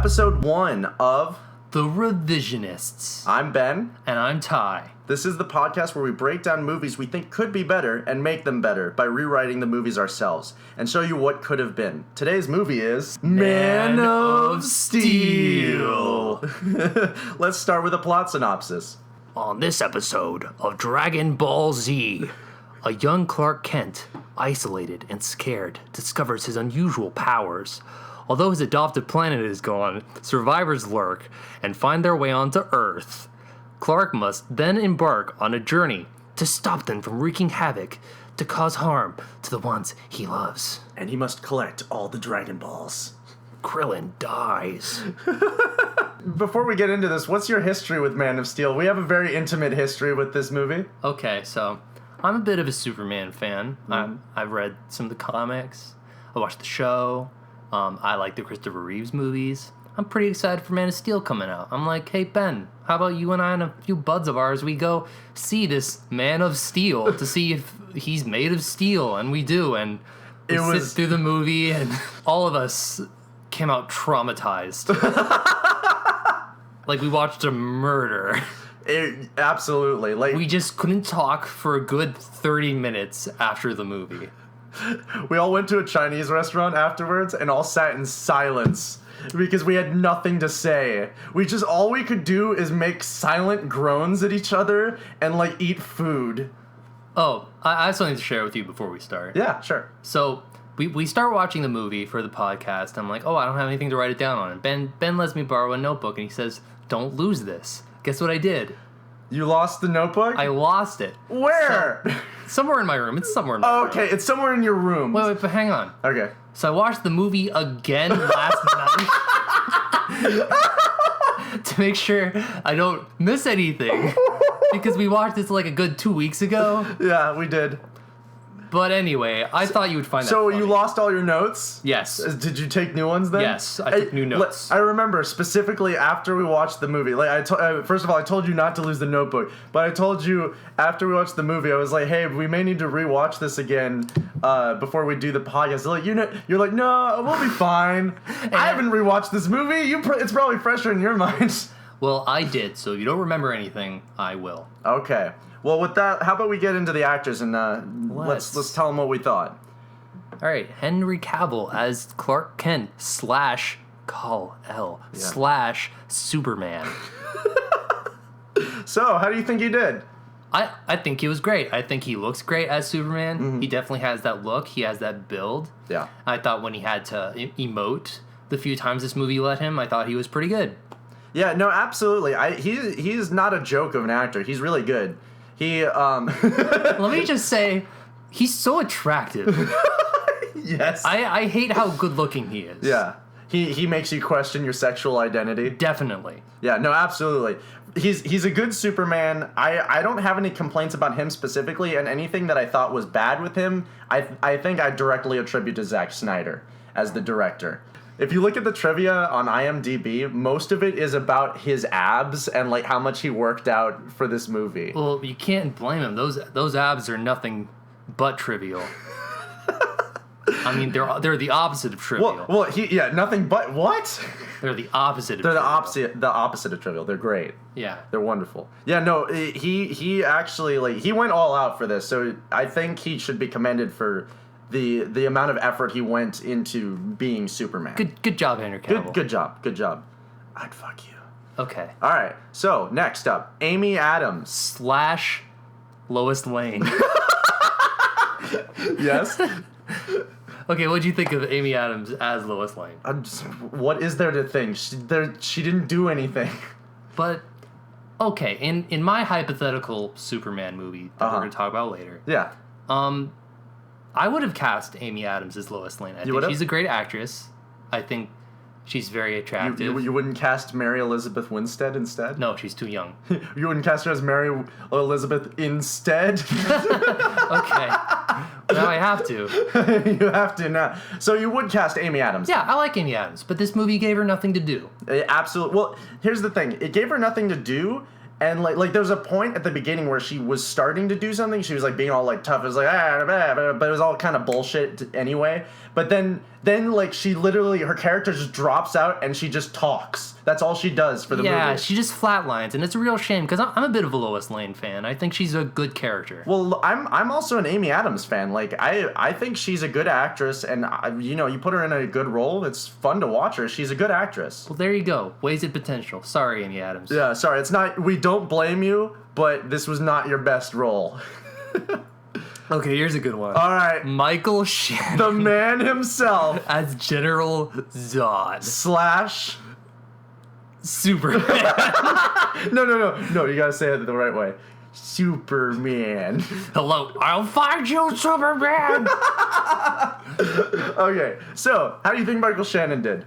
episode 1 of The Revisionists. I'm Ben. And I'm Ty. This is the podcast where we break down movies we think could be better and make them better by rewriting the movies ourselves and show you what could have been. Today's movie is Man of Steel. Let's start with a plot synopsis. On this episode of Dragon Ball Z, a young Clark Kent, isolated and scared, discovers his unusual powers. Although his adopted planet is gone, survivors lurk and find their way onto Earth. Clark must then embark on a journey to stop them from wreaking havoc, to cause harm to the ones he loves. And he must collect all the Dragon Balls. Krillin dies. Before we get into this, what's your history with Man of Steel? We have a very intimate history with this movie. Okay, so I'm a bit of a Superman fan. I've read some of the comics. I watched the show. I like the Christopher Reeves movies. I'm pretty excited for Man of Steel coming out. I'm like, hey, Ben, how about you and I and a few buds of ours, we go see this Man of Steel to see if he's made of steel, and we do, and we sit through the movie, and all of us came out traumatized. Like, we watched a murder. Absolutely. Like, we just couldn't talk for a good 30 minutes after the movie. We all went to a Chinese restaurant afterwards and all sat in silence because we had nothing to say. All we could do is make silent groans at each other and, like, eat food. Oh, I have something to share with you before we start. Yeah, sure. So, we start watching the movie for the podcast. I'm like, oh, I don't have anything to write it down on. And Ben lets me borrow a notebook, and he says, don't lose this. Guess what I did? You lost the notebook? I lost it. Where? Somewhere in my room. It's somewhere in my room. Okay, it's somewhere in your room. Wait, but hang on. Okay. So I watched the movie again last night to make sure I don't miss anything. Because we watched this like a good 2 weeks ago. Yeah, we did. But anyway, I thought you would find that funny. You lost all your notes? Yes. Did you take new ones then? Yes, I took new notes. I remember specifically after we watched the movie. Like, first of all, I told you not to lose the notebook, but I told you after we watched the movie, I was like, hey, we may need to rewatch this again before we do the podcast. Like, you're like, no, we'll be fine. I haven't rewatched this movie. It's probably fresher in your mind. Well, I did, so if you don't remember anything, I will. Okay. Well, with that, how about we get into the actors and let's tell them what we thought. All right, Henry Cavill as Clark Kent / Kal-El / Superman. So, how do you think he did? I think he was great. I think he looks great as Superman. Mm-hmm. He definitely has that look. He has that build. Yeah. I thought when he had to emote the few times this movie let him, I thought he was pretty good. Yeah, no, absolutely. He's not a joke of an actor. He's really good. Let me just say, he's so attractive. Yes. I hate how good looking he is. Yeah. He makes you question your sexual identity. Definitely. Yeah, no, absolutely. He's a good Superman. I don't have any complaints about him specifically, and anything that I thought was bad with him, I think I directly attribute to Zack Snyder as the director. If you look at the trivia on IMDb, most of it is about his abs and like how much he worked out for this movie. Well, you can't blame him. Those abs are nothing but trivial. I mean, they're the opposite of trivial. Well, nothing but what? They're the opposite of trivial. They're the opposite of trivial. They're great. Yeah. They're wonderful. Yeah, no, he actually he went all out for this. So I think he should be commended for the amount of effort he went into being Superman. Good job, Henry Cavill. Good job. I'd fuck you. Okay. All right. So next up, Amy Adams / Lois Lane. Yes. Okay, what'd you think of Amy Adams as Lois Lane? What is there to think? She didn't do anything. But okay, in my hypothetical Superman movie that we're going to talk about later. Yeah. I would have cast Amy Adams as Lois Lane. I think she's a great actress. I think she's very attractive. You wouldn't cast Mary Elizabeth Winstead instead? No, she's too young. You wouldn't cast her as Mary Elizabeth instead? Okay. Now I have to. You have to now. So you would cast Amy Adams. Yeah, I like Amy Adams, but this movie gave her nothing to do. Absolutely. Well, here's the thing. It gave her nothing to do, And like there was a point at the beginning where she was starting to do something. She was like being all like tough. It was like but it was all kind of bullshit anyway. But then like she literally, her character just drops out and she just talks. That's all she does for the movie. Yeah, she just flatlines, and it's a real shame because I'm a bit of a Lois Lane fan. I think she's a good character. Well, I'm also an Amy Adams fan. Like I think she's a good actress, and you put her in a good role, it's fun to watch her. She's a good actress. Well, there you go. Wasted potential. Sorry, Amy Adams. Yeah, sorry. It's not. We don't blame you, but this was not your best role. Okay, here's a good one. All right, Michael Shannon. the man himself As General Zod. / Superman. No. You gotta say it the right way. Superman. Hello, I'll find you, Superman. Okay, so how do you think Michael Shannon did?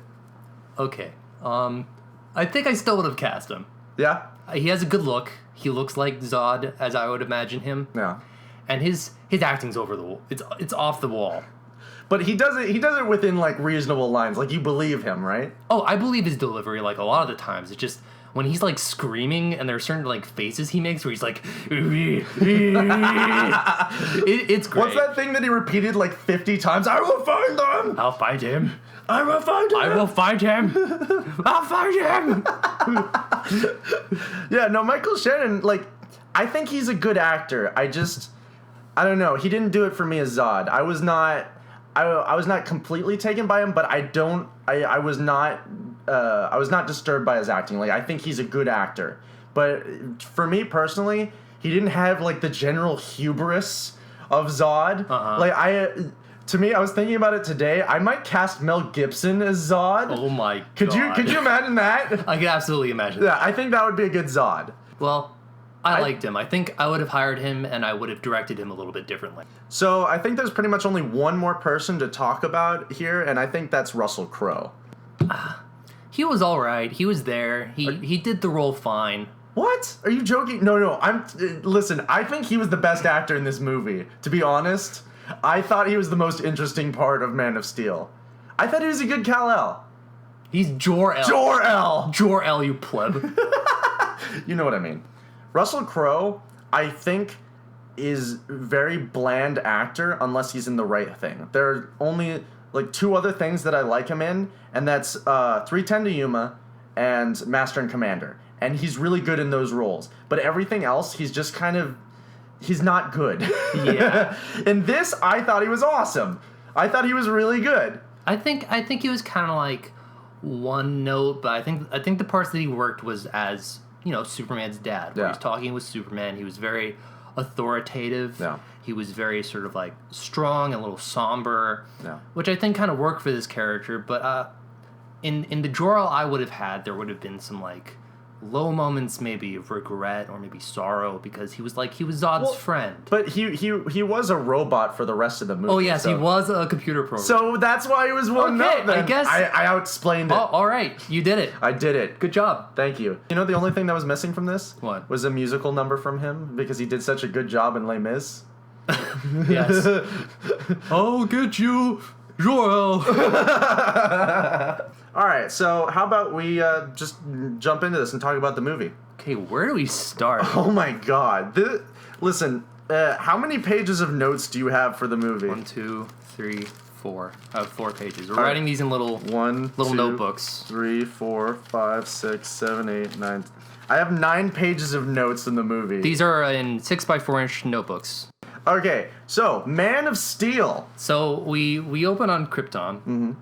Okay, I think I still would have cast him. Yeah. He has a good look. He looks like Zod, as I would imagine him. Yeah. And his acting's over the wall. It's off the wall. But he does it within like reasonable lines. Like you believe him, right? Oh, I believe his delivery. Like a lot of the times, it's just when he's like screaming, and there's certain like faces he makes where he's like, it's great. What's that thing that he repeated like 50 times? I will find them. I'll find him. I will find him. I will find him. I'll find him. Yeah, no, Michael Shannon, like, I think he's a good actor. I don't know. He didn't do it for me as Zod. I was not completely taken by him, but I was not disturbed by his acting. Like, I think he's a good actor. But for me personally, he didn't have like the general hubris of Zod. Like to me, I was thinking about it today. I might cast Mel Gibson as Zod. Oh my god. Could you imagine that? I can absolutely imagine that. Yeah, I think that would be a good Zod. Well, I liked him. I think I would have hired him, and I would have directed him a little bit differently. So I think there's pretty much only one more person to talk about here, and I think that's Russell Crowe. He was all right. He was there. He did the role fine. What? Are you joking? No. Listen, I think he was the best actor in this movie. To be honest, I thought he was the most interesting part of Man of Steel. I thought he was a good Kal-El. He's Jor-El. Jor-El! Jor-El, you pleb. You know what I mean. Russell Crowe, I think, is very bland actor unless he's in the right thing. There are only like two other things that I like him in, and that's 3:10 to Yuma and Master and Commander. And he's really good in those roles. But everything else, he's just kind of... He's not good. Yeah. In this, I thought he was awesome. I thought he was really good. I think he was kind of like one note, but I think the parts that he worked was as, Superman's dad. Where he's talking with Superman. He was very authoritative. Yeah. He was very sort of like strong and a little somber. Yeah. Which I think kind of worked for this character. But in the Jor-El I would have had, there would have been some like low moments maybe of regret or maybe sorrow because he was Zod's friend. But he was a robot for the rest of the movie. Oh yes, so. he was a computer program. So that's why he was one note. Then. I guess I out-explained it. Oh, all right, you did it. I did it. Good job. Thank you. You know the only thing that was missing from this? What? Was a musical number from him because he did such a good job in Les Mis. Yes. I'll get you, Jor-El. All right, so how about we just jump into this and talk about the movie? Okay, where do we start? Oh my god. Listen, how many pages of notes do you have for the movie? 1, 2, 3, 4. I have 4 pages. We're writing these in little notebooks. 3, 4, 5, 6, 7, 8, 9. I have 9 pages of notes in the movie. These are in 6x4-inch notebooks. Okay, so Man of Steel. So we open on Krypton,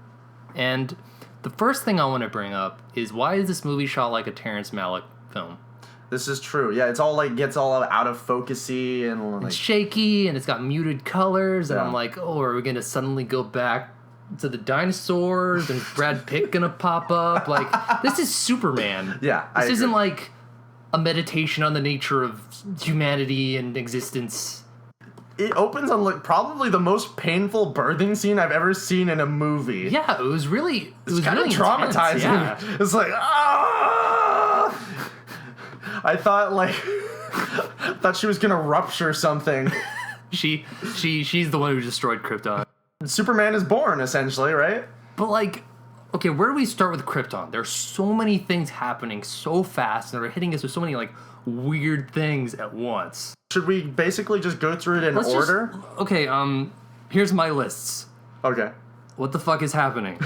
and the first thing I want to bring up is why is this movie shot like a Terrence Malick film? This is true. Yeah, it's all like gets all out of focusy and like it's shaky and it's got muted colors, and Yeah. I'm like, oh, are we gonna suddenly go back to the dinosaurs and Brad Pitt gonna pop up? Like, this is Superman. Yeah, I this isn't agree. like a meditation on the nature of humanity and existence. It opens on like probably the most painful birthing scene I've ever seen in a movie. Yeah, it was really Kind of traumatizing. Intense, yeah. It's like, ah! I thought she was gonna rupture something. She's the one who destroyed Krypton. Superman is born, essentially, right? But like, okay, where do we start with Krypton? There's so many things happening so fast, and they're hitting us with so many like weird things at once. Should we basically just go through it in Let's order? Okay, here's my lists. Okay. What the fuck is happening?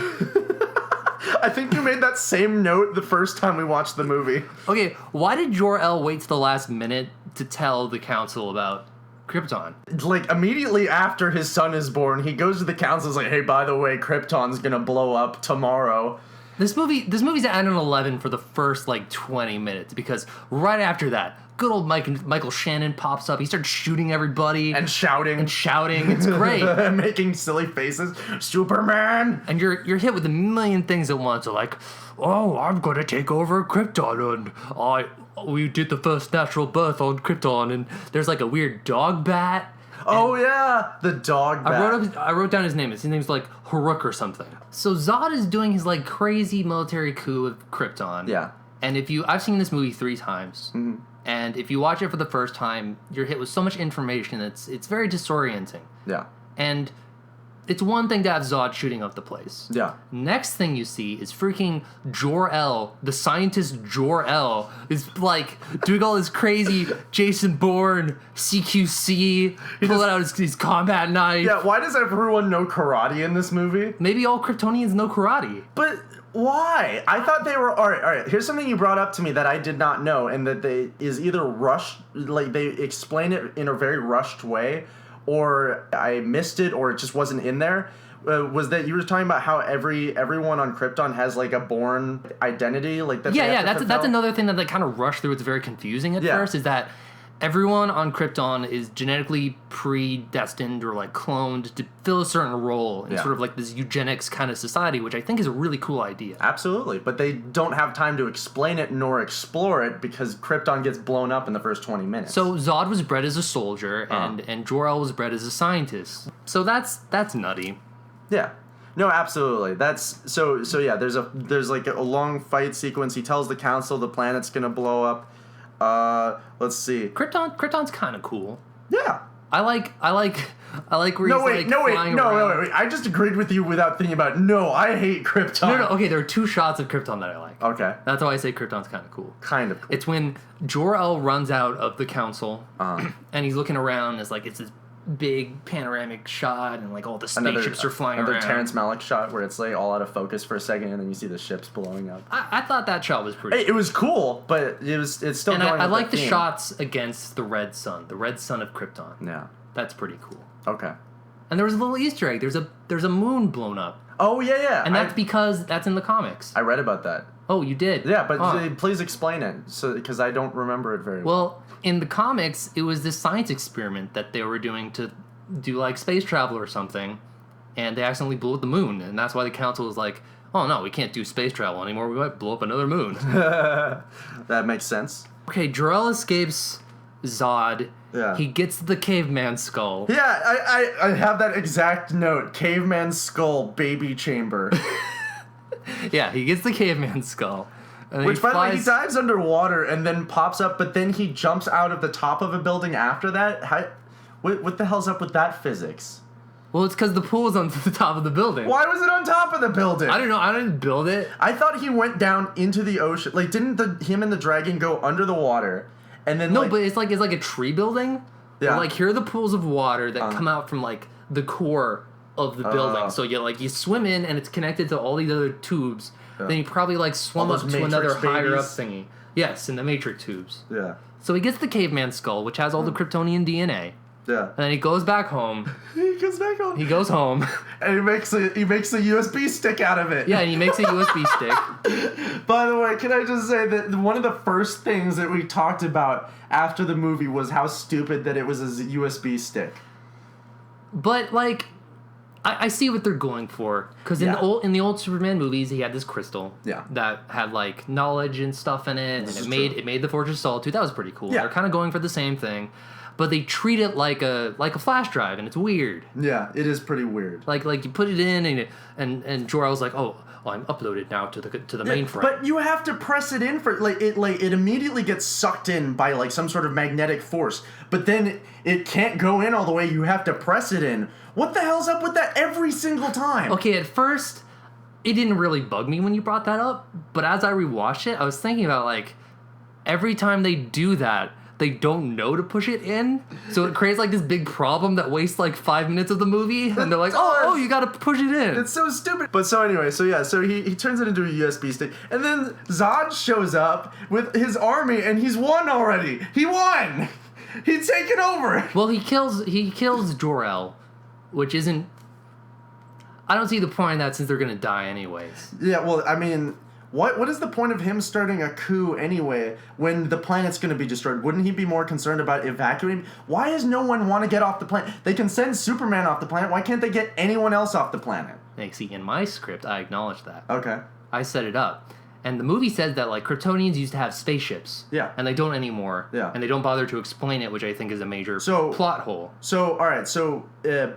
I think you made that same note the first time we watched the movie. Okay, why did Jor-El wait to the last minute to tell the council about Krypton? Like, immediately after his son is born, he goes to the council and is like, hey, by the way, Krypton's gonna blow up tomorrow. This movie's at an 11 for the first, 20 minutes, because right after that, good old Michael Shannon pops up. He starts shooting everybody. And shouting. It's great. Making silly faces. Superman! And you're hit with a million things at once. Like, oh, I'm gonna take over Krypton, and we did the first natural birth on Krypton, and there's a weird dog bat. Oh yeah, the dog bat. I wrote down his name. His name's Haruk or something. So Zod is doing his crazy military coup with Krypton. Yeah. And I've seen this movie 3 times. Mm-hmm. And if you watch it for the first time, you're hit with so much information. It's very disorienting. Yeah. And it's one thing to have Zod shooting up the place. Yeah. Next thing you see is freaking Jor-El, the scientist Jor-El, is doing all this crazy Jason Bourne CQC, pulling out his combat knife. Yeah, why does everyone know karate in this movie? Maybe all Kryptonians know karate. But why? I thought they were... Alright, here's something you brought up to me that I did not know, and that is either rushed, they explain it in a very rushed way, or I missed it, or it just wasn't in there, was that you were talking about how everyone on Krypton has a Bourne identity, that that's another thing that they kind of rush through. It's very confusing at first, is that everyone on Krypton is genetically predestined or cloned to fill a certain role in sort of this eugenics kind of society, which I think is a really cool idea. Absolutely, but they don't have time to explain it nor explore it because Krypton gets blown up in the first 20 minutes. So Zod was bred as a soldier and Jor-El was bred as a scientist. So that's nutty. Yeah. No, absolutely. That's so yeah, there's a long fight sequence. He tells the council the planet's going to blow up. Let's see. Krypton's kind of cool. Yeah. I like where he's flying around. Wait. I just agreed with you without thinking about it. No, I hate Krypton. No. Okay, there are 2 shots of Krypton that I like. Okay. That's why I say Krypton's kind of cool. Kind of cool. It's when Jor-El runs out of the council and he's looking around. It's it's this big panoramic shot and all the spaceships are flying around. Another Terrence Malick shot where it's all out of focus for a second and then you see the ships blowing up. I thought that shot was pretty. It was cool, but it's still. And going I like the theme. shots against the red sun of Krypton. Yeah, that's pretty cool. Okay. And there was a little Easter egg. There's a moon blown up. Oh yeah. And that's because that's in the comics. I read about that. Oh, you did? Yeah, but please explain it, because I don't remember it very well. Well, in the comics, it was this science experiment that they were doing to do space travel or something, and they accidentally blew up the moon, and that's why the council was like, oh no, we can't do space travel anymore, we might blow up another moon. That makes sense. Okay, Jor-El escapes Zod. Yeah. He gets the caveman skull. Yeah, I have that exact note. Caveman skull, baby chamber. Yeah, he gets the caveman skull. Which, by the way, he dives underwater and then pops up, but then he jumps out of the top of a building after that? What the hell's up with that physics? Well, it's because the pool is on the top of the building. Why was it on top of the building? I don't know. I didn't build it. I thought he went down into the ocean. Didn't him and the dragon go under the water? And then No, but it's like a tree building. Yeah. Where, here are the pools of water that come out from the core of the building. So you swim in and it's connected to all these other tubes. Yeah. Then you probably swim up to another higher up thingy. Yes, in the Matrix tubes. Yeah. So he gets the caveman skull, which has all the Kryptonian DNA. Yeah. And then he goes back home. He goes home. And he makes a USB stick out of it. Yeah, and he makes a USB stick. By the way, can I just say that one of the first things that we talked about after the movie was how stupid that it was a USB stick. But I see what they're going for, because in the old Superman movies, he had this crystal that had knowledge and stuff in it, and it made the Fortress of Solitude. That was pretty cool. Yeah. They're kind of going for the same thing, but they treat it like a flash drive, and it's weird. Yeah, it is pretty weird. Like you put it in, and Jor-El's like, oh, I'm uploaded now to the mainframe. But you have to press it in for it immediately gets sucked in by some sort of magnetic force. But then it can't go in all the way. You have to press it in. What the hell's up with that every single time? Okay, at first it didn't really bug me when you brought that up, but as I rewatched it, I was thinking about every time they do that, they don't know to push it in, so it creates like this big problem that wastes like 5 minutes of the movie, and they're like, oh, you gotta push it in. It's so stupid. But so anyway, so he turns it into a USB stick, and then Zod shows up with his army, and he's won already. He won. He's taken over. Well, he kills Jor-El, which isn't. I don't see the point in that since they're gonna die anyways. Yeah, well, I mean, what is the point of him starting a coup anyway when the planet's going to be destroyed? Wouldn't he be more concerned about evacuating? Why does no one want to get off the planet? They can send Superman off the planet. Why can't they get anyone else off the planet? Hey, see, in my script, I acknowledge that. Okay. I set it up. And the movie says that, like, Kryptonians used to have spaceships. Yeah. And they don't anymore. Yeah. And they don't bother to explain it, which I think is a major So- plot hole. So, all right, so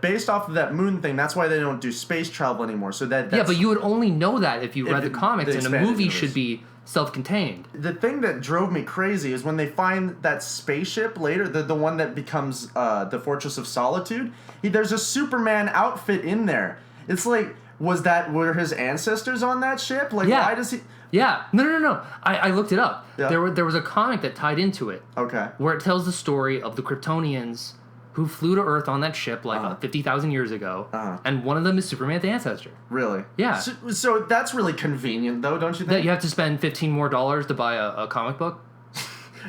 based off of that moon thing, that's why they don't do space travel anymore. So that's, Yeah, but you would only know that if you read the comics, the and a expanded movie universe. should be self-contained. The thing that drove me crazy is when they find that spaceship later, the one that becomes the Fortress of Solitude, there's a Superman outfit in there. It's like, were his ancestors on that ship? Like, Yeah. why does he... Yeah. No. I looked it up. Yeah. There was a comic that tied into it. Okay. Where it tells the story of the Kryptonians who flew to Earth on that ship like Uh-huh. 50,000 years ago, Uh-huh. and one of them is Superman's ancestor. Really? Yeah. So that's really convenient, though, don't you think? That you have to spend $15 more to buy a comic book?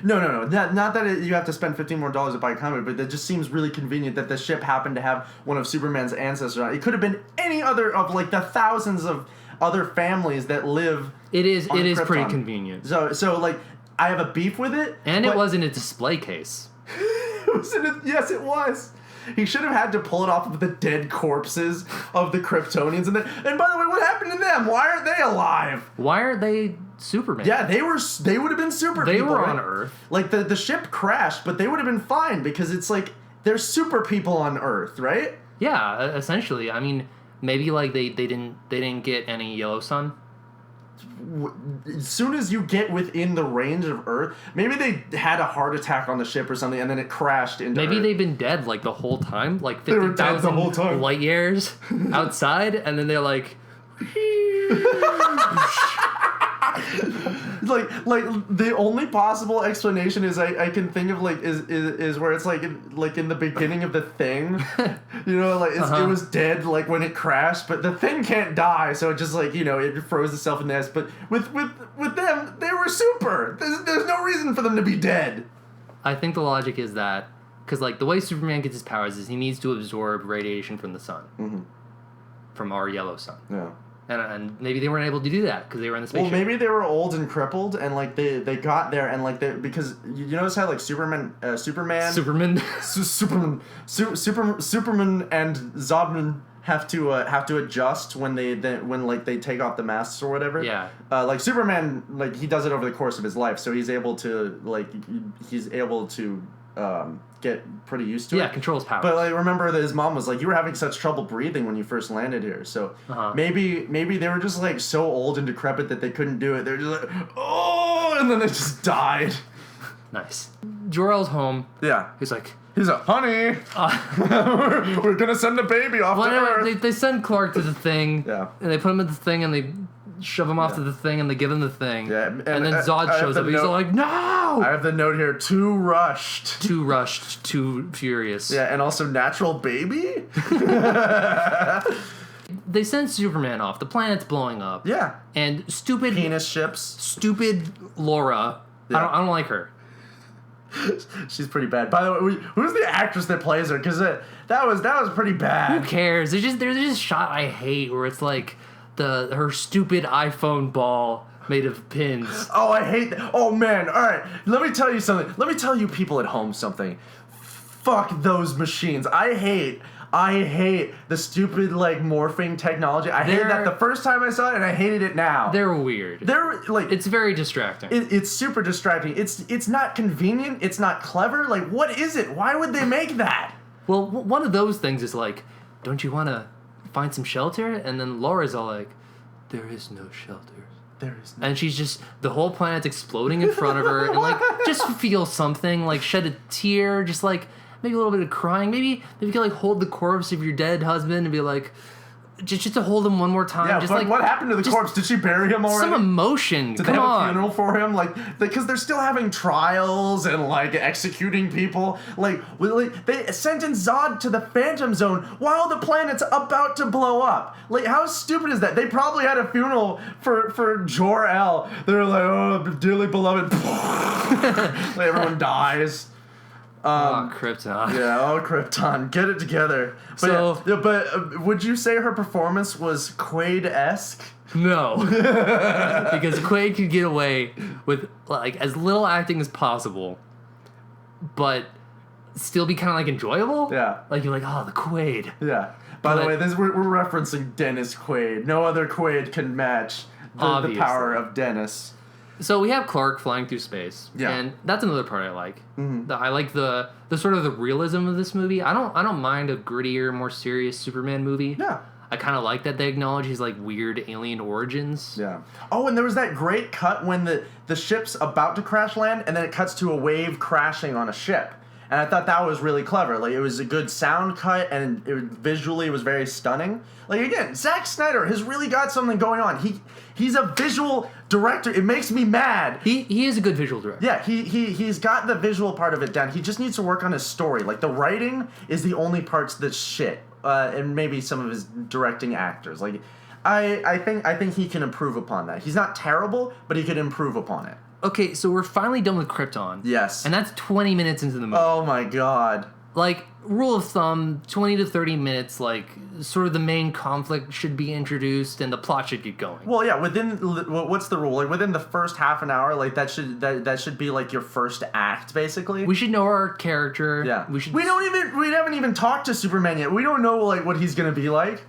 No. Not that you have to spend $15 more to buy a comic, but that just seems really convenient that the ship happened to have one of Superman's ancestors on it. It could have been any other of like the thousands of other families that live. It is pretty Krypton. convenient. So like I have a beef with it, And it but- was in a display case. Yes, it was. He should have had to pull it off of the dead corpses of the Kryptonians, and by the way, what happened to them? Why aren't they alive? Why are they Superman? Yeah, they would have been super They people. were right? on Earth. Like the ship crashed, but they would have been fine because it's like they're super people on Earth, right? Yeah, essentially. I mean, maybe like they didn't get any yellow sun. As soon as you get within the range of Earth, maybe they had a heart attack on the ship or something, and then it crashed into Maybe Earth. they've been dead like the whole time, like They were dead the 50,000 whole time. light years outside, and then they're like, like the only possible explanation is I can think of like is where it's like in the beginning of the Thing, you know, like it was dead like when it crashed, but the Thing can't die, so it just like, you know, it froze itself in the nest. But with them, they were super. There's no reason for them to be dead. I think the logic is that because like the way Superman gets his powers is he needs to absorb radiation from the sun, from our yellow sun. Yeah. And maybe they weren't able to do that because they were in the spaceship. Well, maybe they were old and crippled, and like they got there, and like because you notice how like Superman, Superman and Zodman have to adjust when they take off the masks or whatever. Yeah. Like Superman, like he does it over the course of his life, so he's able to get pretty used to it. Yeah, controls powers. But like, remember that his mom was like, you were having such trouble breathing when you first landed here. So maybe they were just like so old and decrepit that they couldn't do it. They're just like, oh, and then they just died. Nice. Jor-El's home. Yeah. He's like, honey, we're gonna send a baby off to whatever. Earth. They send Clark to the Thing. Yeah. And they put him in the Thing, and they shove him off to the Thing, and they give him the Thing. Yeah, And then Zod I have shows the up. He's note- like, no! I have the note here, too rushed. Too rushed, too furious. Yeah, and also natural baby? They send Superman off. The planet's blowing up. Yeah. And stupid Penis ships. stupid Laura. Yeah. I don't like her. She's pretty bad. By the way, who's the actress that plays her? Because that was pretty bad. Who cares? There's just shot I hate where it's like her stupid iPhone ball made of pins. Oh, I hate that. Oh, man. All right. Let me tell you something. Let me tell you people at home something. Fuck those machines. I hate the stupid, like, morphing technology. I hated that the first time I saw it, and I hated it now. They're weird. They're, like... It's very distracting. It's super distracting. It's not convenient. It's not clever. Like, what is it? Why would they make that? Well, one of those things is like, don't you want to find some shelter? And then Laura's all like, there is no shelter. There is no... And she's just, the whole planet's exploding in front of her. And like, just feel something, like shed a tear, just like, maybe a little bit of crying. Maybe you could like hold the corpse of your dead husband and be like, just to hold him one more time. Yeah, just but like what happened to the corpse? Did she bury him already? some emotion. Did Come they have on. a funeral for him? Like, because they're still having trials and like executing people. Like, they sentenced Zod to the Phantom Zone while the planet's about to blow up. Like, how stupid is that? They probably had a funeral for Jor-El. They're like, oh, dearly beloved. Like, everyone dies. Krypton. Yeah, oh, Krypton, get it together. But, So- would you say her performance was Quaid-esque? No. Because Quaid could get away with like as little acting as possible, but still be kind of like enjoyable. Yeah. Like you're like, oh, the Quaid. Yeah. By the But- way, we're referencing Dennis Quaid. No other Quaid can match the Obviously. power of Dennis. So we have Clark flying through space. Yeah. And that's another part I like. Mm-hmm. I like the sort of the realism of this movie. I don't mind a grittier, more serious Superman movie. Yeah. I kind of like that they acknowledge his like weird alien origins. Yeah. Oh, and there was that great cut when the ship's about to crash land, and then it cuts to a wave crashing on a ship. And I thought that was really clever. Like, it was a good sound cut, and visually it was very stunning. Like, again, Zack Snyder has really got something going on. He's a visual director. It makes me mad. He is a good visual director. Yeah, he's got the visual part of it down. He just needs to work on his story. Like, the writing is the only parts that's shit. And maybe some of his directing actors. Like, I think he can improve upon that. He's not terrible, but he could improve upon it. Okay, so we're finally done with Krypton. Yes. And that's 20 minutes into the movie. Oh my god. Like, rule of thumb, 20 to 30 minutes, like, sort of the main conflict should be introduced and the plot should get going. Well, yeah. What's the rule? Like, within the first half an hour, like that should be like your first act, basically. We should know our character. Yeah. We should. We haven't even talked to Superman yet. We don't know like what he's gonna be like.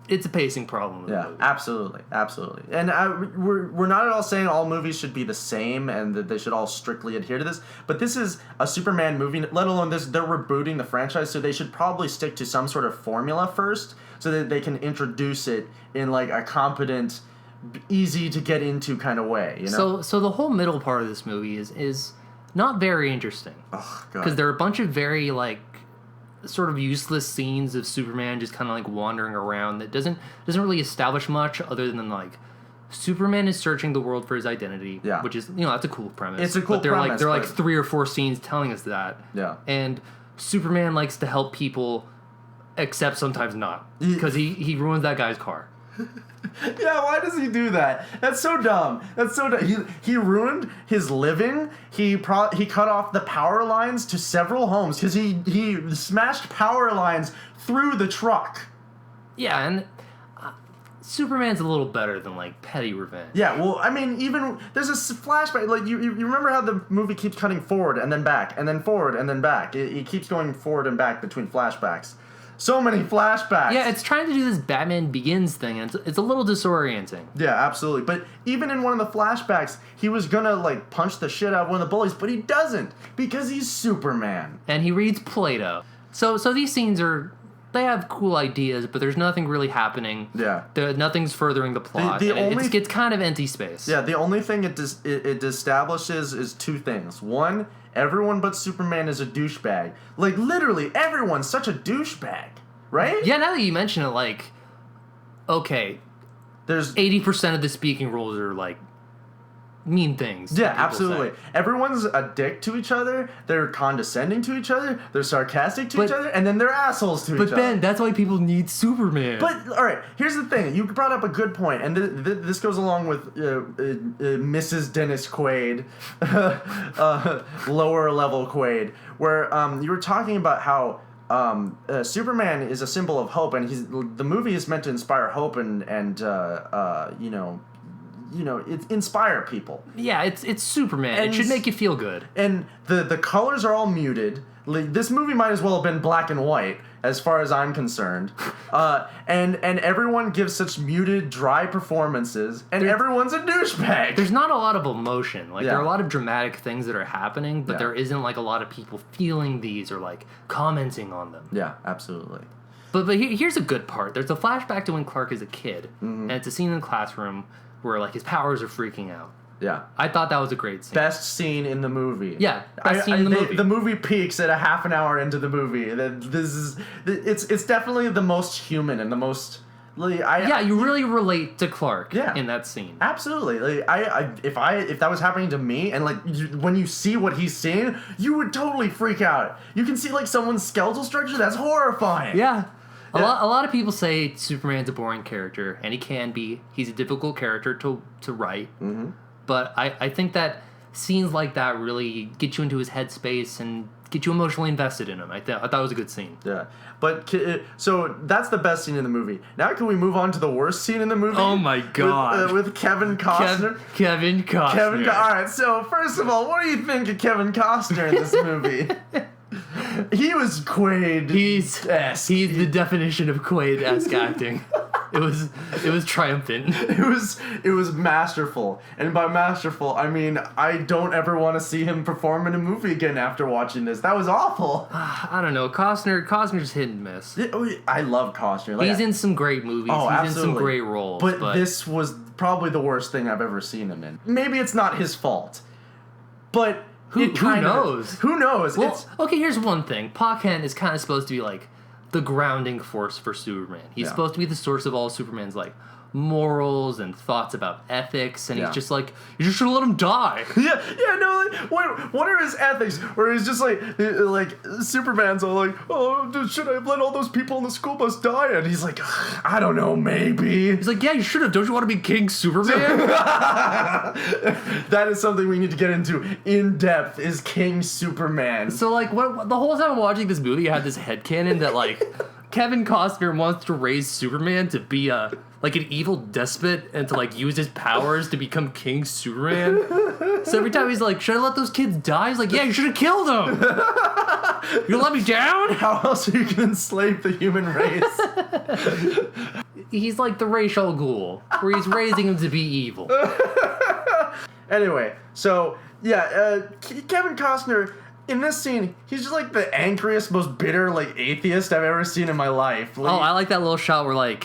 It's a pacing problem. With the Yeah, movie. absolutely. And we're not at all saying all movies should be the same and that they should all strictly adhere to this. But this is a Superman movie, let alone this. They're rebooting the franchise, so they should probably stick to some sort of formula first, so that they can introduce it in like a competent, easy to get into kind of way. You know. So the whole middle part of this movie is not very interesting Oh because god. there are a bunch of very like sort of useless scenes of Superman just kind of like wandering around that doesn't really establish much other than like Superman is searching the world for his identity, Yeah. which is that's a cool premise. It's a cool but they're premise, like but- 3 or 4 scenes telling us that. Yeah. And Superman likes to help people, except sometimes not Ye- because he ruins that guy's car. Yeah, why does he do that? That's so dumb. He ruined his living. He cut off the power lines to several homes because he smashed power lines through the truck. Yeah, and Superman's a little better than like petty revenge. Yeah, well, I mean, even there's a flashback. Like you remember how the movie keeps cutting forward and then back and then forward and then back. It keeps going forward and back between flashbacks. So many flashbacks. Yeah, it's trying to do this Batman Begins thing, and it's a little disorienting. Yeah, absolutely. But even in one of the flashbacks, he was gonna like punch the shit out of one of the bullies, but he doesn't because he's Superman. And he reads Plato. So these scenes they have cool ideas, but there's nothing really happening. Yeah. Nothing's furthering the plot. The and only- it's kind of empty space. Yeah, the only thing it establishes is two things. One, everyone but Superman is a douchebag. Like, literally, everyone's such a douchebag, right? Yeah, now that you mention it, like, okay, There's 80% of the speaking roles are, like, mean things. that Yeah, people absolutely. say. Everyone's a dick to each other. They're condescending to each other. They're sarcastic to But- each other, and then they're assholes to each But other. Ben, that's why people need Superman. But all right, here's the thing. You brought up a good point, and this goes along with Mrs. Dennis Quaid, lower level Quaid, where you were talking about how Superman is a symbol of hope, and the movie is meant to inspire hope and it inspire people. yeah, it's Superman. And it should make you feel good. And the colors are all muted. Like, this movie might as well have been black and white, as far as I'm concerned. And everyone gives such muted, dry performances, and everyone's a douchebag. There's not a lot of emotion. Like, Yeah. there are a lot of dramatic things that are happening, but Yeah. there isn't, like, a lot of people feeling these or, like, commenting on them. Yeah, absolutely. But here's a good part. There's a flashback to when Clark is a kid, Mm-hmm. and it's a scene in the classroom where, like, his powers are freaking out. Yeah. I thought that was a great scene. Best scene in the movie. Yeah, best scene in the movie. The movie peaks at a half an hour into the movie. It's definitely the most human and the most. You really relate to Clark in that scene. Absolutely. If that was happening to me, and when you see what he's seeing, you would totally freak out. You can see someone's skeletal structure. That's horrifying. Yeah. A lot of people say Superman's a boring character, and he can be. He's a difficult character to write. Mm-hmm. But I think that scenes like that really get you into his headspace and get you emotionally invested in him. I thought it was a good scene. Yeah. But, so that's the best scene in the movie. Now can we move on to the worst scene in the movie? Oh my god. With Kevin Costner? Kevin Costner. Alright, so first of all, what do you think of Kevin Costner in this movie? He was Quaid. He's the definition of Quaid-esque acting. It was triumphant. It was masterful. And by masterful, I mean I don't ever want to see him perform in a movie again after watching this. That was awful. I don't know. Costner's hit and miss. I love Costner. He's in some great movies. Oh, He's absolutely. in some great roles. But this was probably the worst thing I've ever seen him in. Maybe it's not his fault. But who knows? Who knows? Well, okay, here's one thing. Pa Kent is kind of supposed to be the grounding force for Superman. He's supposed to be the source of all Superman's morals and thoughts about ethics, and he's just you just should have let him die. What are his ethics? Where he's just Superman's all should I have let all those people on the school bus die? And he's like, I don't know, maybe. He's like, yeah, you should have. Don't you want to be King Superman? That is something we need to get into in depth. Is King Superman? So what the whole time I'm watching this movie, I had this headcanon that Kevin Costner wants to raise Superman to be an evil despot and to use his powers to become King Superman. So every time he's like, should I let those kids die? He's like, yeah, you should have killed them. You gonna let me down? How else are you gonna enslave the human race? He's like the racial ghoul, where he's raising him to be evil. Anyway, so Kevin Costner. In this scene, he's just the angriest, most bitter, atheist I've ever seen in my life. I like that little shot where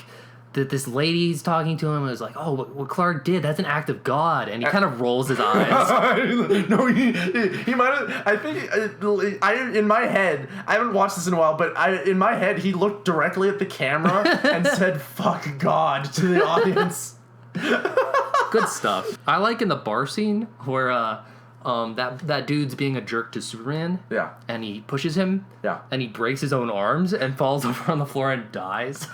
this lady's talking to him and is like, oh, what Clark did, that's an act of God. And he kind of rolls his eyes. No, he might have, I think, in my head, I haven't watched this in a while, but in my head, he looked directly at the camera and said, fuck God, to the audience. Good stuff. I like in the bar scene where, that dude's being a jerk to Superman. Yeah. And he pushes him. Yeah. And he breaks his own arms and falls over on the floor and dies.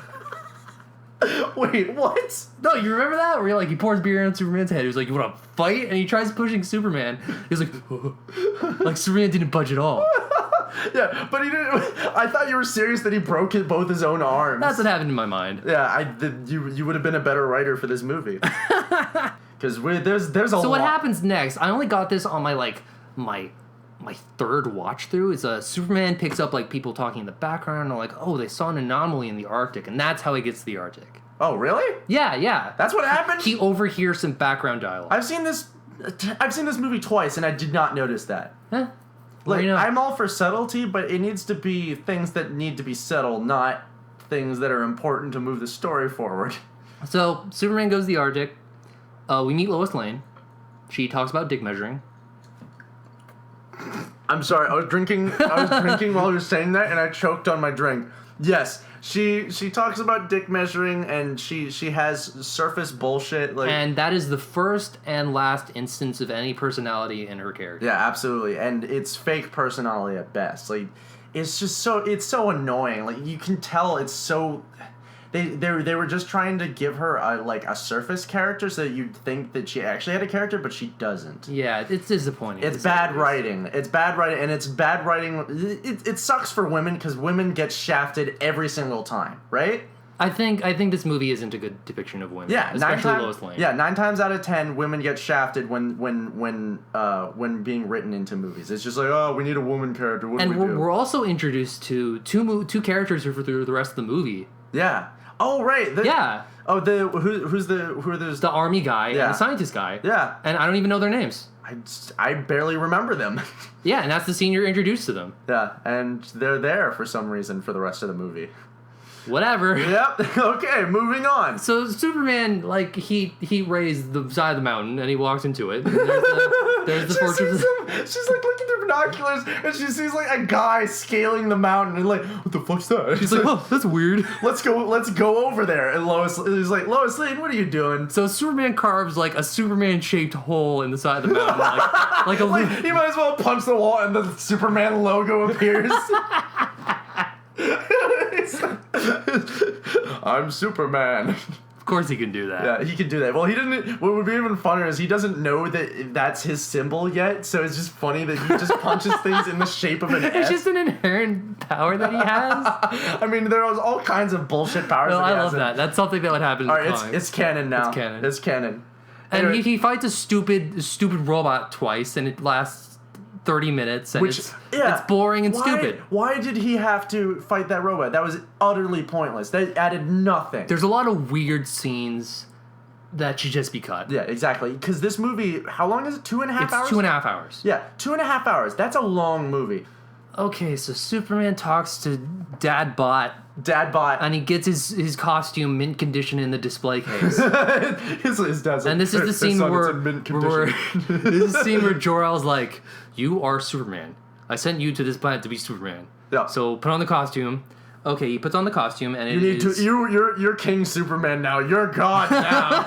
Wait, what? No, you remember that? Where he pours beer on Superman's head. He was like, you want to fight? And he tries pushing Superman. He's like, Superman didn't budge at all. Yeah, but he didn't. I thought you were serious that he broke both his own arms. That's what happened in my mind. Yeah, you would have been a better writer for this movie. Because there's a lot. So what happens next? I only got this on my third watch through. Is Superman picks up people talking in the background and oh, they saw an anomaly in the Arctic, and that's how he gets to the Arctic. Oh, really? Yeah. That's what happened? He overhears some background dialogue. I've seen this movie twice, and I did not notice that. Huh? Well, I'm all for subtlety, but it needs to be things that need to be subtle, not things that are important to move the story forward. So Superman goes to the Arctic. We meet Lois Lane. She talks about dick measuring. I'm sorry, I was drinking while he was saying that, and I choked on my drink. Yes, she talks about dick measuring, and she has surface bullshit. And that is the first and last instance of any personality in her character. Yeah, absolutely, and it's fake personality at best. It's just it's so annoying. You can tell it's so. They were just trying to give her a surface character so that you'd think that she actually had a character, but she doesn't. Yeah, it's disappointing. It's bad writing. It's bad writing, and it's bad writing. It sucks for women because women get shafted every single time, right? I think this movie isn't a good depiction of women. Yeah, especially Lois Lane. Yeah, 9 times out of 10, women get shafted when being written into movies. It's just oh, we need a woman character. What do we do? We're also introduced to two characters for the rest of the movie. Yeah. Oh right. Yeah. Oh, who are those? The army guy and the scientist guy. Yeah. And I don't even know their names. I barely remember them. Yeah, and that's the scene you're introduced to them. Yeah, and they're there for some reason for the rest of the movie. Whatever. Yep. Okay, moving on. So Superman, like, he raised the side of the mountain and he walks into it. And there's the fortress. She's like looking through binoculars and she sees like a guy scaling the mountain and like, what the fuck's that? She's like, oh, that's weird. Let's go over there. And Lois is like, Lois Lane, what are you doing? So Superman carves like a Superman-shaped hole in the side of the mountain, like He might as well punch the wall and the Superman logo appears. I'm Superman. Of course he can do that. Yeah, he can do that. Well, he didn't. What would be even funnier is he doesn't know that that's his symbol yet. So it's just funny that he just punches things in the shape of an S. It's just an inherent power that he has. I mean, there was all kinds of bullshit powers. Well, that he I has love that. That's something that would happen in all the right, comics. it's canon now. It's canon. And Anyway, he fights a stupid robot twice, and it lasts 30 minutes, and it's boring and stupid. Why did he have to fight that robot? That was utterly pointless. That added nothing. There's a lot of weird scenes that should just be cut. Yeah, exactly. Because this movie, how long is it? 2.5 hours? It's 2.5 hours. Yeah, 2.5 hours. That's a long movie. Okay, so Superman talks to Dadbot, and he gets his costume mint condition in the display case. his dad's like, and this is the scene son, where, it's in mint condition. this is the scene where Jor-El's like, "You are Superman. I sent you to this planet to be Superman. Yeah. So put on the costume." Okay, he puts on the costume, and you're King Superman now. You're God now.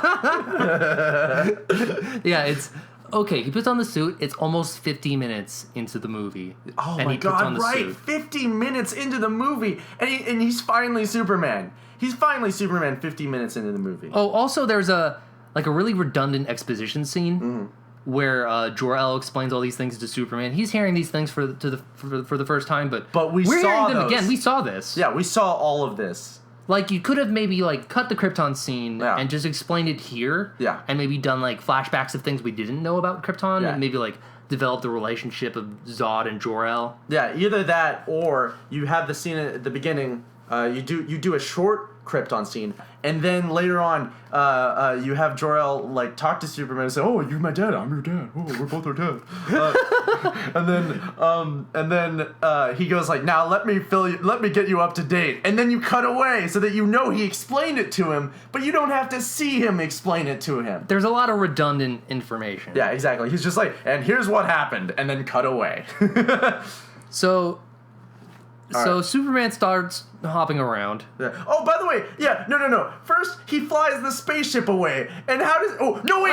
Yeah, it's okay. He puts on the suit. It's almost 50 minutes into the movie. Oh and my he puts God! on the Right, suit. 50 minutes into the movie, and he's finally Superman. He's finally Superman. 50 minutes into the movie. Oh, also there's a really redundant exposition scene where Jor-El explains all these things to Superman. He's hearing these things for the first time, but we're saw hearing them those. again. We saw this. Yeah, we saw all of this. Like, you could have maybe, like, cut the Krypton scene and just explained it here. Yeah. And maybe done, like, flashbacks of things we didn't know about Krypton. Yeah. And maybe, like, develop the relationship of Zod and Jor-El. Yeah, either that or you have the scene at the beginning. You do a short Krypton scene, and then later on, you have Jor-El like talk to Superman and say, "Oh, you're my dad. I'm your dad. Oh, we're both our dad." and then he goes like, "Now let me get you up to date." And then you cut away so that you know he explained it to him, but you don't have to see him explain it to him. There's a lot of redundant information. Yeah, exactly. He's just like, "And here's what happened," and then cut away. So right. Superman starts hopping around. Yeah. Oh, by the way, no. First, he flies the spaceship away, and how does? Oh, no wait.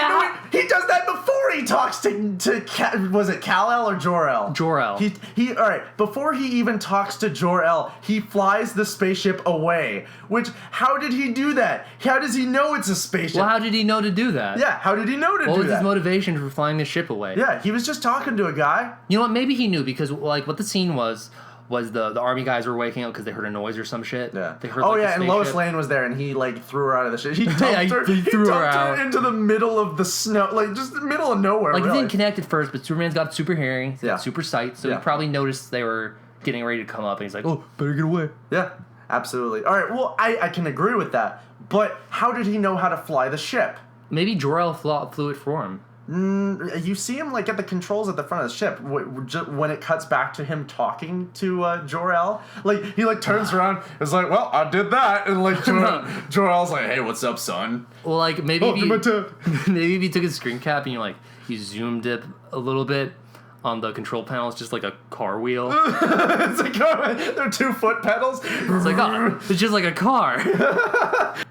He does that before he talks to was it Kal-El or Jor-El? Jor-El. He all right. Before he even talks to Jor-El, he flies the spaceship away. Which, how did he do that? How does he know it's a spaceship? Well, how did he know to do that? Yeah, how did he know to do that? What was his motivation for flying the ship away? Yeah, he was just talking to a guy. You know what? Maybe he knew because, like, what the scene was the army guys were waking up because they heard a noise or some shit. Yeah. They heard, and Lois Lane was there, and he like threw her out of the shit. He dumped he threw her out into the middle of the snow, like just the middle of nowhere. Like, really. he didn't connect at first, but Superman's got super hearing, he's got super sight, so he Yeah. probably noticed they were getting ready to come up, and he's like, "Oh, better get away." Yeah, absolutely. All right, well, I can agree with that, but how did he know how to fly the ship? Maybe Jor-El flew it for him. You see him like at the controls at the front of the ship when it cuts back to him talking to Jor-El. Like he like turns around, it's like, "Well, I did that," and like Jor-El's like, "Hey, what's up, son?" Well, like maybe you're my dad. maybe if you took a screen cap and you zoomed it a little bit on the control panel, it's just like a car wheel. It's like they're 2 foot pedals. It's like, oh, it's just like a car.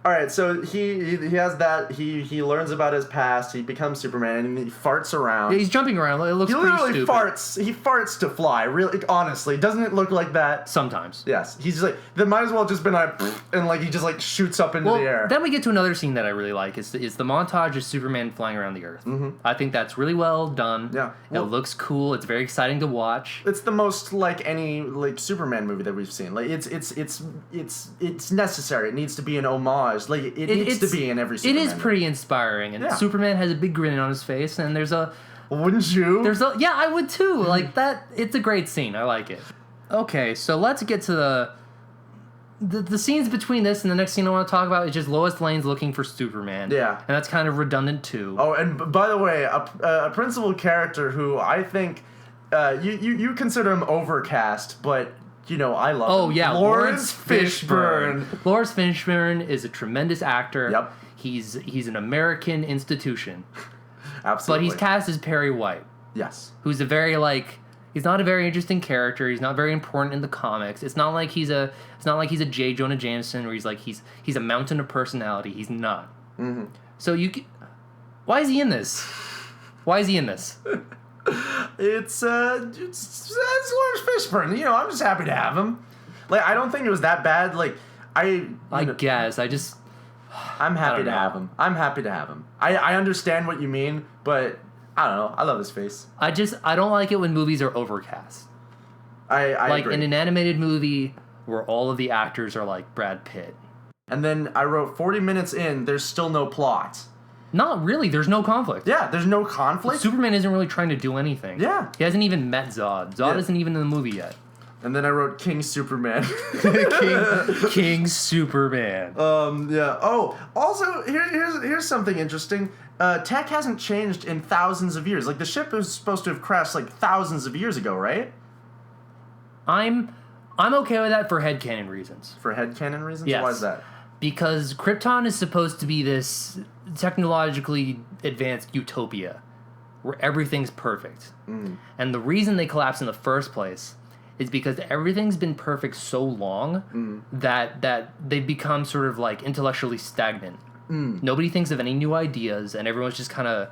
All right, so he has that. He learns about his past. He becomes Superman, and he farts around. Yeah, he's jumping around. It looks He pretty literally stupid. farts. He farts to fly. Really, honestly, doesn't it look like that? Sometimes. Yes. He's just like, there might as well just been like, and like he just like shoots up into the air. Then we get to another scene that I really like. Is the montage of Superman flying around the Earth. Mm-hmm. I think that's really well done. Yeah. It looks cool. It's very exciting to watch. It's the most like any like Superman movie that we've seen. Like it's necessary. It needs to be an homage. Like it needs to be in every Superman It is pretty inspiring, and Superman has a big grin on his face, and there's a Wouldn't you? yeah, I would too. Like that, it's a great scene. I like it. Okay, so let's get to the scenes between this and the next scene I want to talk about is just Lois Lane's looking for Superman. Yeah. And that's kind of redundant too. Oh, and by the way, a principal character who I think you consider him overcast, but You know, I love Oh him. yeah, Lawrence Fishburne. Lawrence Fishburne is a tremendous actor. Yep. He's an American institution. But Absolutely. he's cast as Perry White, Yes. who's a very he's not a very interesting character. He's not very important in the comics. It's not like he's a J. Jonah Jameson where he's a mountain of personality. He's not. Mm-hmm. So why is he in this? Why is he in this? It's Lawrence Fishburne. You know, I'm just happy to have him. Like, I don't think it was that bad. Like, I guess I'm happy to know. have him. I'm happy to have him. I understand what you mean, but I don't know. I love his face. I don't like it when movies are overcast. I like agree. in an animated movie where all of the actors are like Brad Pitt. And then I wrote 40 minutes in, there's still no plot. Not really. There's no conflict. Yeah, there's no conflict. Superman isn't really trying to do anything. Yeah. He hasn't even met Zod. Zod Yeah. isn't even in the movie yet. And then I wrote King Superman. King Superman. Yeah. Oh, also, here's something interesting. Tech hasn't changed in thousands of years. Like, the ship was supposed to have crashed, like, thousands of years ago, right? I'm okay with that for headcanon reasons. For headcanon reasons? Yes. Why is that? Because Krypton is supposed to be this technologically advanced utopia where everything's perfect. And the reason they collapse in the first place is because everything's been perfect so long that they've become sort of like intellectually stagnant. Nobody thinks of any new ideas, and everyone's just kind of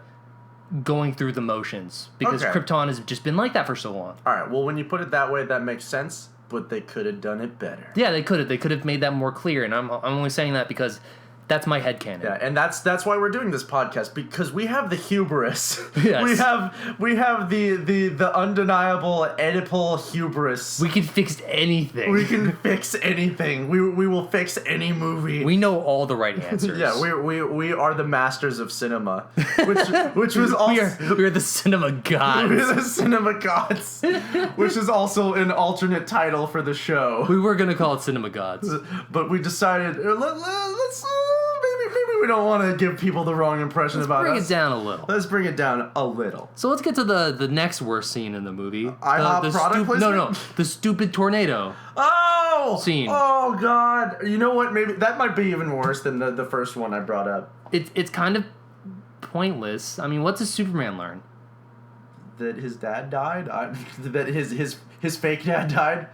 going through the motions because Okay. Krypton has just been like that for so long. All right, well, when you put it that way, that makes sense, but they could have done it better. Yeah, they could have made that more clear, and I'm only saying that because that's my headcanon. Yeah, and that's why we're doing this podcast, because we have the hubris. Yes. We have the undeniable Oedipal hubris. We can fix anything. We can fix anything. We will fix any movie. We know all the right answers. Yeah, we are the masters of cinema, which was also we are the cinema gods. we're the cinema gods, which is also an alternate title for the show. We were gonna call it Cinema Gods. But we decided let's maybe we don't want to give people the wrong impression about Bring us. it down a little. Let's bring it down a little. So let's get to the next worst scene in the movie. IHOP product placement? The stupid tornado. Oh! Scene. Oh, God. You know what? Maybe that might be even worse than the first one I brought up. It's kind of pointless. I mean, what does Superman learn? That his dad died? That his fake dad died?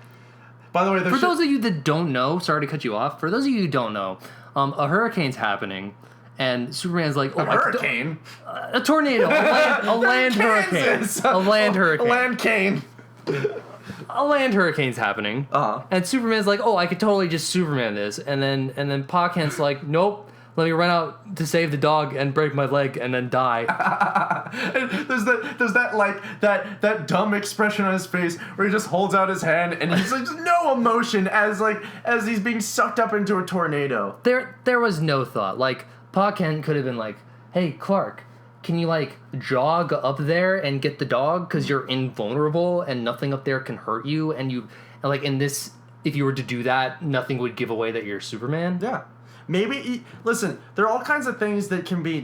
By the way, For those of you that don't know, sorry to cut you off. For those of you who don't know, a hurricane's happening, and Superman's like, "Oh, a hurricane? a tornado, a land hurricane, Kansas. a land hurricane, A land cane. a land hurricane's happening." Uh-huh. And Superman's like, "Oh, I could totally just Superman this," and then Pa Kent's like, "Nope." Let me run out to save the dog and break my leg and then die. And there's that dumb expression on his face where he just holds out his hand and he's like just no emotion as he's being sucked up into a tornado. There was no thought. Like, Pa Kent could have been like, "Hey, Clark, can you like jog up there and get the dog because you're invulnerable and nothing up there can hurt you, and like in this, if you were to do that, nothing would give away that you're Superman." Yeah. Maybe, listen, there are all kinds of things that can be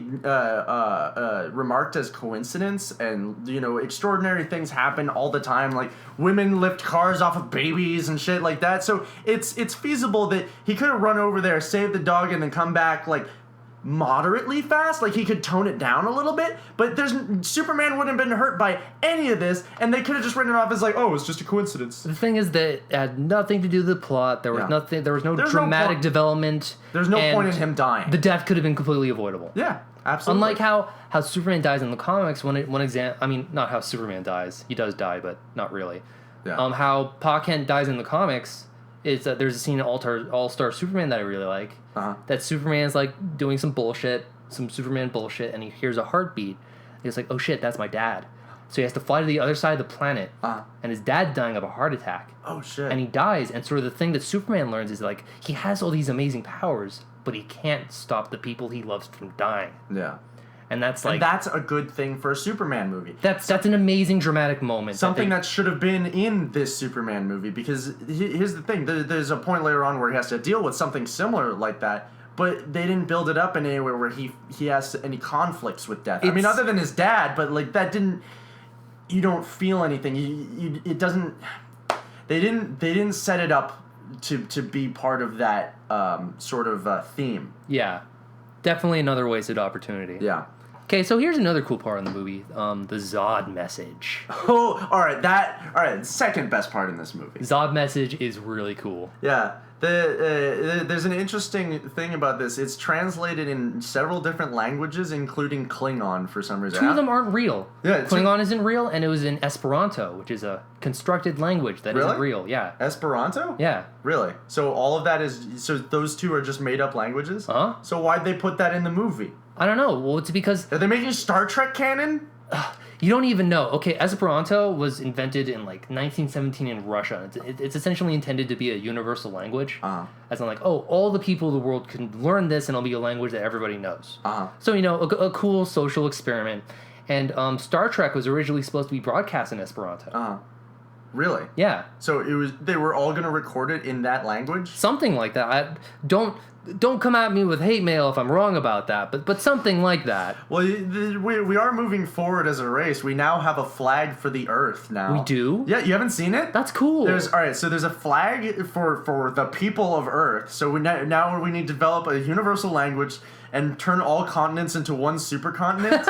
remarked as coincidence, and, you know, extraordinary things happen all the time, like women lift cars off of babies and shit like that, so it's feasible that he could have run over there, saved the dog, and then come back, like, moderately fast, like he could tone it down a little bit, but Superman wouldn't have been hurt by any of this, and they could have just written it off as like, oh, it's just a coincidence. The thing is that it had nothing to do with the plot. There was Yeah. nothing. There was no There's dramatic no development. There's no and point in him dying. The death could have been completely avoidable. Yeah, absolutely. Unlike how Superman dies in the comics, not how Superman dies. He does die, but not really. Yeah. How Pa Kent dies in the comics is that there's a scene in All-Star Superman that I really like. Uh-huh. That Superman's like doing some Superman bullshit, and he hears a heartbeat. And he's like, "Oh shit, that's my dad." So he has to fly to the other side of the planet, and his dad's dying of a heart attack. Oh shit. And he dies, and sort of the thing that Superman learns is like he has all these amazing powers, but he can't stop the people he loves from dying. Yeah. And that's like And that's a good thing for a Superman movie. that's an amazing dramatic moment. Something that should have been in this Superman movie, because here's the thing. There's a point later on where he has to deal with something similar like that, but they didn't build it up in anywhere where he has any conflicts with death. I mean, other than his dad, but like that didn't... You don't feel anything. It doesn't... they didn't set it up to be part of that sort of theme. Yeah. Definitely another wasted opportunity. Yeah. Okay, so here's another cool part in the movie, the Zod message. Oh, all right. Second best part in this movie. Zod message is really cool. Yeah. There's an interesting thing about this. It's translated in several different languages, including Klingon for some reason. Two of them aren't real. Yeah, Klingon isn't real, and it was in Esperanto, which is a constructed language that isn't real. Yeah. Esperanto? Yeah. Really? So all of that is... So those two are just made up languages? Huh? So why'd they put that in the movie? I don't know. Well, it's because... Are they making Star Trek canon? You don't even know. Okay, Esperanto was invented in, like, 1917 in Russia. It's essentially intended to be a universal language. As in, like, all the people of the world can learn this, and it'll be a language that everybody knows. So, a cool social experiment. And Star Trek was originally supposed to be broadcast in Esperanto. Really? Yeah. So they were all going to record it in that language? Something like that. Don't come at me with hate mail if I'm wrong about that, but something like that. Well, we are moving forward as a race. We now have a flag for the Earth now. We do? Yeah, you haven't seen it? That's cool. So there's a flag for the people of Earth. So now we need to develop a universal language and turn all continents into one supercontinent.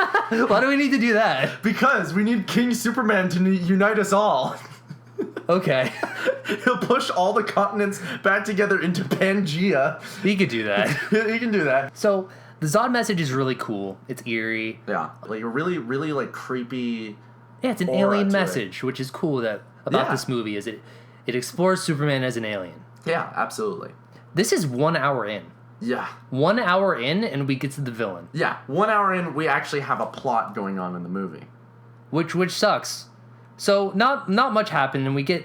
Why do we need to do that? Because we need King Superman to unite us all. Okay. He'll push all the continents back together into Pangea. He could do that. He can do that. So, the Zod message is really cool. It's eerie. Yeah. Like a really, really like creepy... Yeah, it's an alien message, which is cool about this movie, is it explores Superman as an alien. Yeah, absolutely. This is 1 hour in. Yeah. 1 hour in, and we get to the villain. Yeah. 1 hour in, we actually have a plot going on in the movie. Which sucks. So not much happened, and we get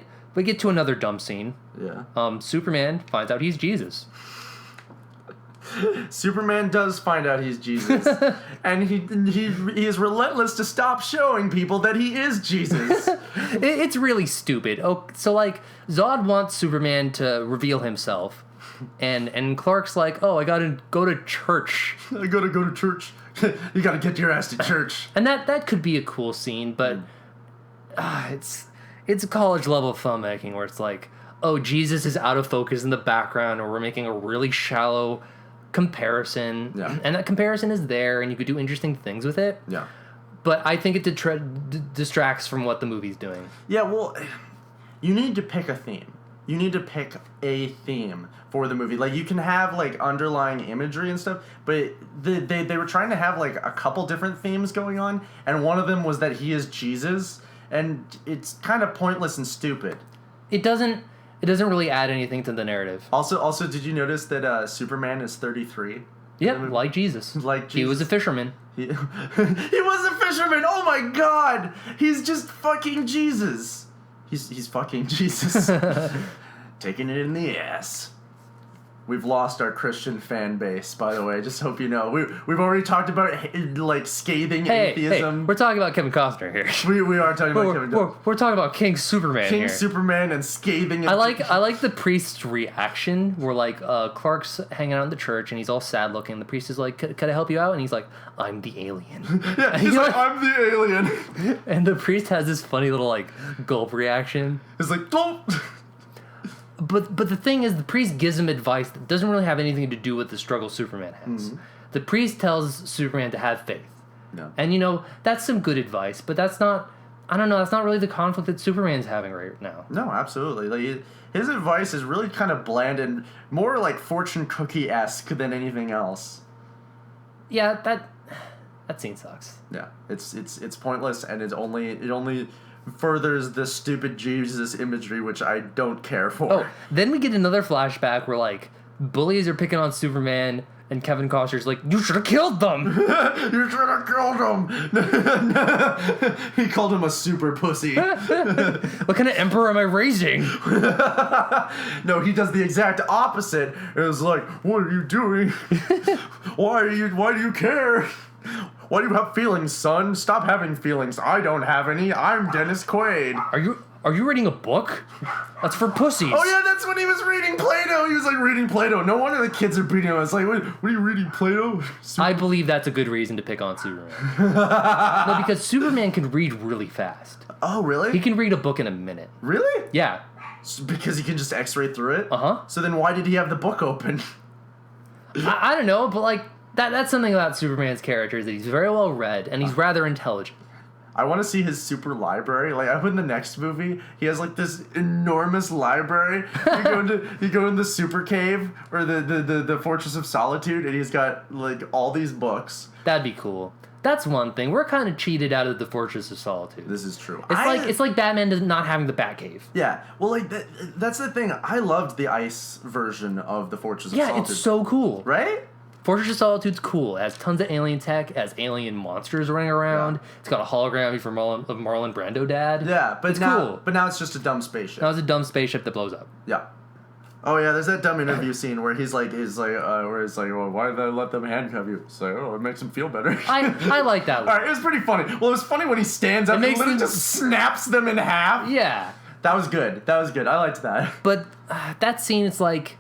to another dumb scene. Yeah. Superman finds out he's Jesus. Superman does find out he's Jesus, and he is relentless to stop showing people that he is Jesus. It's really stupid. Oh, so like Zod wants Superman to reveal himself, and Clark's like, "Oh, I gotta go to church. I gotta go to church. You gotta get your ass to church." And that could be a cool scene, but. It's college level filmmaking where it's like, oh, Jesus is out of focus in the background, or we're making a really shallow comparison, and that comparison is there, and you could do interesting things with it. Yeah. But I think it distracts from what the movie's doing. Yeah, well, you need to pick a theme. You need to pick a theme for the movie. Like, you can have, like, underlying imagery and stuff, but they were trying to have, like, a couple different themes going on, and one of them was that he is Jesus. And it's kind of pointless and stupid. It doesn't really add anything to the narrative. Also, did you notice that Superman is 33? Yep, like Jesus. Like Jesus. He was a fisherman. He was a fisherman. Oh my God! He's just fucking Jesus. He's fucking Jesus. Taking it in the ass. We've lost our Christian fan base, by the way. Just hope you know. We've already talked about, like, scathing atheism. Hey, we're talking about Kevin Costner here. We are talking about Kevin Costner. We're talking about King Superman here. King Superman and scathing. I like the priest's reaction, where, like, Clark's hanging out in the church, and he's all sad looking. The priest is like, "Could I help you out?" And he's like, "I'm the alien." Yeah, he's like, "I'm the alien." And the priest has this funny little, like, gulp reaction. It's like, don't... But the thing is, the priest gives him advice that doesn't really have anything to do with the struggle Superman has. Mm-hmm. The priest tells Superman to have faith. No. And, that's some good advice, but that's not... I don't know, that's not really the conflict that Superman's having right now. No, absolutely. Like, his advice is really kind of bland and more like fortune cookie-esque than anything else. Yeah, that scene sucks. Yeah, it's pointless, and it only furthers the stupid Jesus imagery, which I don't care for. Oh, then we get another flashback where, like, bullies are picking on Superman, and Kevin Costner's like, "You should have killed them!" You should have killed him! He called him a super pussy. What kind of emperor am I raising? No, he does the exact opposite. It was like, "What are you doing? Why do you care? Why do you have feelings, son? Stop having feelings. I don't have any. I'm Dennis Quaid." Are you reading a book? That's for pussies. Oh yeah, that's when he was reading Plato. He was like reading Plato. No wonder the kids are beating him. It's like, what are you reading, Plato? I believe that's a good reason to pick on Superman. No, because Superman can read really fast. Oh, really? He can read a book in a minute. Really? Yeah. Because he can just X-ray through it? Uh-huh. So then why did he have the book open? I don't know, but like that's something about Superman's character is that he's very well read and he's rather intelligent. I want to see his super library. Like, I hope in the next movie, he has, like, this enormous library. You go in the super cave, or the Fortress of Solitude, and he's got, like, all these books. That'd be cool. That's one thing. We're kind of cheated out of the Fortress of Solitude. This is true. It's like Batman not having the Batcave. Yeah. Well, like, that's the thing. I loved the ice version of the Fortress of Solitude. Yeah, it's so cool. Right? Fortress of Solitude's cool. It has tons of alien tech, it has alien monsters running around. Yeah. It's got a hologram for Marlon Brando dad. Yeah, but it's now, cool. But now it's just a dumb spaceship. Now it's a dumb spaceship that blows up. Yeah. Oh yeah, there's that dumb interview scene where he's like, well, why did they let them handcuff you? It's like, oh, it makes him feel better. I like that. All right, it was pretty funny. Well, it was funny when he stands up and literally just snaps them in half. Yeah. That was good. I liked that. But that scene, it's like,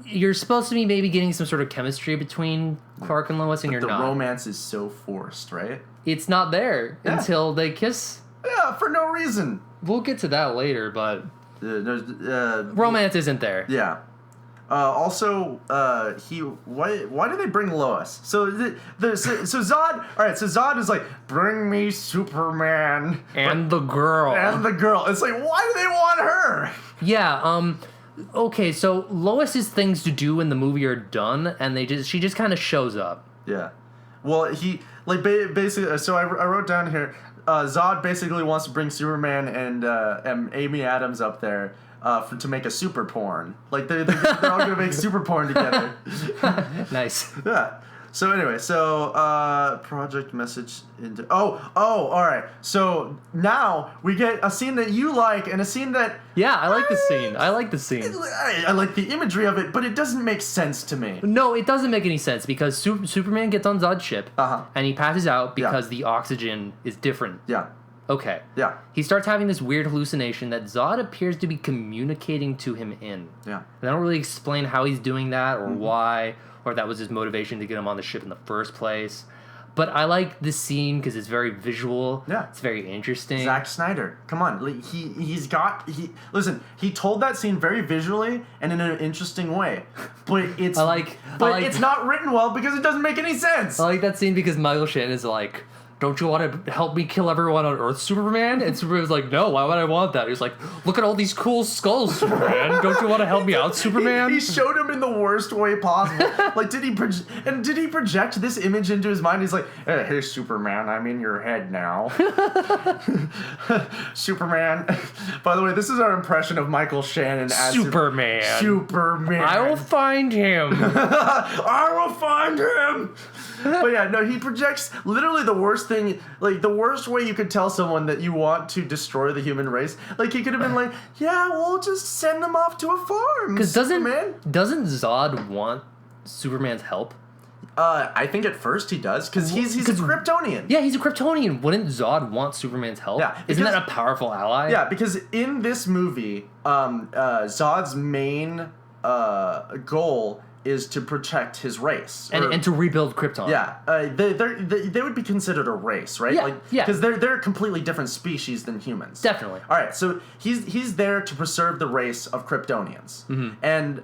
you're supposed to be maybe getting some sort of chemistry between Clark and Lois, and you're not. The romance is so forced, right? It's not there until they kiss. Yeah, for no reason. We'll get to that later, but romance isn't there. Yeah. Also, why do they bring Lois? So Zod. All right, so Zod is like, bring me Superman and the girl. It's like, why do they want her? Yeah. Okay, so Lois's things to do in the movie are done, and she just kind of shows up. Yeah. Well, he like basically. So I wrote down here. Zod basically wants to bring Superman and Amy Adams up there to make a super porn. Like they're all gonna make super porn together. Nice. Yeah. So anyway, project message into all right. So now we get a scene that you like and a scene that I like the scene. I like the scene. I like the imagery of it, but it doesn't make sense to me. No, it doesn't make any sense because Superman gets on Zod's ship and he passes out because the oxygen is different. Yeah. Okay. Yeah. He starts having this weird hallucination that Zod appears to be communicating to him in. Yeah. And I don't really explain how he's doing that or why, or if that was his motivation to get him on the ship in the first place. But I like this scene because it's very visual. Yeah. It's very interesting. Zack Snyder. Come on. Listen, he told that scene very visually and in an interesting way. But it's it's not written well because it doesn't make any sense. I like that scene because Michael Shannon is like, don't you want to help me kill everyone on Earth, Superman? And Superman's like, no, why would I want that? He's like, look at all these cool skulls, Superman. Don't you want to help me out, Superman? He showed him in the worst way possible. Like, did he project this image into his mind? He's like, hey, Superman, I'm in your head now. Superman. By the way, this is our impression of Michael Shannon as Superman. Superman. I will find him. I will find him. But yeah, no, he projects literally the worst thing, like the worst way you could tell someone that you want to destroy the human race. Like he could have been like, yeah, we'll just send them off to a farm. Because doesn't Zod want Superman's help? I think at first he does, because he's a Kryptonian. Yeah, he's a Kryptonian. Wouldn't Zod want Superman's help? Yeah, isn't that a powerful ally? Yeah, because in this movie, Zod's main goal is to protect his race and to rebuild Krypton. Yeah, they would be considered a race, right? Yeah, because they're a completely different species than humans. Definitely. All right, so he's there to preserve the race of Kryptonians, and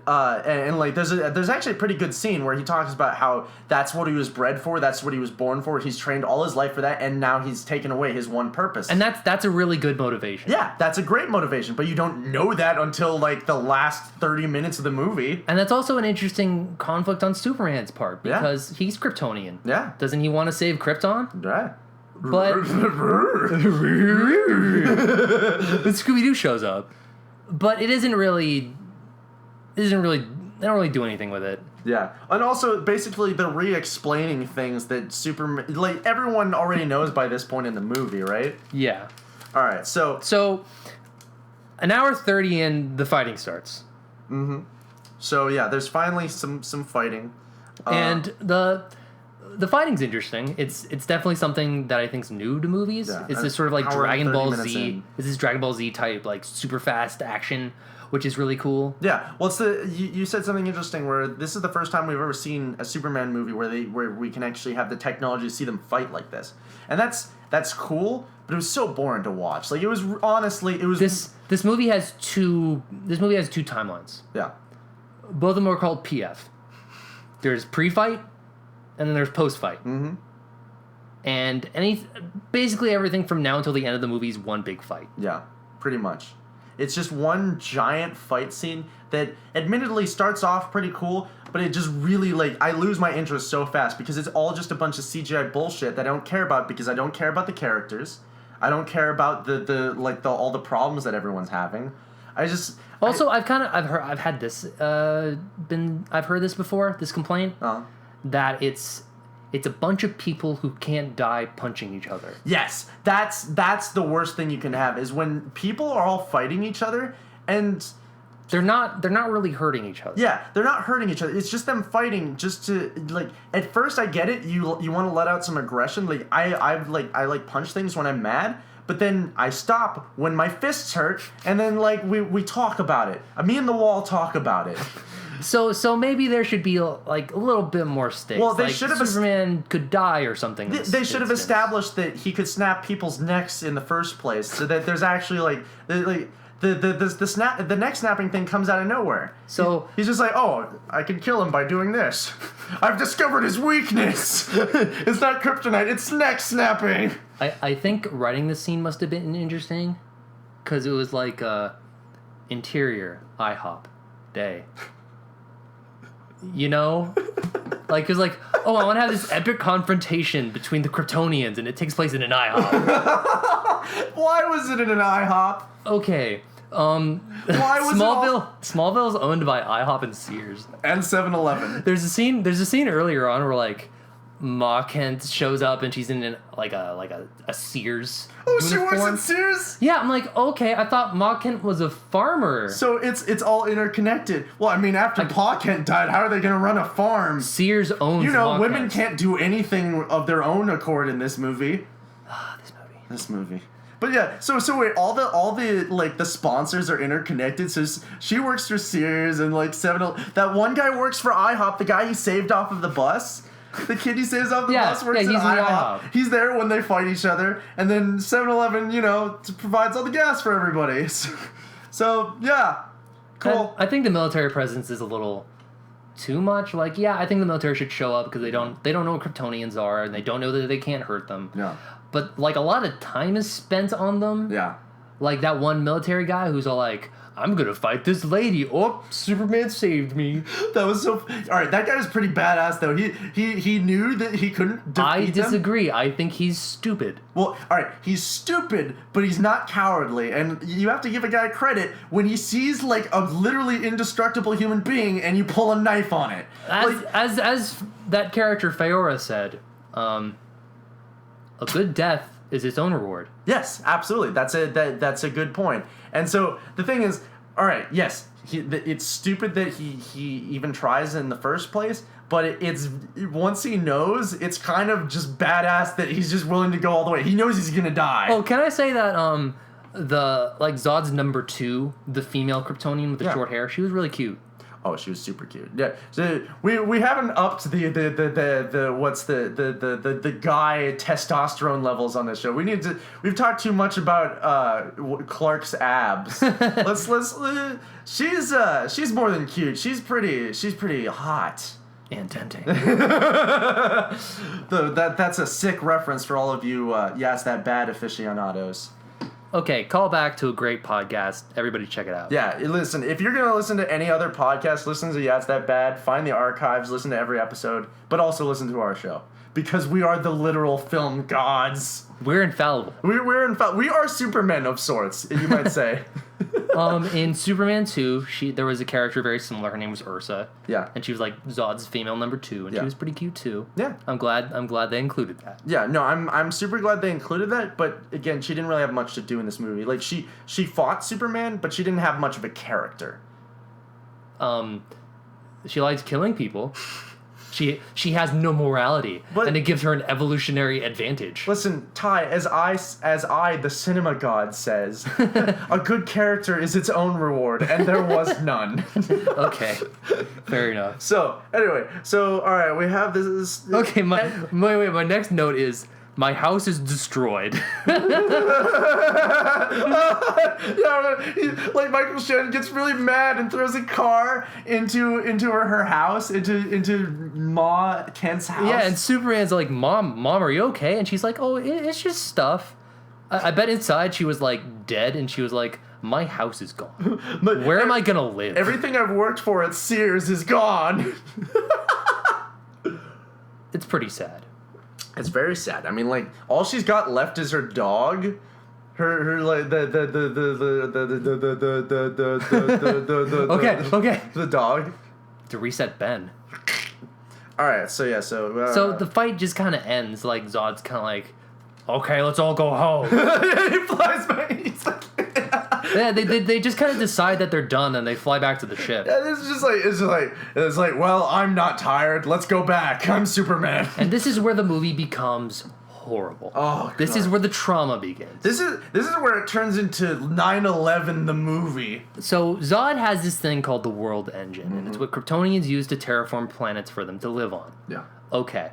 like there's actually a pretty good scene where he talks about how that's what he was bred for, that's what he was born for. He's trained all his life for that, and now he's taken away his one purpose. And that's a really good motivation. Yeah, that's a great motivation, but you don't know that until like the last 30 minutes of the movie. And that's also an interesting conflict on Superman's part because he's Kryptonian. Yeah. Doesn't he want to save Krypton? Yeah. But Scooby-Doo shows up. But they don't really do anything with it. Yeah. And also basically they're re-explaining things that Superman, like everyone already knows by this point in the movie, right? Yeah. All right. So an hour 30 in, the fighting starts. Mm-hmm. So yeah, there's finally some fighting, and the fighting's interesting. It's definitely something that I think's new to movies. Yeah, it's this sort of like Dragon Ball Z. In. It's this Dragon Ball Z type like super fast action, which is really cool. Yeah, well, you said something interesting where this is the first time we've ever seen a Superman movie where we can actually have the technology to see them fight like this, and that's that's cool, but it was so boring to watch. Like, it was, honestly, it was... This movie has two timelines. Yeah. Both of them are called PF. There's pre-fight, and then there's post-fight. Mm-hmm. And basically everything from now until the end of the movie is one big fight. Yeah, pretty much. It's just one giant fight scene that admittedly starts off pretty cool, but it just really, like, I lose my interest so fast because it's all just a bunch of CGI bullshit that I don't care about because I don't care about the characters. I don't care about all the problems that everyone's having. I've heard this before, this complaint, that it's a bunch of people who can't die punching each other. Yes, that's the worst thing you can have is when people are all fighting each other and they're not really hurting each other. Yeah, they're not hurting each other. It's just them fighting just to, like, at first I get it. You want to let out some aggression. Like I punch things when I'm mad, but then I stop when my fists hurt, and then like we talk about it. Me and the wall talk about it. So maybe there should be like a little bit more stakes. Well, they like should have Superman could die or something. They should have established that he could snap people's necks in the first place, so that there's actually the neck snapping thing comes out of nowhere. So he's just like, oh, I can kill him by doing this. I've discovered his weakness. It's not kryptonite, it's neck snapping. I think writing this scene must have been interesting, because it was like interior IHOP day. You know? Like, it was like, oh, I want to have this epic confrontation between the Kryptonians, and it takes place in an IHOP. Why was it in an IHOP? Okay. Why was Smallville's owned by IHOP and Sears. And 7-Eleven. There's a scene earlier on where, like, Ma Kent shows up and she's in a Sears uniform. She works at Sears? Yeah, I'm like, okay, I thought Ma Kent was a farmer. So it's all interconnected. Well, I mean, after Pa Kent died, how are they going to run a farm? Sears owns Ma women Kent. can't do anything of their own accord in this movie. This movie. But yeah, so wait, all the like the sponsors are interconnected. So she works for Sears and like that one guy works for IHOP, the guy he saved off of the bus. The kid he saves off the bus works at IHOP. He's there when they fight each other, and then 7-Eleven, provides all the gas for everybody. So yeah, cool. I think the military presence is a little too much. Like, yeah, I think the military should show up because they don't know what Kryptonians are, and they don't know that they can't hurt them. Yeah. But like a lot of time is spent on them. Yeah. Like that one military guy who's all like, I'm gonna fight this lady. Oh, Superman saved me. That was so... Alright, that guy was pretty badass, though. He knew that he couldn't defeat I disagree. I think he's stupid. Well, alright, he's stupid, but he's not cowardly. And you have to give a guy credit when he sees, like, a literally indestructible human being and you pull a knife on it. As that character Feora said, a good death is its own reward. Yes, absolutely. That's a good point. And so the thing is, all right, yes, it's stupid that he even tries in the first place, but it's once he knows, it's kind of just badass that he's just willing to go all the way. He knows he's gonna die. Oh, can I say that Zod's number 2, the female Kryptonian with the short hair, she was really cute. Oh, she was super cute. Yeah, so we haven't upped the guy testosterone levels on this show. We've talked too much about Clark's abs. She's more than cute. She's pretty hot. And tempting. That's a sick reference for all of you. Yes, that bad aficionados. Okay, call back to a great podcast. Everybody check it out. Yeah, listen, if you're going to listen to any other podcast, listen to Yeah, It's That Bad, find the archives, listen to every episode, but also listen to our show. Because we are the literal film gods. We're infallible. We are Supermen of sorts, you might say. In Superman 2, there was a character very similar. Her name was Ursa. Yeah. And she was like Zod's female number 2, and she was pretty cute too. Yeah. I'm glad they included that. Yeah, no, I'm super glad they included that, but again, she didn't really have much to do in this movie. Like she fought Superman, but she didn't have much of a character. She likes killing people. She has no morality, and it gives her an evolutionary advantage. Listen, Ty, as I, the cinema god says, a good character is its own reward, and there was none. Okay, fair enough. So anyway, all right, we have this. Okay, my next note is My house is destroyed. Like Michael Shannon gets really mad and throws a car into her house, into Ma Kent's house. Yeah, and Superman's like, Mom, are you okay? And she's like, oh, it's just stuff. I bet inside she was like dead, and she was like, my house is gone. But where am I gonna live? Everything I've worked for at Sears is gone. It's pretty sad. It's very sad. I mean, like, all she's got left is her dog. Her like the Okay. The dog. To reset Ben. All right. So So the fight just kind of ends. Like Zod's kind of like, okay, let's all go home. He flies back. He's like, Yeah, they just kind of decide that they're done and they fly back to the ship. yeah, it's like, well, I'm not tired. Let's go back. I'm Superman. And this is where the movie becomes horrible. Oh, this is where the trauma begins. This is where it turns into 9/11 the movie. So Zod has this thing called the World Engine, and it's what Kryptonians use to terraform planets for them to live on. Yeah. Okay.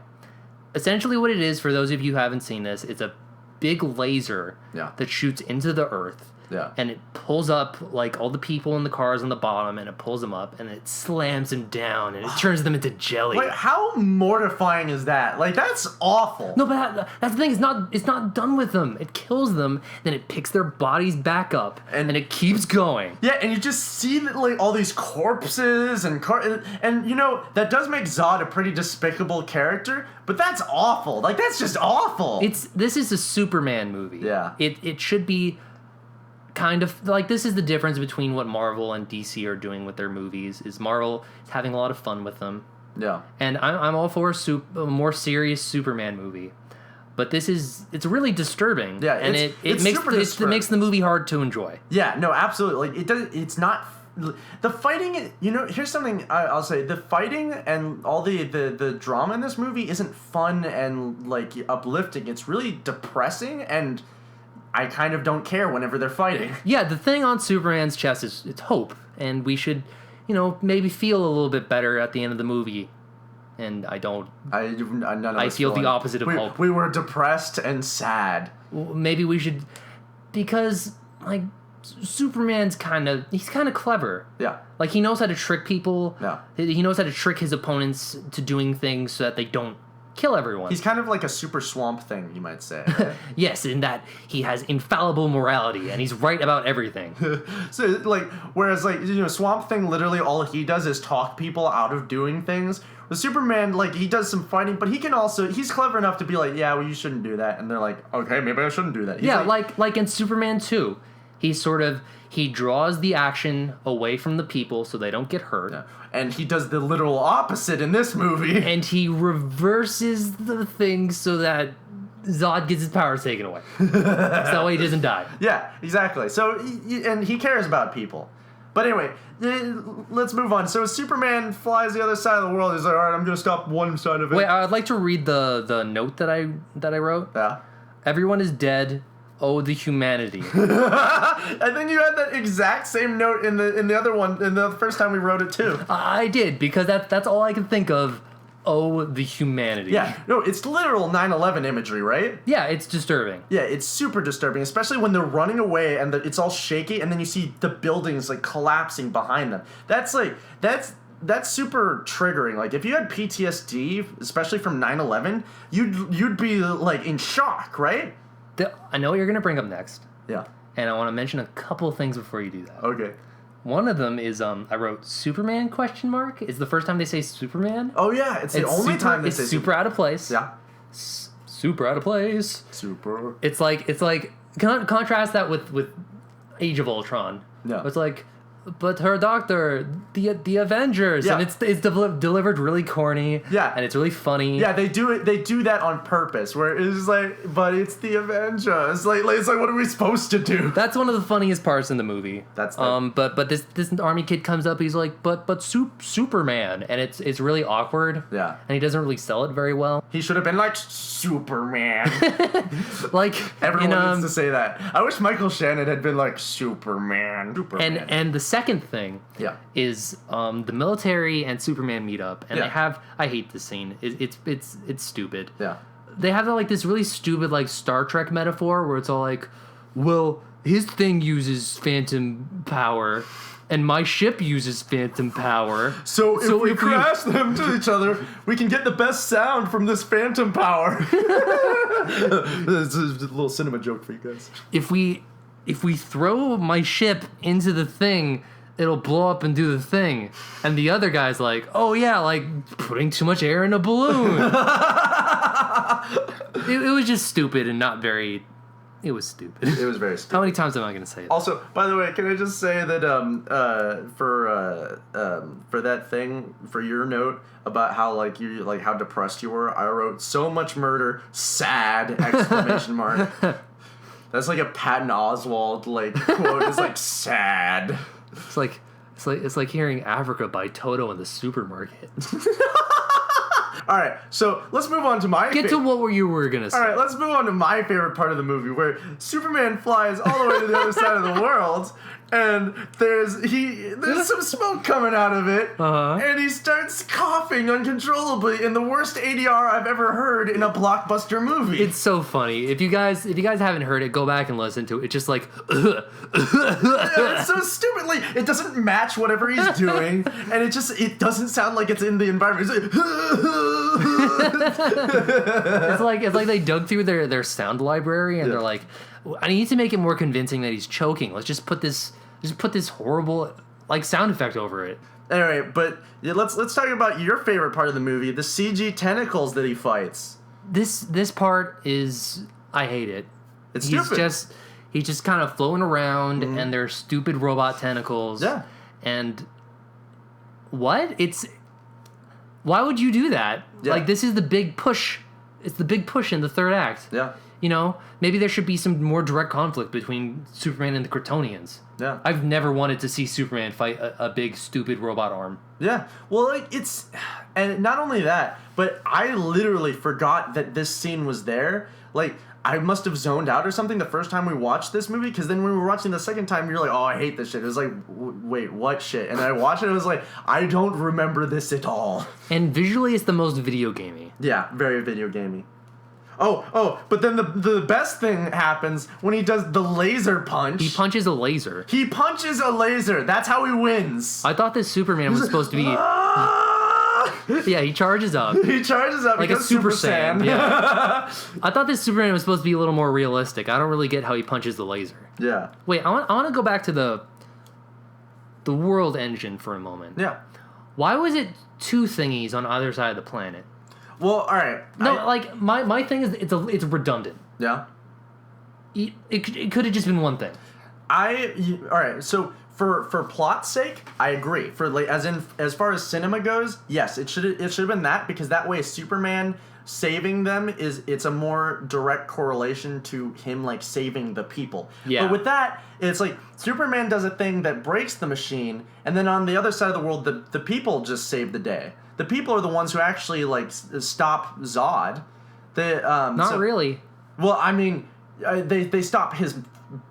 Essentially what it is, for those of you who haven't seen this, it's a big laser that shoots into the Earth. Yeah. And it pulls up, like, all the people in the cars on the bottom, and it pulls them up, and it slams them down, and it turns them into jelly. Wait, how mortifying is that? Like, that's awful. No, but that's the thing. It's not done with them. It kills them, then it picks their bodies back up, and it keeps going. Yeah, and you just see that, like, all these corpses and you know, that does make Zod a pretty despicable character, but that's awful. Like, that's just awful. This is a Superman movie. Yeah. It should be kind of like, this is the difference between what Marvel and DC are doing with their movies. Is Marvel is having a lot of fun with them. Yeah. And I'm all for a more serious Superman movie. But it's really disturbing. Yeah, and it's it makes the movie hard to enjoy. Yeah, no, absolutely. Like, it's not the fighting. You know, here's something I'll say: the fighting and all the drama in this movie isn't fun and like uplifting. It's really depressing, and I kind of don't care whenever they're fighting. Yeah, the thing on Superman's chest is it's hope, and we should, maybe feel a little bit better at the end of the movie. And I don't. None of I us feel the opposite of hope. We were depressed and sad. Well, maybe we should, because like Superman's he's kind of clever. Yeah. Like, he knows how to trick people. Yeah. He knows how to trick his opponents to doing things so that they don't kill everyone. He's kind of like a super Swamp Thing, you might say. Right? Yes, in that he has infallible morality and he's right about everything. So, like, whereas, like, Swamp Thing, literally all he does is talk people out of doing things. With Superman, like, he does some fighting, but he's clever enough to be like, yeah, well, you shouldn't do that. And they're like, okay, maybe I shouldn't do that. He's like in Superman 2, he draws the action away from the people so they don't get hurt. Yeah. And he does the literal opposite in this movie. And he reverses the thing so that Zod gets his powers taken away. So that way he doesn't die. Yeah, exactly. So, and he cares about people. But anyway, let's move on. So Superman flies the other side of the world. He's like, all right, I'm going to stop one side of it. Wait, I'd like to read the note that I wrote. Yeah. Everyone is dead. Oh, the humanity. I think you had that exact same note in the other one, in the first time we wrote it too. I did, because that's all I can think of. Oh, the humanity. Yeah, no, it's literal 9/11 imagery, right? Yeah, it's disturbing. Yeah, it's super disturbing, especially when they're running away and it's all shaky, and then you see the buildings like collapsing behind them. That's super triggering. Like, if you had PTSD, especially from 9/11, you'd be like in shock, right? I know what you're gonna bring up next. Yeah. And I want to mention a couple of things before you do that. Okay. One of them is I wrote Superman ? It's the first time they say Superman. Oh yeah, it's the only time they say super out of place. Yeah. Super out of place. Super. It's like contrast that with Age of Ultron. Yeah. It's like, but her doctor, the Avengers, yeah. And it's delivered really corny. Yeah. And it's really funny. Yeah, they do it. They do that on purpose. Where it's like, but it's the Avengers. Like it's like, what are we supposed to do? That's one of the funniest parts in the movie. But this army kid comes up. He's like, but Superman, and it's really awkward. Yeah. And he doesn't really sell it very well. He should have been like Superman. Like, everyone needs to say that. I wish Michael Shannon had been like Superman. And the second thing is the military and Superman meet up, and they have, I hate this scene. It's stupid. Yeah. they have like this really stupid like Star Trek metaphor where it's all like, well, his thing uses phantom power and my ship uses phantom power. So if we crash them to each other, we can get the best sound from this phantom power. This is a little cinema joke for you guys. If we throw my ship into the thing, it'll blow up and do the thing. And the other guy's like, oh yeah, like putting too much air in a balloon. It was just stupid and not very... It was stupid. It was very stupid. How many times am I going to say it? Also, by the way, can I just say that for that thing, for your note about how how depressed you were, I wrote so much murder, sad ! That's like a Patton Oswalt quote. It's like sad. It's like hearing Africa by Toto in the supermarket. All right, so let's move on to Get to what you were going to say. All right, let's move on to my favorite part of the movie, where Superman flies all the way to the other side of the world, and there's some smoke coming out of it, and he starts coughing uncontrollably in the worst ADR I've ever heard in a blockbuster movie. It's so funny. If you guys haven't heard it, go back and listen to it. It's just like Yeah, it's so stupid. Like, it doesn't match whatever he's doing, and it doesn't sound like it's in the environment. It's like it's like they dug through their sound library and they're like, I need to make it more convincing that he's choking. Let's just put this horrible like sound effect over it. Anyway, but let's talk about your favorite part of the movie, the CG tentacles that he fights. This part is, I hate it. It's stupid. He's just kind of floating around and they're stupid robot tentacles. Yeah. And what? Why would you do that? Yeah. Like, this is the big push. It's the big push in the third act. Yeah. You know, maybe there should be some more direct conflict between Superman and the Kryptonians. Yeah. I've never wanted to see Superman fight a big, stupid robot arm. Yeah. Well, and not only that, but I literally forgot that this scene was there. Like, I must have zoned out or something the first time we watched this movie, because then when we were watching the second time, you're like, oh, I hate this shit. It was like, wait, what shit? And I watched it, and I was like, I don't remember this at all. And visually, it's the most video gamey. Yeah, very video gamey. Oh, but then the best thing happens when he does the laser punch. He punches a laser. He punches a laser. That's how he wins. I thought this Superman was supposed to be... Yeah, he charges up. He charges up like a Super Saiyan. Yeah. I thought this Superman was supposed to be a little more realistic. I don't really get how he punches the laser. Yeah. Wait, I want to go back to the world engine for a moment. Yeah. Why was it two thingies on either side of the planet? Well, all right. No, my thing is it's redundant. Yeah. It could have just been one thing. All right. So for plot's sake, I agree. As far as cinema goes, yes, it should have been that, because that way Superman saving them it's a more direct correlation to him saving the people. Yeah. But with that, it's like Superman does a thing that breaks the machine, and then on the other side of the world, the people just save the day. The people are the ones who actually stop Zod. Not really. Well, I mean, they stop his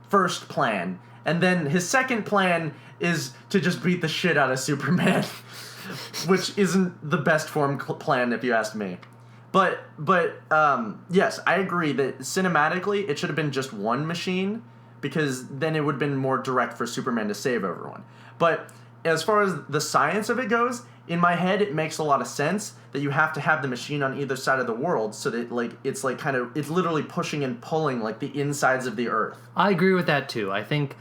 first plan, and then his second plan is to just beat the shit out of Superman, which isn't the best form plan if you ask me. But yes, I agree that cinematically it should have been just one machine, because then it would have been more direct for Superman to save everyone. But as far as the science of it goes, in my head it makes a lot of sense that you have to have the machine on either side of the world, so that it's literally pushing and pulling the insides of the earth. I agree with that too. I think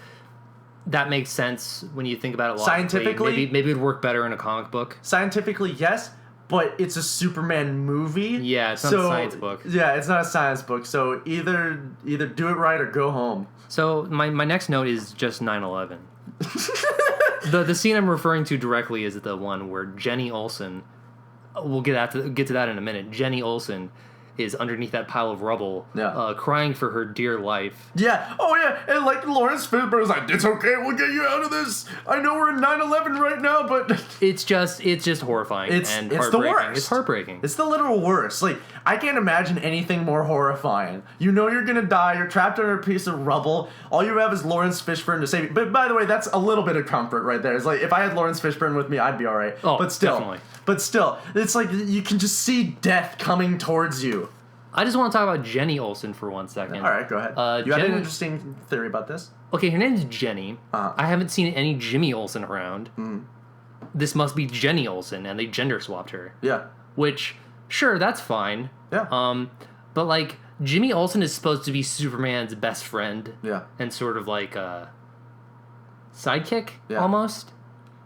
that makes sense when you think about it logically. Scientifically, maybe it'd work better in a comic book. Scientifically, yes. But it's a Superman movie. Yeah, it's not a science book. Yeah, it's not a science book. So either do it right or go home. So my next note is just 9/11. The scene I'm referring to directly is the one where Jenny Olsen. We'll get to that in a minute. Jenny Olsen is underneath that pile of rubble, crying for her dear life. Yeah. Oh, yeah. And Lawrence Fishburne's like, it's okay, we'll get you out of this. I know we're in 9/11 right now, but... It's just horrifying and heartbreaking. It's the worst. It's heartbreaking. It's the literal worst. I can't imagine anything more horrifying. You know you're gonna die, you're trapped under a piece of rubble, all you have is Lawrence Fishburne to save you. But by the way, that's a little bit of comfort right there. It's if I had Lawrence Fishburne with me, I'd be alright. Oh, but still, definitely. But still, it's you can just see death coming towards you. I just want to talk about Jenny Olsen for 1 second. All right, go ahead. You had an interesting theory about this? Okay, her name's Jenny. Uh-huh. I haven't seen any Jimmy Olsen around. This must be Jenny Olsen, and they gender swapped her. Yeah. Which, sure, that's fine. Yeah. But, like, Jimmy Olsen is supposed to be Superman's best friend. Yeah. And sort of like a sidekick, Yeah. almost.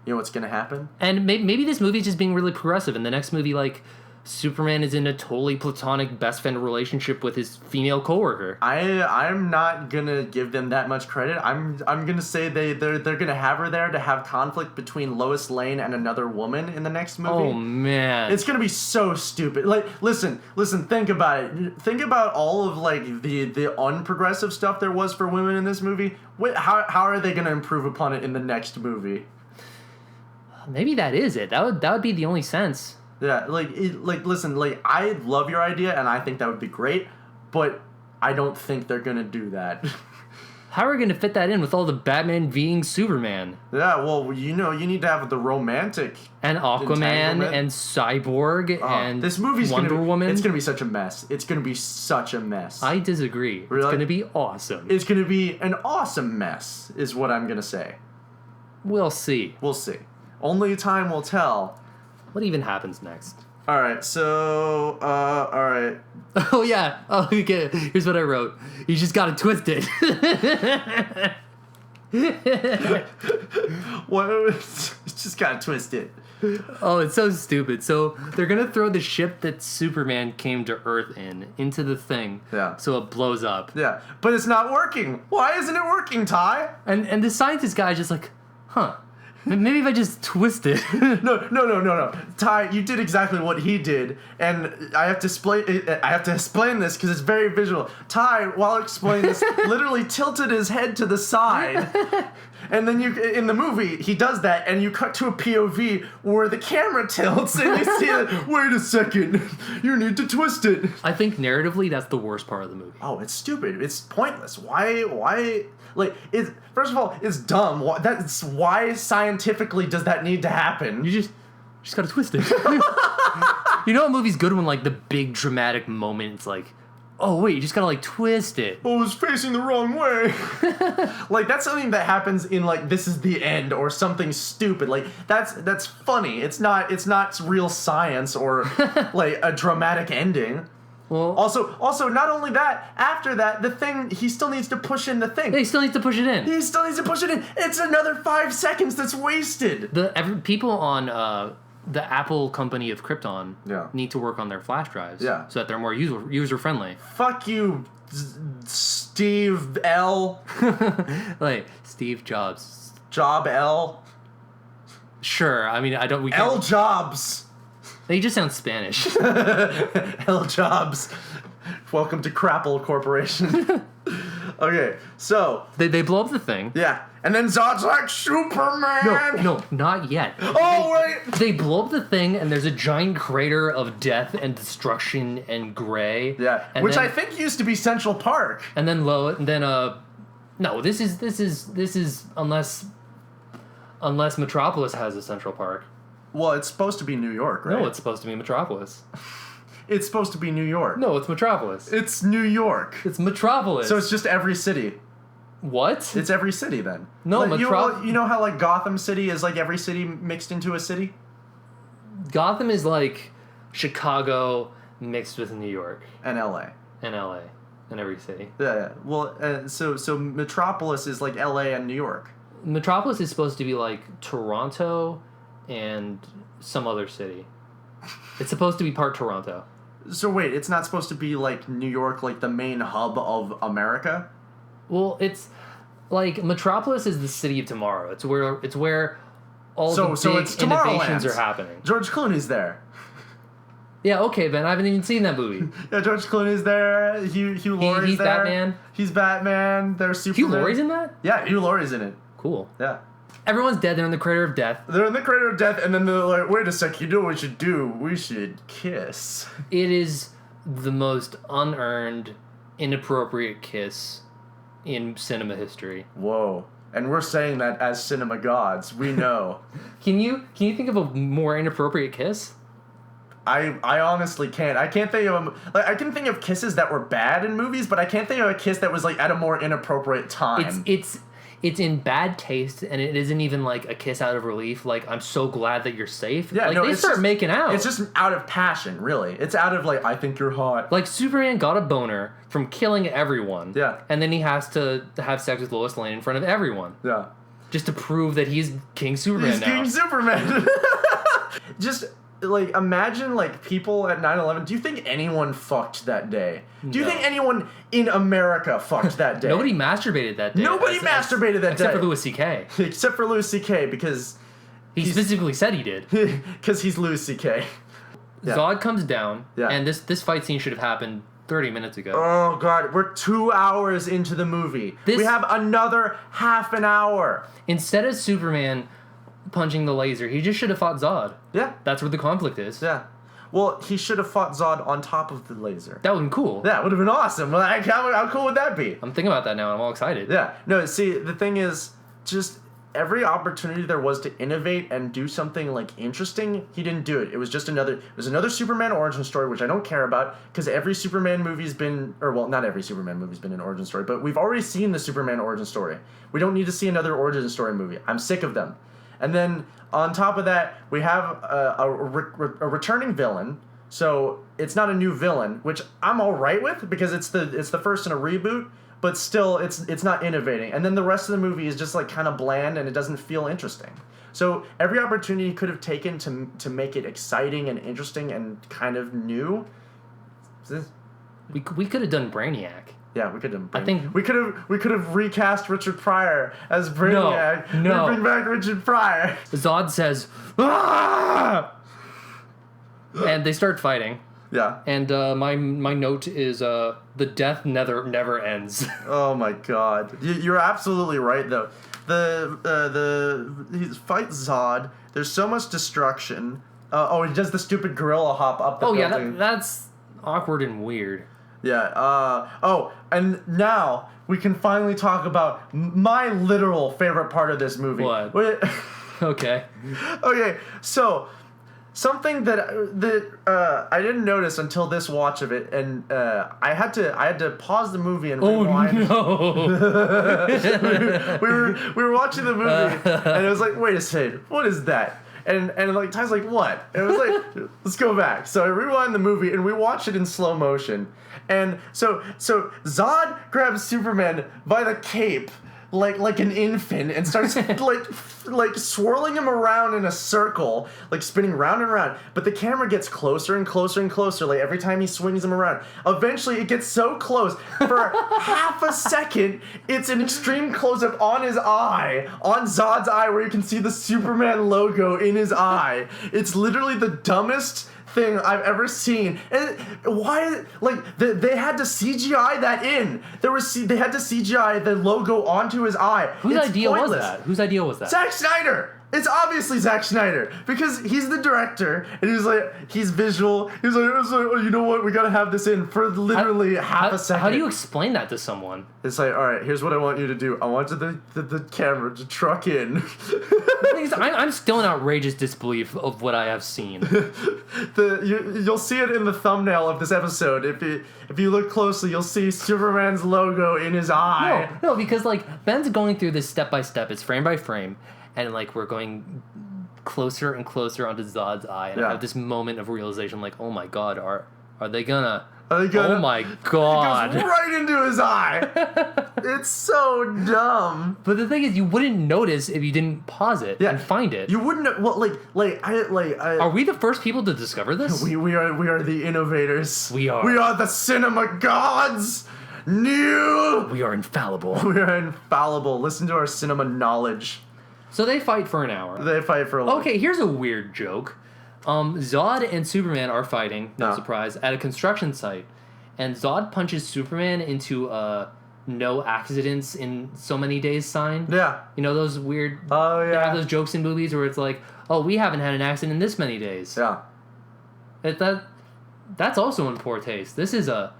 You know what's going to happen? And maybe this movie is just being really progressive. In the next movie, like, Superman is in a totally platonic best friend relationship with his female coworker. I'm not gonna give them that much credit. I'm gonna say they're gonna have her there to have conflict between Lois Lane and another woman in the next movie. Oh man, it's gonna be so stupid. Like, listen. Think about it. Think about all of like the unprogressive stuff there was for women in this movie. How are they gonna improve upon it in the next movie? Maybe that is it. That would be the only sense. Yeah, listen, I love your idea, and I think that would be great, but I don't think they're gonna do that. How are we gonna fit that in with all the Batman being Superman? Yeah, well, you need to have the romantic and Aquaman and Cyborg and this movie's Wonder Woman. It's gonna be such a mess. It's gonna be such a mess. I disagree. Really? It's gonna be awesome. It's gonna be an awesome mess, is what I'm gonna say. We'll see. We'll see. Only time will tell. What even happens next? Alright, so, alright. Oh, yeah. Oh, okay. Here's what I wrote. You just gotta twist it. What? Just gotta twist it. Oh, it's so stupid. So, they're gonna throw the ship that Superman came to Earth into the thing. Yeah. So it blows up. Yeah. But it's not working. Why isn't it working, Ty? And the scientist guy is just like, huh. Maybe if I just twist it. No. Ty, you did exactly what he did, and I have to explain this because it's very visual. Ty, while explaining this, literally tilted his head to the side, and then in the movie he does that, and you cut to a POV where the camera tilts, and you see it. Wait a second, you need to twist it. I think narratively that's the worst part of the movie. Oh, it's stupid. It's pointless. Why? Like, first of all, it's dumb. That's why scientifically does that need to happen? You just gotta twist it. You know a movie's good when, like, the big dramatic moment, it's like, oh, wait, you just gotta, like, twist it. Oh, it's facing the wrong way. Like, that's something that happens in, like, This Is the End or something stupid. Like, that's funny. It's not real science or, like, a dramatic ending. Well, also, not only that, after that, the thing, he still needs to push in the thing. He still needs to push it in. He still needs to push it in. It's another 5 seconds that's wasted. People on the Apple company of Krypton need to work on their flash drives so that they're more user-friendly. Fuck you, Steve L. Like, Steve Jobs. Job L. Sure, I mean, we can't... L Jobs. They just sound Spanish. L Jobs. Welcome to Crapple Corporation. Okay, so... They blow up the thing. Yeah, and then Zod's like, Superman! No, not yet. Wait! They blow up the thing, and there's a giant crater of death and destruction and gray. Yeah, and which I think used to be Central Park. And then no, this is unless Metropolis has a Central Park. Well, it's supposed to be New York, right? No, it's supposed to be Metropolis. It's supposed to be New York. No, it's Metropolis. It's New York. It's Metropolis. So it's just every city. What? It's every city then. No, like, you know how like Gotham City is like every city mixed into a city? Gotham is like Chicago mixed with New York. And LA. And LA. And every city. Yeah. Well, so Metropolis is like LA and New York. Metropolis is supposed to be like Toronto and some other city. It's supposed to be part Toronto. So wait, it's not supposed to be like New York, like the main hub of America? Well, it's like Metropolis is the city of tomorrow. It's where all the big innovations are happening. George Clooney's there. Yeah, okay, Ben. I haven't even seen that movie. Yeah, George Clooney's there. Hugh Laurie's he's there. Batman. He's Batman. There's Superman. Hugh Laurie's in that? Yeah, Hugh Laurie's in it. Cool. Yeah. Everyone's dead. They're in the crater of death. They're in the crater of death, and then they're like, wait a sec, you know what we should do? We should kiss. It is the most unearned, inappropriate kiss in cinema history. Whoa. And we're saying that as cinema gods. We know. Can you think of a more inappropriate kiss? I honestly can't. I can't think of like I can think of kisses that were bad in movies, but I can't think of a kiss that was like at a more inappropriate time. It's in bad taste, and it isn't even like a kiss out of relief. Like, I'm so glad that you're safe. Yeah, like, no, they start making out. It's just out of passion, really. It's out of like, I think you're hot. Like, Superman got a boner from killing everyone. Yeah. And then he has to have sex with Lois Lane in front of everyone. Yeah. Just to prove that he's King Superman now. King Superman. Just, like, imagine, like, people at 9/11. Do you think anyone fucked that day? Do you think anyone in America fucked that day? Nobody masturbated that day. Nobody masturbated that day. Except for Louis C.K. Except for Louis C.K. because... He specifically said he did. Because he's Louis C.K. Yeah. Zod comes down, Yeah. and this fight scene should have happened 30 minutes ago. Oh, God. We're 2 hours into the movie. We have another half an hour. Instead of Superman punching the laser, he just should have fought Zod. Yeah. That's where the conflict is. Yeah. Well, he should have fought Zod on top of the laser. That would have been cool. That would have been awesome. Like, how cool would that be? I'm thinking about that now, and I'm all excited. Yeah. No, see, the thing is, just every opportunity there was to innovate and do something, like, interesting, he didn't do it. It was just another Superman origin story, which I don't care about, because every Superman movie's been, or, well, not every Superman movie's been an origin story, but we've already seen the Superman origin story. We don't need to see another origin story movie. I'm sick of them. And then, on top of that, we have a returning villain. So it's not a new villain, which I'm all right with because it's the first in a reboot, but still it's not innovating. And then the rest of the movie is just like kind of bland and it doesn't feel interesting. So every opportunity he could have taken to make it exciting and interesting and kind of new. We could have done Brainiac. Yeah, we could have. I think we could have recast Richard Pryor as Brainiac. No. Bring back Richard Pryor. Zod says, "Ah!" And they start fighting. Yeah. And my note is the death never ends. Oh my God, you're absolutely right though. He fights Zod. There's so much destruction. He does the stupid gorilla hop up the building. Yeah, that's awkward and weird. Yeah. And now we can finally talk about my literal favorite part of this movie. What? Okay. Okay. So. Something that I didn't notice until this watch of it, and I had to pause the movie and rewind. Oh no! we were watching the movie, and it was like, wait a second, what is that? And like Ty's like, what? And it was like, let's go back. So I rewind the movie and we watch it in slow motion. And so Zod grabs Superman by the cape. Like an infant and starts like swirling him around in a circle, like spinning round and round. But the camera gets closer and closer and closer, like every time he swings him around. Eventually, it gets so close for half a second. It's an extreme close-up on his eye, on Zod's eye, where you can see the Superman logo in his eye. It's literally the dumbest thing I've ever seen. And why, like, they had to CGI that in. They had to CGI the logo onto his eye. Whose idea was that? Zack Snyder. It's obviously Zack Snyder because he's the director and he's visual. He's like, oh, you know what? We gotta have this in for literally half a second. How do you explain that to someone? It's like, all right, here's what I want you to do. I want the camera to truck in. I'm still in outrageous disbelief of what I have seen. You'll see it in the thumbnail of this episode. If you look closely, you'll see Superman's logo in his eye. No, because like Ben's going through this step by step. It's frame by frame. And, like, we're going closer and closer onto Zod's eye. And I have this moment of realization, like, oh, my God, are they gonna... Oh, my God. It goes right into his eye. It's so dumb. But the thing is, you wouldn't notice if you didn't pause it and find it. You wouldn't... Well, Are we the first people to discover this? We are the innovators. We are. We are the cinema gods. We are infallible. We are infallible. Listen to our cinema knowledge. So they fight for an hour. They fight for a little. Okay, here's a weird joke. Zod and Superman are fighting, no surprise, at a construction site. And Zod punches Superman into a no accidents in so many days sign. Yeah. You know those weird... Oh, yeah. They have those jokes in movies where it's like, oh, we haven't had an accident in this many days. Yeah. That's also in poor taste. This is a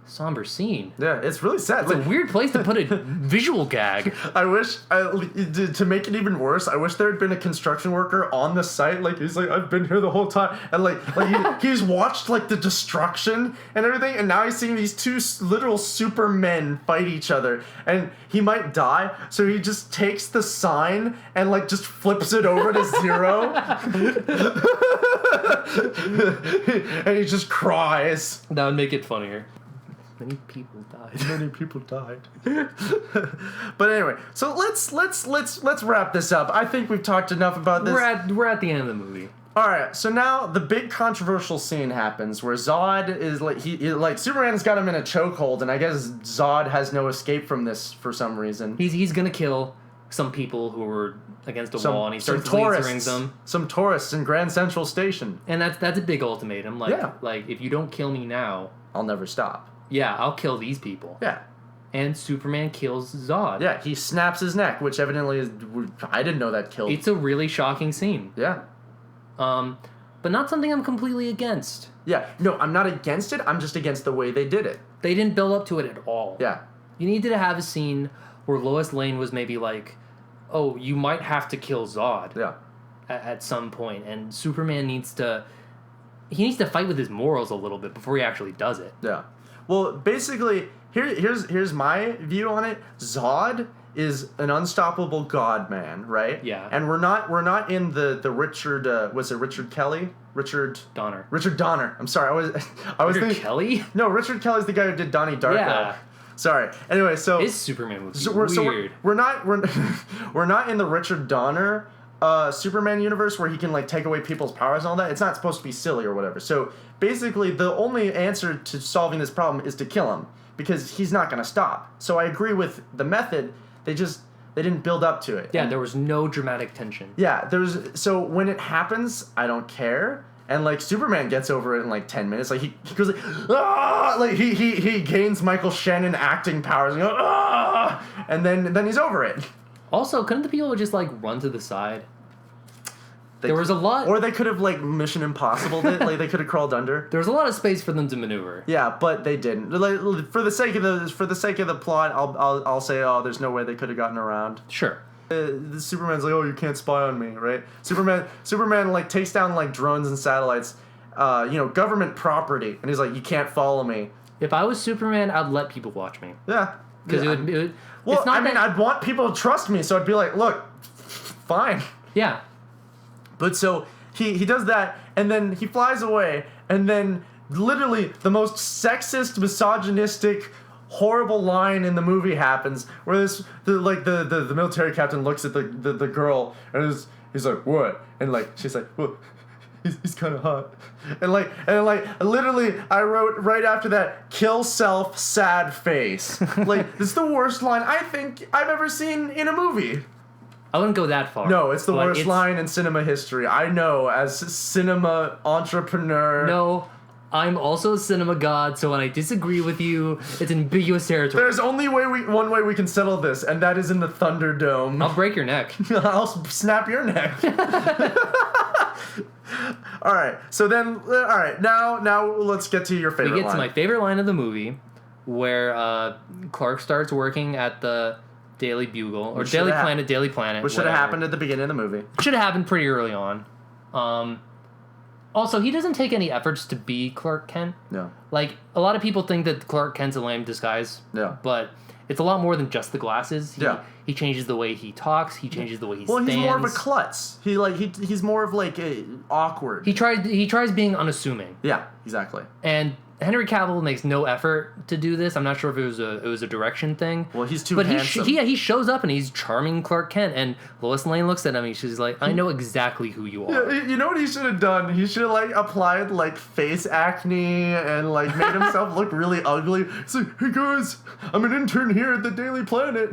somber scene. Yeah, it's really sad. It's a weird place to put a visual gag. I wish, to make it even worse, I wish there had been a construction worker on the site. Like, he's like, I've been here the whole time. And, he's watched, the destruction and everything. And now he's seeing these two literal supermen fight each other. And he might die. So he just takes the sign and, just flips it over to 0. And he just cries. That would make it funnier. Many people died. Many people died. But anyway, so let's wrap this up. I think we've talked enough about this. We're at the end of the movie. All right, so now the big controversial scene happens where Zod is Superman's got him in a chokehold, and I guess Zod has no escape from this for some reason. He's gonna kill some people who were against a wall, and he starts lasering them. Some tourists in Grand Central Station. And that's a big ultimatum. If you don't kill me now, I'll never stop. Yeah, I'll kill these people. Yeah. And Superman kills Zod. Yeah, he snaps his neck, which evidently is... I didn't know that killed... It's a really shocking scene. Yeah. But not something I'm completely against. Yeah. No, I'm not against it. I'm just against the way they did it. They didn't build up to it at all. Yeah. You needed to have a scene where Lois Lane was maybe like, oh, you might have to kill Zod. Yeah. At some point. And Superman needs to... He needs to fight with his morals a little bit before he actually does it. Yeah. Well, basically, here's my view on it. Zod is an unstoppable god man, right? Yeah. And we're not in the Richard was it Richard Kelly? Richard Donner. Richard Donner. I'm sorry. I was Richard thinking Kelly? No, Richard Kelly's the guy who did Donnie Darko. Yeah. Sorry. Anyway, so his Superman was weird. We're not in the Richard Donner Superman universe where he can take away people's powers and all that. It's not supposed to be silly or whatever. So basically, the only answer to solving this problem is to kill him because he's not going to stop. So I agree with the method. They didn't build up to it. Yeah, there was no dramatic tension. Yeah, so when it happens, I don't care. And Superman gets over it in 10 minutes. He goes ah! He gains Michael Shannon acting powers and goes, ah! And then he's over it. Also, couldn't the people just run to the side? There was a lot... Or they could have, Mission Impossible it. They could have crawled under. There was a lot of space for them to maneuver. Yeah, but they didn't. For the sake of the plot, I'll say, oh, there's no way they could have gotten around. Sure. Superman's oh, you can't spy on me, right? Superman takes down, drones and satellites, government property. And he's like, you can't follow me. If I was Superman, I'd let people watch me. Yeah. Because it would... Well, I'd want people to trust me, so I'd be like, look, fine. Yeah. But so he does that, and then he flies away, and then literally the most sexist, misogynistic, horrible line in the movie happens, where the military captain looks at the girl, and he's like, what? And she's like, well, he's kind of hot. And literally I wrote right after that, kill self, sad face. This is the worst line I think I've ever seen in a movie. I wouldn't go that far. No, it's the worst line in cinema history. I know, as cinema entrepreneur. No, I'm also a cinema god, so when I disagree with you, it's ambiguous territory. There's only one way we can settle this, and that is in the Thunderdome. I'll break your neck. I'll snap your neck. All right, so then, now let's get to your favorite line. We get to my favorite line of the movie, where Clark starts working at the Daily Bugle, or Daily Planet. Which should have happened at the beginning of the movie. Should have happened pretty early on. Also, he doesn't take any efforts to be Clark Kent. No. A lot of people think that Clark Kent's a lame disguise. Yeah. But it's a lot more than just the glasses. He changes the way he talks. He changes the way he stands. Well, he's more of a klutz. He's more of a awkward. He tries being unassuming. Yeah, exactly. And Henry Cavill makes no effort to do this. I'm not sure if it was a direction thing. Well, he's too handsome. He shows up and he's charming Clark Kent, and Lois Lane looks at him and she's like, I know exactly who you are. Yeah, you know what he should have done? He should have applied face acne and made himself look really ugly. It's like, hey guys, I'm an intern here at the Daily Planet.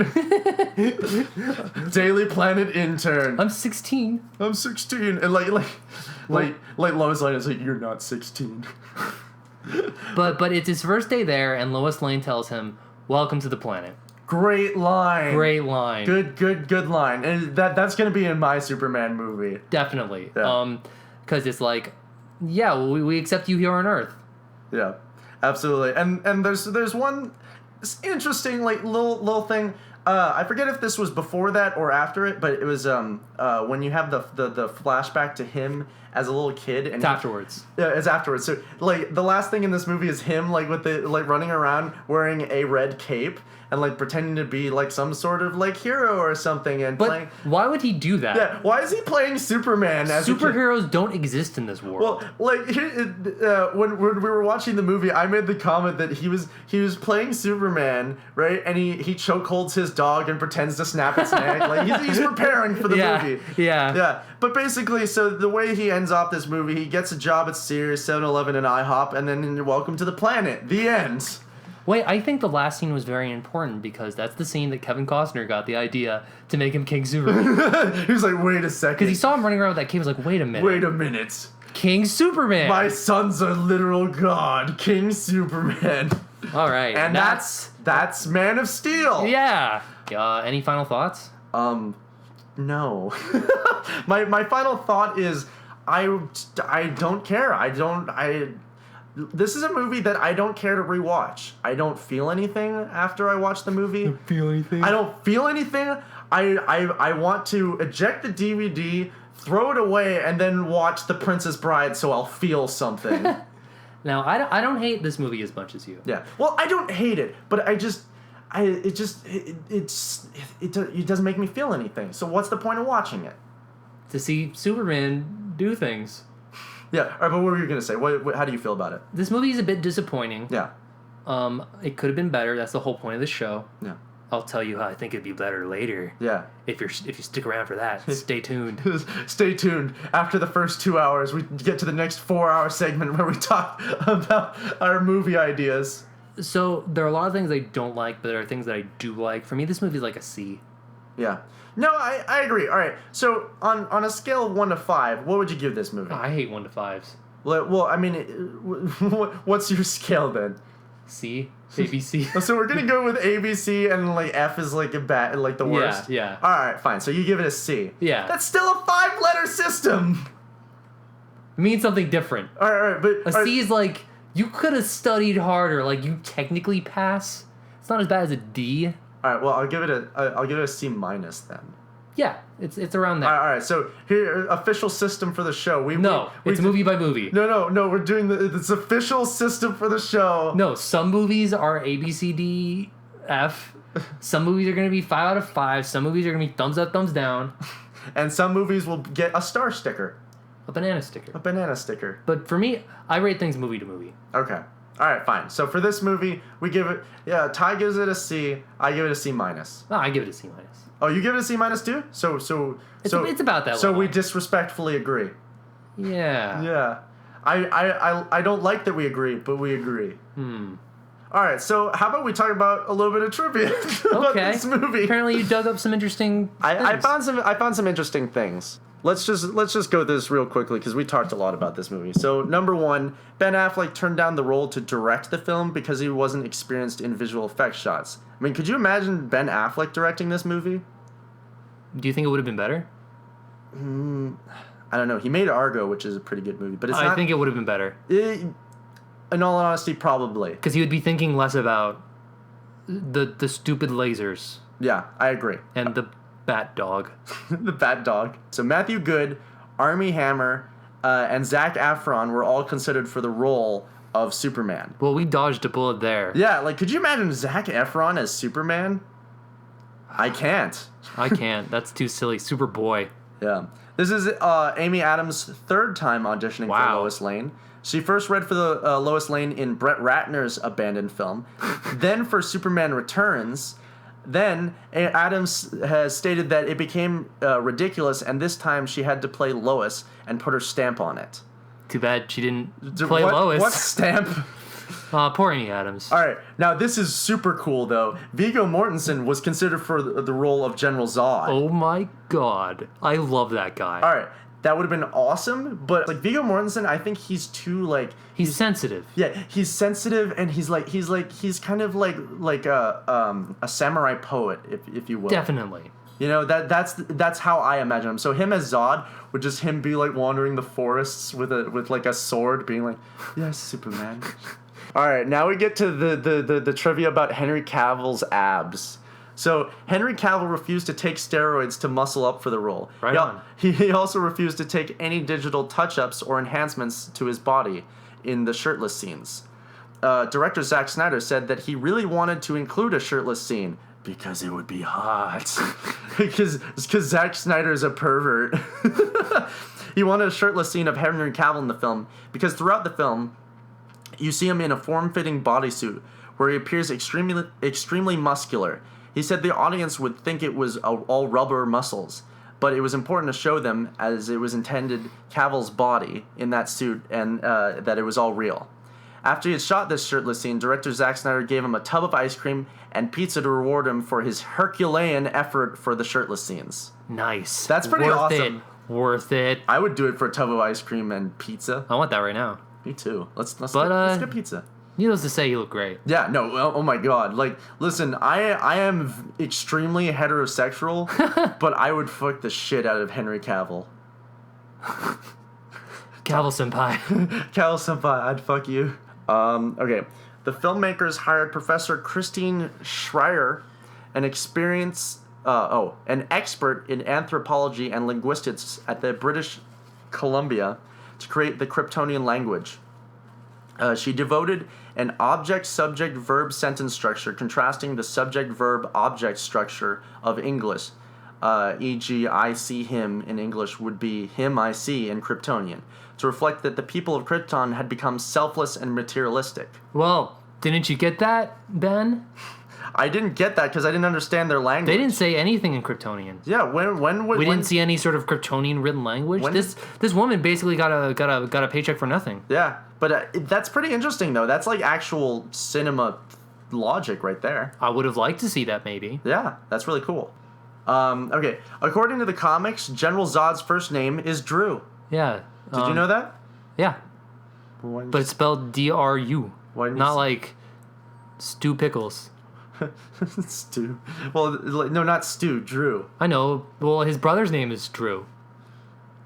Daily Planet intern. I'm 16. I'm 16, and Lois Lane is like, you're not 16. But it's his first day there, and Lois Lane tells him, welcome to the planet. Great line. Great line. Good line. And that's going to be in my Superman movie. Definitely. Yeah. Because it's we accept you here on Earth. Yeah. Absolutely. And there's one interesting like little thing. I forget if this was before that or after it, but it was when you have the flashback to him as a little kid, and It's afterwards. Yeah, it's afterwards. So like the last thing in this movie is him like with the like running around wearing a red cape and like pretending to be like some sort of like hero or something, and But playing. why would he do that? Yeah, why is he playing Superman as a kid? Superheroes don't exist in this world. Well, like when we were watching the movie, I made the comment that he was playing Superman, right? And he chokeholds his dog and pretends to snap its neck. Like he's preparing for the movie. Yeah. But basically, so the way he ends off this movie, he gets a job at Sears, 7-Eleven, and IHOP, and then welcome to the planet. The end. Wait, I think the last scene was very important because that's the scene that Kevin Costner got the idea to make him King Superman. He was like, wait a second. Because he saw him running around with that cape. He was like, wait a minute. Wait a minute. King Superman. My son's a literal god, King Superman. All right. And that's Man of Steel. Yeah. Any final thoughts? No. my final thought is I don't care. This is a movie that I don't care to rewatch. I don't feel anything after I watch the movie. Don't feel anything? I don't feel anything. I want to eject the DVD, throw it away, and then watch The Princess Bride so I'll feel something. Now, I don't hate this movie as much as you. Yeah. Well, I don't hate it, but it doesn't make me feel anything. So what's the point of watching it? To see Superman do things. Yeah. All right, but what were you gonna say? How do you feel about it? This movie is a bit disappointing. Yeah. It could have been better. That's the whole point of the show. Yeah. I'll tell you how I think it'd be better later. Yeah. If you stick around for that, stay tuned. Stay tuned. After the first 2 hours, we get to the next 4-hour segment where we talk about our movie ideas. So there are a lot of things I don't like, but there are things that I do like. For me, this movie is like a C. Yeah. No, I agree. All right. So on a scale of 1 to 5, what would you give this movie? I hate 1 to 5s. Well, I mean, what's your scale then? C, ABC. So we're gonna go with ABC, and like F is like like the worst. Yeah. All right, fine. So you give it a C. Yeah. That's still a 5-letter system. It means something different. All right, but A C is like you could have studied harder. Like you technically pass. It's not as bad as a D. All right. Well, I'll give it a C minus then. Yeah, it's around there. All right. So here, official system for the show. It's movie by movie. No. We're doing this official system for the show. No, some movies are A, B, C, D, F. Some movies are going to be 5 out of 5. Some movies are going to be thumbs up, thumbs down. And some movies will get a star sticker. A banana sticker. A banana sticker. But for me, I rate things movie to movie. Okay. All right, fine. So for this movie, we give it... Yeah, Ty gives it a C. I give it a C minus. No, I give it a C minus. Oh, you give it a C minus too? So It's about that So level. we disrespectfully agree. Yeah. Yeah. I don't like that we agree, but we agree. All right, so how about we talk about a little bit of trivia about this movie? Apparently you dug up some interesting I things. found some interesting things. Let's just go through this real quickly because we talked a lot about this movie. So number 1, Ben Affleck turned down the role to direct the film because he wasn't experienced in visual effects shots. I mean, could you imagine Ben Affleck directing this movie? Do you think it would have been better? I don't know. He made Argo, which is a pretty good movie, but it's not. I think it would have been better. In all honesty, probably. Because he would be thinking less about the stupid lasers Yeah, I agree. and the bat dog. The Bat Dog. So Matthew Good, Armie Hammer, and Zac Efron were all considered for the role of Superman. Well, we dodged a bullet there. Yeah, like, could you imagine Zac Efron as Superman? I can't. I can't. That's too silly. Superboy. Yeah. This is Amy Adams' third time auditioning for Wow. Lois Lane. She first read for the Lois Lane in Brett Ratner's abandoned film, then for Superman Returns. Then Adams has stated that it became ridiculous, and this time she had to play Lois and put her stamp on it. Too bad she didn't play what, Lois. What stamp? Poor Amy Adams. All right, now this is super cool though. Viggo Mortensen was considered for the role of General Zod. Oh my god. I love that guy. All right, that would have been awesome, but like Viggo Mortensen, I think he's too like He's sensitive. yeah, he's sensitive and he's kind of like a samurai poet, if you will. Definitely. You know, that's how I imagine him. So him as Zod would just him be like wandering the forests with like a sword, being like, "Yes, Superman. All right, now we get to the trivia about Henry Cavill's abs. So Henry Cavill refused to take steroids to muscle up for the role. Right on. He also refused to take any digital touch-ups or enhancements to his body in the shirtless scenes. Director Zack Snyder said that he really wanted to include a shirtless scene because it would be hot. because Zack Snyder is a pervert. He wanted a shirtless scene of Henry Cavill in the film because throughout the film, you see him in a form-fitting bodysuit where he appears extremely muscular. He said the audience would think it was all rubber muscles, but it was important to show them, as it was intended, Cavill's body in that suit and that it was all real. After he had shot this shirtless scene, director Zack Snyder gave him a tub of ice cream and pizza to reward him for his Herculean effort for the shirtless scenes. Nice. That's pretty awesome. Worth it. I would do it for a tub of ice cream and pizza. I want that right now. Me too. Let's get pizza. Needless to say, you look great. Yeah, no, oh my god. Like, listen, I am extremely heterosexual, but I would fuck the shit out of Henry Cavill. Cavill senpai. Cavill senpai, I'd fuck you. Okay. The filmmakers hired Professor Christine Schreier, an expert in anthropology and linguistics at the British Columbia, to create the Kryptonian language. She devoted an object-subject-verb-sentence structure contrasting the subject-verb-object structure of English, e.g. I see him in English would be him I see in Kryptonian, to reflect that the people of Krypton had become selfless and materialistic. Well, didn't you get that, Ben? I didn't get that because I didn't understand their language. They didn't say anything in Kryptonian. Yeah, we didn't see any sort of Kryptonian written language. This woman basically got a paycheck for nothing. Yeah, but that's pretty interesting though. That's like actual cinema logic right there. I would have liked to see that maybe. Yeah, that's really cool. Okay, according to the comics, General Zod's first name is Drew. Yeah. Did you know that? Yeah. But it's spelled D-R-U. Not like Stu Pickles. Stu. Well, no, not Stu. Drew. I know. Well, his brother's name is Drew.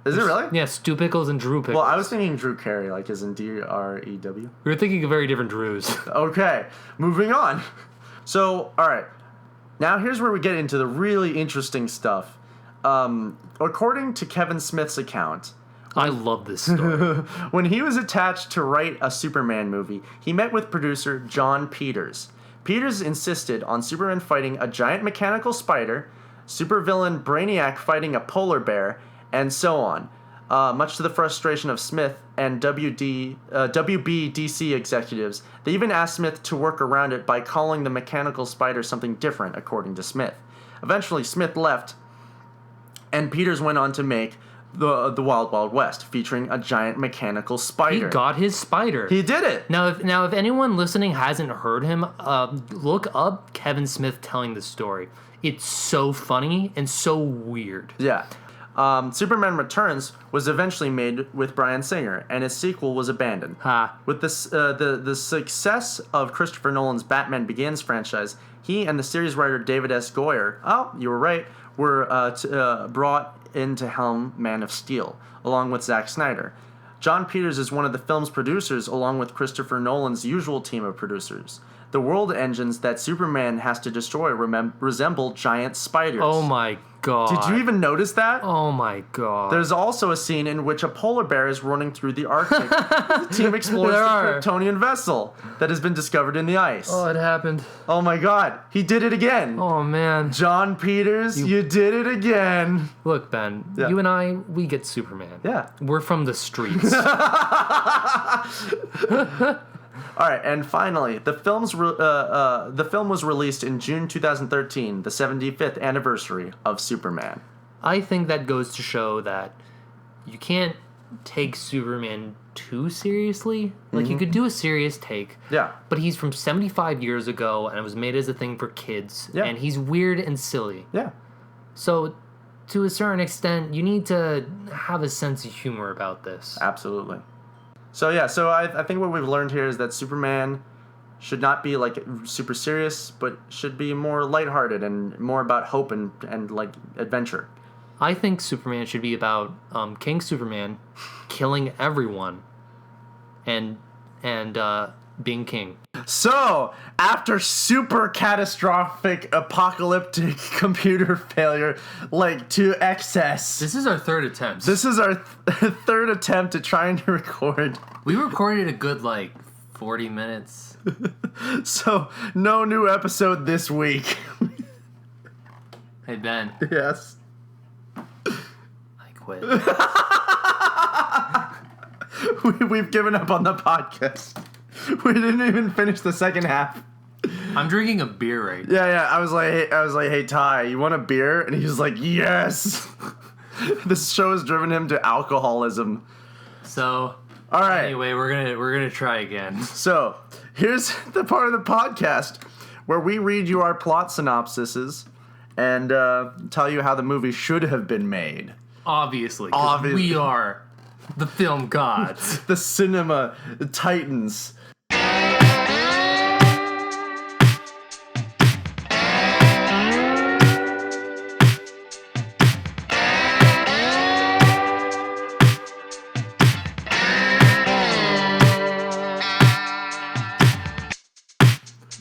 Is it really? Yeah, Stu Pickles and Drew Pickles. Well, I was thinking Drew Carey, like as in D-R-E-W. We were thinking of very different Drews. Okay, moving on. So, all right. Now here's where we get into the really interesting stuff. According to Kevin Smith's account, I love this story. when he was attached to write a Superman movie, he met with producer John Peters. Peters insisted on Superman fighting a giant mechanical spider, supervillain Brainiac fighting a polar bear, and so on. Much to the frustration of Smith and WBDC executives, they even asked Smith to work around it by calling the mechanical spider something different, according to Smith. Eventually, Smith left, and Peters went on to make the Wild Wild West, featuring a giant mechanical spider. He got his spider. He did it. Now, if anyone listening hasn't heard him, look up Kevin Smith telling the story. It's so funny and so weird. Yeah. Superman Returns was eventually made with Bryan Singer, and its sequel was abandoned. With this, the success of Christopher Nolan's Batman Begins franchise, he and the series writer David S. Goyer, you were right, were brought in to helm Man of Steel, along with Zack Snyder. John Peters is one of the film's producers, along with Christopher Nolan's usual team of producers. The world engines that Superman has to destroy resemble giant spiders. Oh my god. Did you even notice that? Oh my god. There's also a scene in which a polar bear is running through the Arctic. The team explores the Kryptonian vessel that has been discovered in the ice. Oh, it happened. Oh my god. He did it again. Oh man. John Peters, you did it again. Look, Ben, you and I, we get Superman. Yeah. We're from the streets. All right, and finally, the film was released in June 2013, the 75th anniversary of Superman. I think that goes to show that you can't take Superman too seriously. Like, you could do a serious take. Yeah. But he's from 75 years ago, and it was made as a thing for kids. Yeah. And he's weird and silly. Yeah. So, to a certain extent, you need to have a sense of humor about this. Absolutely. So yeah, I think what we've learned here is that Superman should not be like super serious, but should be more lighthearted and more about hope and like adventure. I think Superman should be about King Superman killing everyone and being king. So, after super catastrophic apocalyptic computer failure, like to excess, This is our third attempt. this is our third attempt at trying to record. We recorded a good, 40 minutes. So, no new episode this week. Hey, Ben. Yes. I quit. We've given up on the podcast. We didn't even finish the second half. I'm drinking a beer right now. Yeah. I was like, hey Ty, you want a beer? And he was like, yes. This show has driven him to alcoholism. So, All right. anyway, we're gonna try again. So here's the part of the podcast where we read you our plot synopsises and tell you how the movie should have been made. Obviously, 'cause we are the film gods. The cinema titans.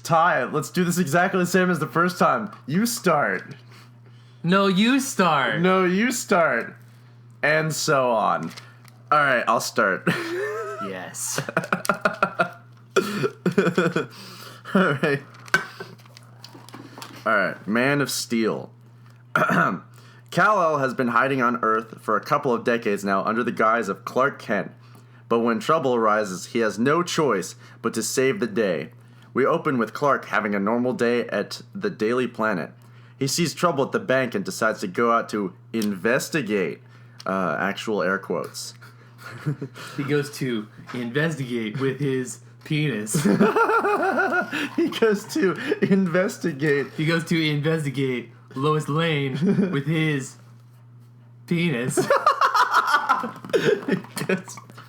Ty, let's do this exactly the same as the first time. You start. No, you start. No, you start. And so on. All right, I'll start. Yes. All right, Man of Steel. Kal-El has been hiding on Earth for a couple of decades now under the guise of Clark Kent. But when trouble arises, he has no choice but to save the day. We open with Clark having a normal day at the Daily Planet. He sees trouble at the bank and decides to go out to investigate. Actual air quotes. He goes to investigate with his penis. He goes to investigate. He goes to investigate Lois Lane with his penis.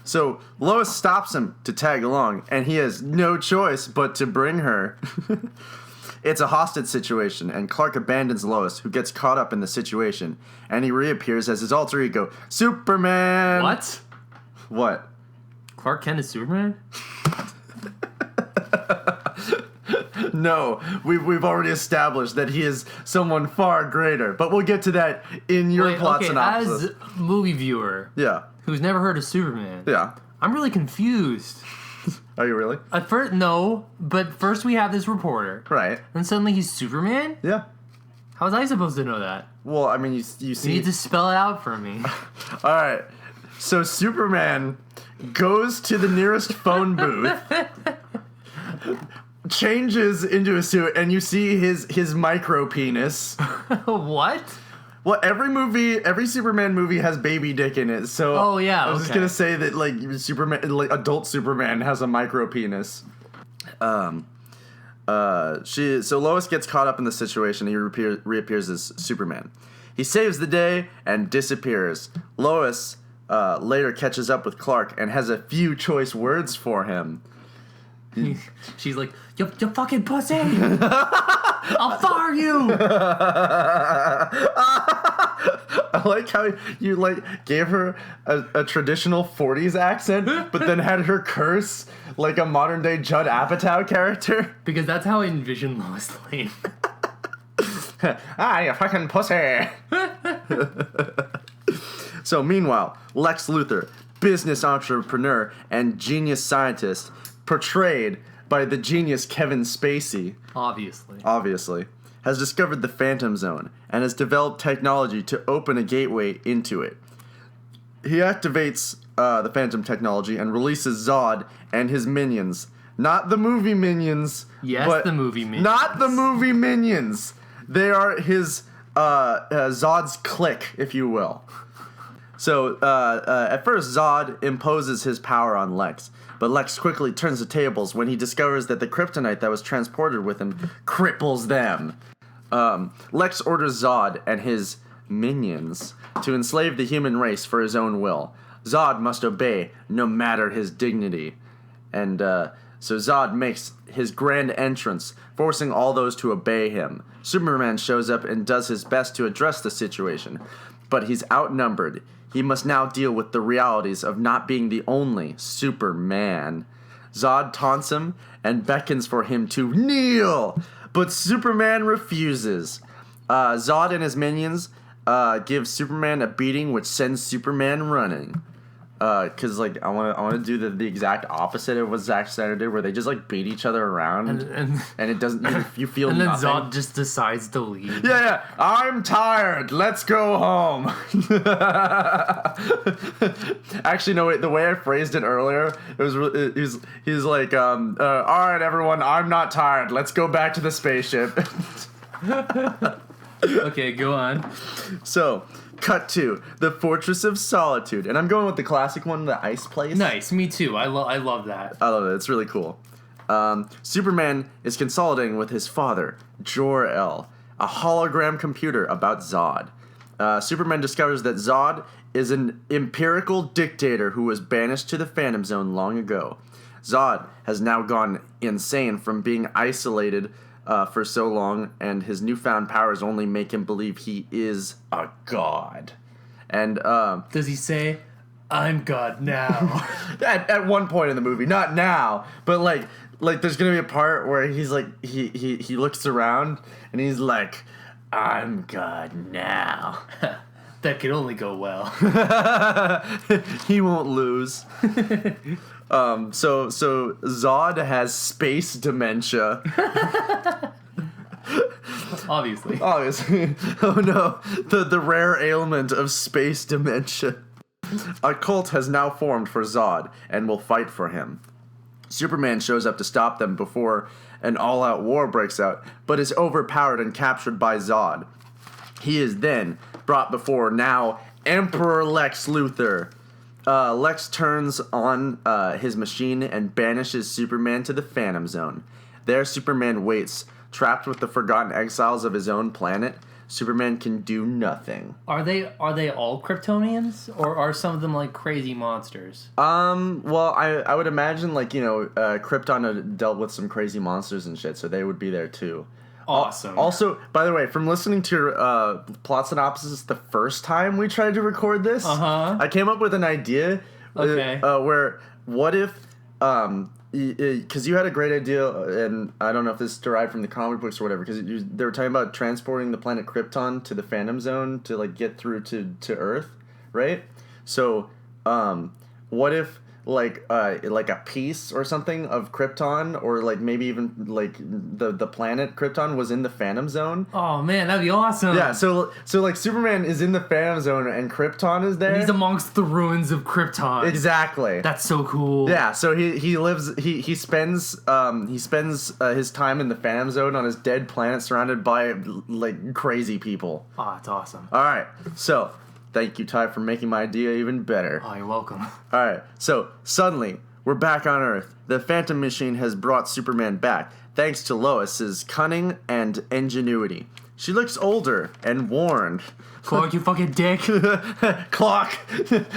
So Lois stops him to tag along, and he has no choice but to bring her. It's a hostage situation, and Clark abandons Lois, who gets caught up in the situation, and he reappears as his alter ego, Superman. What? What? Clark Kent is Superman? No, we've already established that he is someone far greater, but we'll get to that in your plot synopsis. As a movie viewer Yeah, who's never heard of Superman, yeah. I'm really confused. Are you really? At first, no, but first we have this reporter, Right. and suddenly he's Superman? Yeah. How was I supposed to know that? Well, I mean, you You see. need to spell it out for me. All right. So Superman goes to the nearest phone booth, changes into a suit, and you see his micro penis. What? Well, every Superman movie has baby dick in it. So Oh, yeah, I was just okay. gonna say that adult Superman has a micro penis. So Lois gets caught up in the situation. He reappears as Superman. He saves the day and disappears. Lois later catches up with Clark and has a few choice words for him. She's like, you fucking pussy! I'll fire you! I like how you gave her a traditional 40s accent, but then had her curse like a modern day Judd Apatow character. Because that's how I envision Lois Lane. Ah, you fucking pussy. So meanwhile, Lex Luthor, business entrepreneur and genius scientist, portrayed by the genius Kevin Spacey, obviously, has discovered the Phantom Zone and has developed technology to open a gateway into it. He activates the Phantom technology and releases Zod and his minions. Not the movie Minions. Yes, but the movie Minions. Not the movie Minions. They are his Zod's clique, if you will. So, at first, Zod imposes his power on Lex, but Lex quickly turns the tables when he discovers that the kryptonite that was transported with him cripples them. Lex orders Zod and his minions to enslave the human race for his own will. Zod must obey, no matter his dignity. And so Zod makes his grand entrance, forcing all those to obey him. Superman shows up and does his best to address the situation, but he's outnumbered. He must now deal with the realities of not being the only Superman. Zod taunts him and beckons for him to kneel, but Superman refuses. Zod and his minions give Superman a beating, which sends Superman running. Cause like I want to do the exact opposite of what Zack Snyder did, where they just like beat each other around, and it doesn't you feel and then nothing. Zod just decides to leave. Yeah. I'm tired. Let's go home. Actually, no. Wait. The way I phrased it earlier, it was he's like, all right, everyone, I'm not tired. Let's go back to the spaceship. Okay, go on. So, cut to the Fortress of Solitude, and I'm going with the classic one, the ice place. Nice, me too. I love that. I love it. It's really cool. Superman is consolidating with his father, Jor-El, a hologram computer about Zod. Superman discovers that Zod is an empirical dictator who was banished to the Phantom Zone long ago. Zod has now gone insane from being isolated for so long, and his newfound powers only make him believe he is a god. And Does he say, "I'm God now"? at one point in the movie, not now, but like there's gonna be a part where he's like he looks around and he's like, "I'm God now." That could only go well. He won't lose. So Zod has space dementia. Obviously. Oh no, the rare ailment of space dementia. A cult has now formed for Zod and will fight for him. Superman shows up to stop them before an all-out war breaks out, but is overpowered and captured by Zod. He is then brought before now Emperor Lex Luthor. Lex turns on his machine and banishes Superman to the Phantom Zone. There, Superman waits, trapped with the forgotten exiles of his own planet. Superman can do nothing. Are they all Kryptonians, or are some of them like crazy monsters? Well, I would imagine Krypton had dealt with some crazy monsters and shit, so they would be there too. Awesome. Also, by the way, from listening to your plot synopsis the first time we tried to record this, I came up with an idea. Okay. Where what if because you had a great idea, and I don't know if this derived from the comic books or whatever, because they were talking about transporting the planet Krypton to the Phantom Zone to like get through to Earth, right? So, what if like a piece or something of Krypton, or like maybe even like the planet Krypton was in the Phantom Zone? Oh man, that'd be awesome. Yeah, so like Superman is in the Phantom Zone and Krypton is there. And he's amongst the ruins of Krypton. Exactly. That's so cool. Yeah, so he spends his time in the Phantom Zone on his dead planet surrounded by like crazy people. Oh, that's awesome. All right. So, thank you, Ty, for making my idea even better. Oh, you're welcome. All right. So, suddenly, we're back on Earth. The Phantom Machine has brought Superman back, thanks to Lois's cunning and ingenuity. She looks older and worn. Clark, you fucking dick. Clock.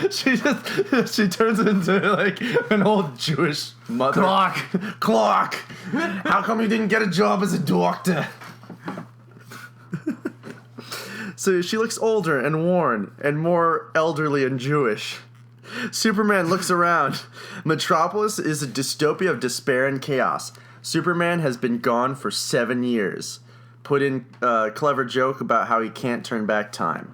she turns into like an old Jewish mother. Clock. How come you didn't get a job as a doctor? So she looks older and worn and more elderly and Jewish. Superman looks around. Metropolis is a dystopia of despair and chaos. Superman has been gone for 7 years. Put in a clever joke about how he can't turn back time.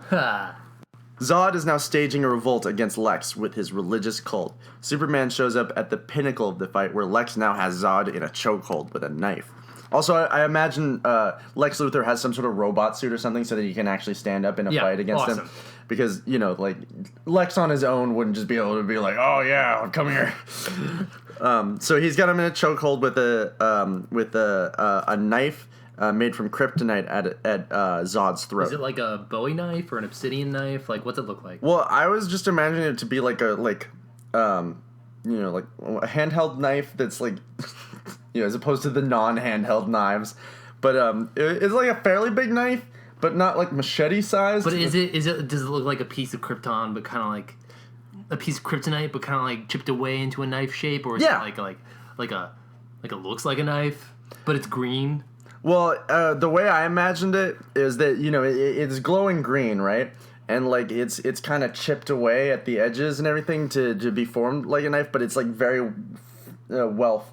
Zod is now staging a revolt against Lex with his religious cult. Superman shows up at the pinnacle of the fight, where Lex now has Zod in a chokehold with a knife. Also, I imagine Lex Luthor has some sort of robot suit or something so that he can actually stand up in a fight against him. Because, like, Lex on his own wouldn't just be able to be like, oh yeah, come here. So he's got him in a chokehold with a knife made from kryptonite at Zod's throat. Is it like a Bowie knife or an obsidian knife? Like, what's it look like? Well, I was just imagining it to be like a handheld knife that's like, as opposed to the non-handheld knives. But it's like a fairly big knife, but not like machete sized. But does it look like a piece of Krypton, but kind of like a piece of kryptonite, but kind of like chipped away into a knife shape, or is it like it looks like a knife, but it's green? Well, the way I imagined it is that it's glowing green, right? And like it's kind of chipped away at the edges and everything to be formed like a knife, but it's like very well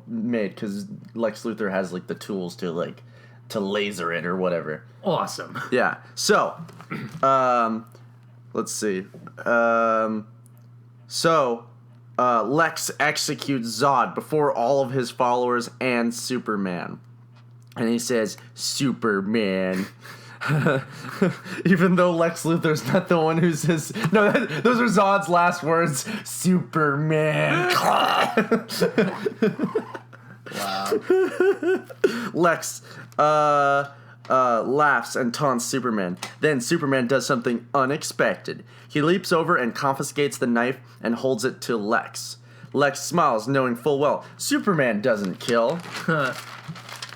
made because Lex Luthor has like the tools to laser it or whatever. Awesome. Yeah. So, let's see. Lex executes Zod before all of his followers and Superman. And he says, Superman. Even though Lex Luthor's not the one who says... No, those are Zod's last words. Superman. Wow. Lex laughs and taunts Superman. Then Superman does something unexpected. He leaps over and confiscates the knife and holds it to Lex. Lex smiles, knowing full well Superman doesn't kill.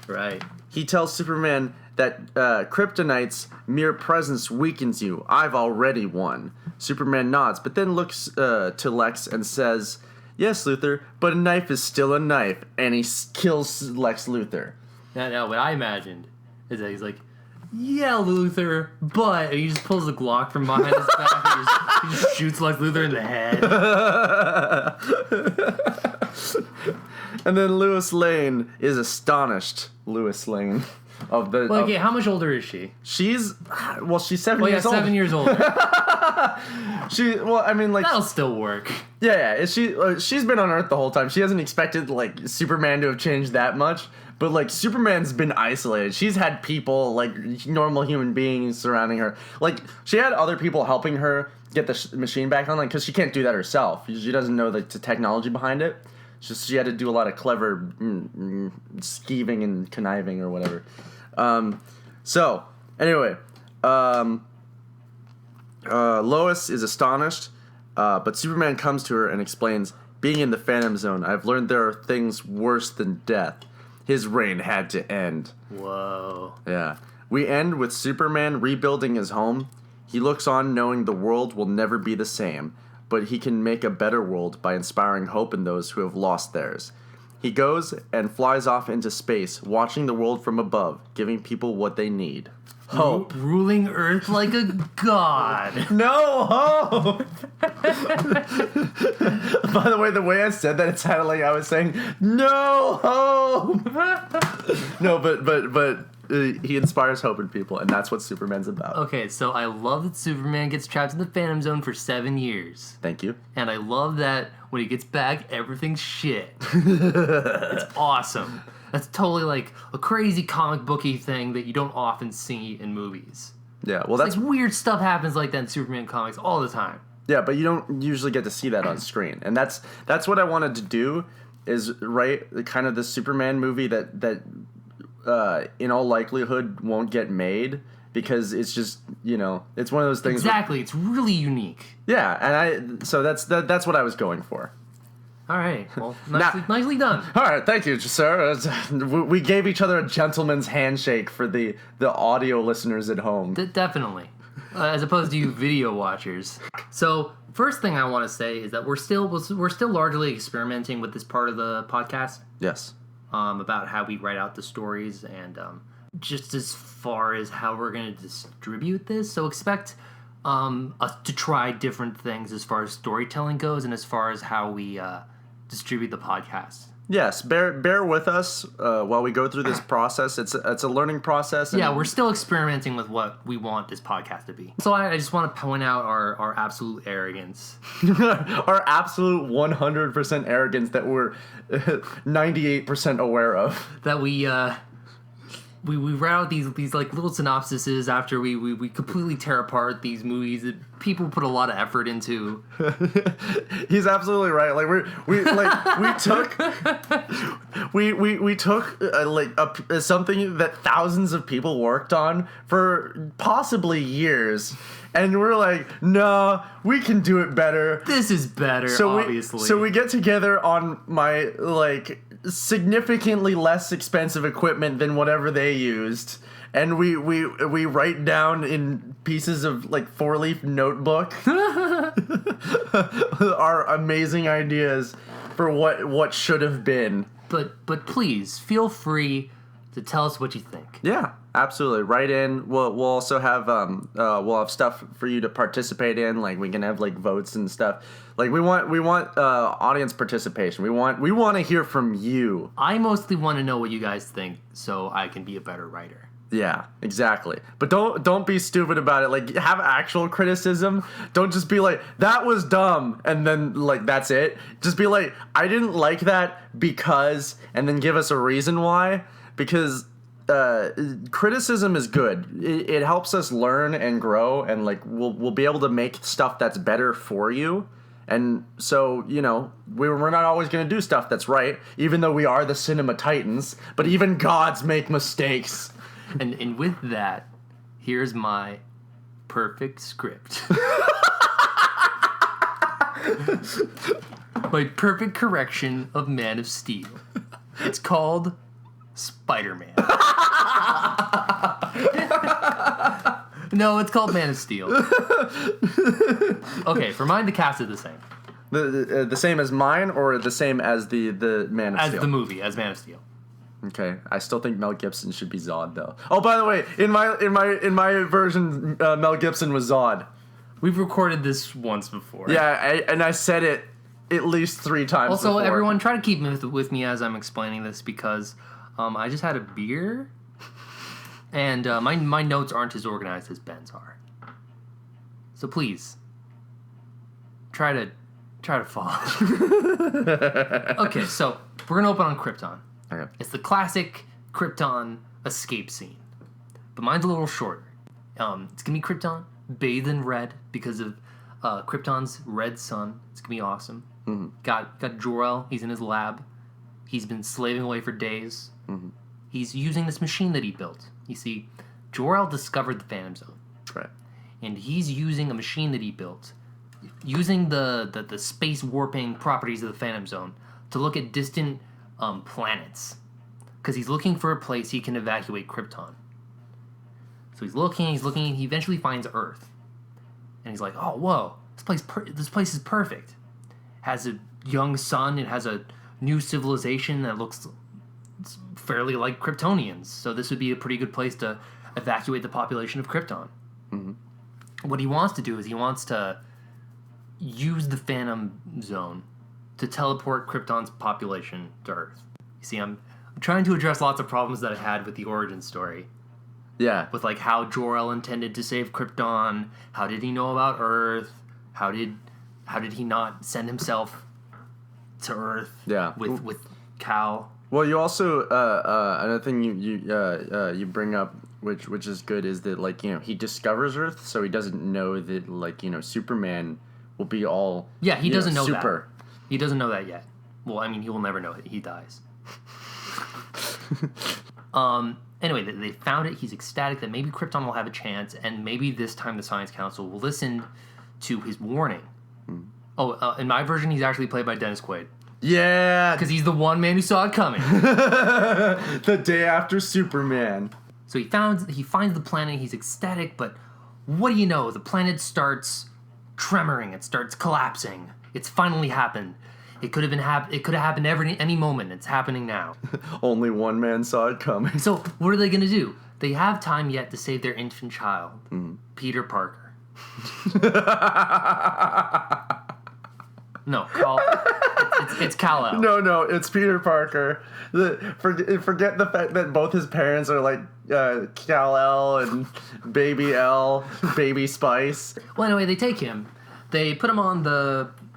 Right. He tells Superman that Kryptonite's mere presence weakens you. I've already won. Superman nods, but then looks to Lex and says, Yes, Luthor, but a knife is still a knife, and he kills Lex Luthor. Now, what I imagined is that he's like, yeah, Luthor, but and he just pulls the Glock from behind his back and he just shoots Lex Luthor in the head. And then Lois Lane is astonished. Lois Lane of the. Well, okay, how much older is she? She's 7 years old. 7 years older. That'll still work. Yeah. She's been on Earth the whole time. She hasn't expected Superman to have changed that much. But Superman's been isolated. She's had people normal human beings surrounding her. She had other people helping her get the machine back on, because she can't do that herself. She doesn't know the technology behind it. She had to do a lot of clever scheming and conniving or whatever. Lois is astonished, but Superman comes to her and explains, being in the Phantom Zone, I've learned there are things worse than death. His reign had to end. Whoa. Yeah. We end with Superman rebuilding his home. He looks on knowing the world will never be the same, but he can make a better world by inspiring hope in those who have lost theirs. He goes and flies off into space, watching the world from above, giving people what they need. Hope. Ruling Earth like a god. No hope! By the way I said that, it sounded like I was saying, no hope! No, but he inspires hope in people, and that's what Superman's about. Okay, so I love that Superman gets trapped in the Phantom Zone for 7 years. Thank you. And I love that when he gets back, everything's shit. It's awesome. That's totally a crazy comic booky thing that you don't often see in movies. Yeah, well, that's weird stuff happens like that in Superman comics all the time. Yeah, but you don't usually get to see that on screen, and that's what I wanted to do, is write kind of the Superman movie that in all likelihood won't get made, because it's just it's one of those things. Exactly, it's really unique. Yeah, and so that's what I was going for. All right, well, nicely done. All right, thank you, sir. We gave each other a gentleman's handshake for the audio listeners at home. Definitely, as opposed to you video watchers. So, first thing I want to say is that we're still largely experimenting with this part of the podcast. Yes. About how we write out the stories and just as far as how we're going to distribute this. So expect us to try different things as far as storytelling goes and as far as how we distribute the podcast. Yes, bear with us while we go through this process. It's a learning process. Yeah, we're still experimenting with what we want this podcast to be. So I just want to point out our absolute arrogance. Our absolute 100% arrogance that we're 98% aware of. That we write out these little synopsises after we completely tear apart these movies that people put a lot of effort into. He's absolutely right. We took something that thousands of people worked on for possibly years, and we're like, no, we can do it better. This is better, obviously. So we get together on my significantly less expensive equipment than whatever they used, and we write down in pieces of 4-leaf notebook our amazing ideas for what should have been. But please feel free to tell us what you think. Yeah, Absolutely. Write in. We'll also have we'll have stuff for you to participate in. Like we can have like votes and stuff. Like we want audience participation. We want to hear from you. I mostly want to know what you guys think so I can be a better writer. Yeah, exactly. But don't be stupid about it. Like have actual criticism. Don't just be like that was dumb and then like that's it. Just be like I didn't like that because and then give us a reason why because criticism is good. It helps us learn and grow, and like we'll be able to make stuff that's better for you. And so we're not always going to do stuff that's right, even though we are the cinema titans. But even gods make mistakes. And with that, here's my perfect script. My perfect correction of Man of Steel. It's called Spider-Man. No, it's called Man of Steel. Okay, for mine, the cast is the same. The same as mine, or the same as the Man of Steel? As the movie, as Man of Steel. Okay, I still think Mel Gibson should be Zod though. Oh, by the way, in my version, Mel Gibson was Zod. We've recorded this once before. Yeah, and I said it at least 3 times. Also, before. everyone, try to keep with me as I'm explaining this because I just had a beer, and my notes aren't as organized as Ben's are. So please, try to follow. Okay, so we're gonna open on Krypton. Okay. It's the classic Krypton escape scene, but mine's a little shorter. It's gonna be Krypton bathed in red because of Krypton's red sun. It's gonna be awesome. Mm-hmm. Got Jor-El. He's in his lab. He's been slaving away for days. Mm-hmm. He's using this machine that he built. You see, Jor-El discovered the Phantom Zone. Right. And he's using a machine that he built, using the space warping properties of the Phantom Zone to look at distant planets. Because he's looking for a place he can evacuate Krypton. So he's looking, and he eventually finds Earth. And he's like, oh, whoa, this place is perfect. Has a young sun, it has a new civilization that looks fairly like Kryptonians. So this would be a pretty good place to evacuate the population of Krypton. Mm-hmm. What he wants to do is he wants to use the Phantom Zone to teleport Krypton's population to Earth. You see, I'm trying to address lots of problems that I had with the origin story. Yeah. With like how Jor-El intended to save Krypton, how did he know about Earth, how did he not send himself to Earth? Yeah. With Cal. Well, you also another thing you bring up, which is good, is that he discovers Earth, so he doesn't know that Superman will be all he doesn't know super. That. He doesn't know that yet. Well, I mean, he will never know it. He dies. Anyway, they found it. He's ecstatic that maybe Krypton will have a chance, and maybe this time the Science Council will listen to his warning. Mm. Oh, in my version, he's actually played by Dennis Quaid. Yeah! Because he's the one man who saw it coming. The day after Superman. So he finds the planet, he's ecstatic, but what do you know? The planet starts tremoring, it starts collapsing. It's finally happened. It could have happened any moment. It's happening now. Only one man saw it coming. So what are they going to do? They have time yet to save their infant child, Peter Parker. No, it's Kal-El. No, it's Peter Parker. Forget the fact that both his parents are like Kal-El and Baby L, Baby Spice. Well, anyway, they take him. They put him on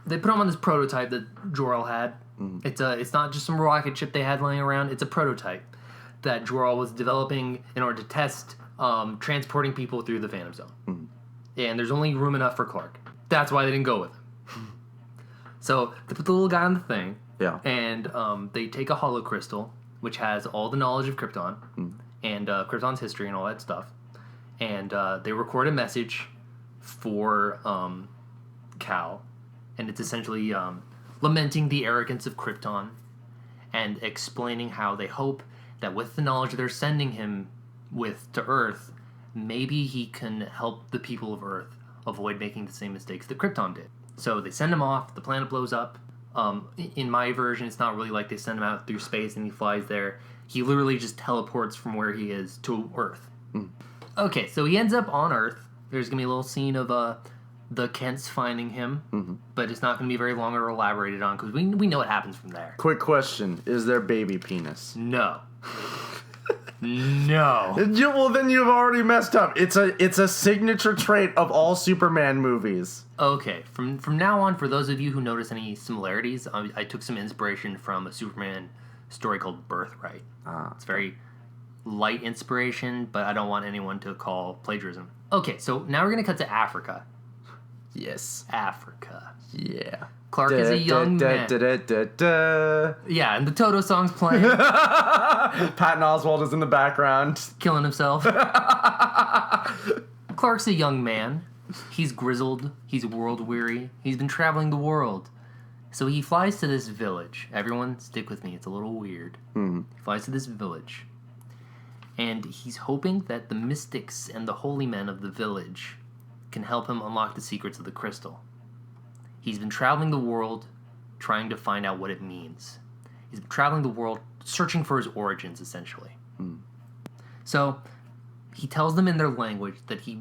this prototype that Jor-El had. Mm. It's not just some rocket ship they had laying around. It's a prototype that Jor-El was developing in order to test transporting people through the Phantom Zone. Mm. And there's only room enough for Clark. That's why they didn't go with him. So they put the little guy on the thing. Yeah. And they take a hollow crystal, which has all the knowledge of Krypton and Krypton's history and all that stuff. And they record a message for Cal. And it's essentially lamenting the arrogance of Krypton and explaining how they hope that with the knowledge they're sending him with to Earth, maybe he can help the people of Earth avoid making the same mistakes that Krypton did. So they send him off, the planet blows up, In my version, it's not really like they send him out through space and he flies there. He literally just teleports from where he is to Earth. Okay, so he ends up on Earth. There's going to be a little scene of the Kents finding him, but it's not going to be very long or elaborated on because we know what happens from there. Quick question. Is there baby penis? No. No. Well, then you've already messed up. It's a signature trait of all Superman movies. Okay, from now on, for those of you who notice any similarities, I took some inspiration from a Superman story called Birthright. It's very light inspiration, but I don't want anyone to call plagiarism. Okay, so now we're going to cut to Africa. Yes. Africa. Yeah. Clark is a young man. Yeah, and the Toto song's playing. Patton Oswalt is in the background. Killing himself. Clark's a young man. He's grizzled. He's world-weary. He's been traveling the world. So he flies to this village. Everyone, stick with me. It's a little weird. He flies to this village. And he's hoping that the mystics and the holy men of the village can help him unlock the secrets of the crystal. He's been traveling the world, trying to find out what it means. He's been traveling the world, searching for his origins, essentially. So he tells them in their language that he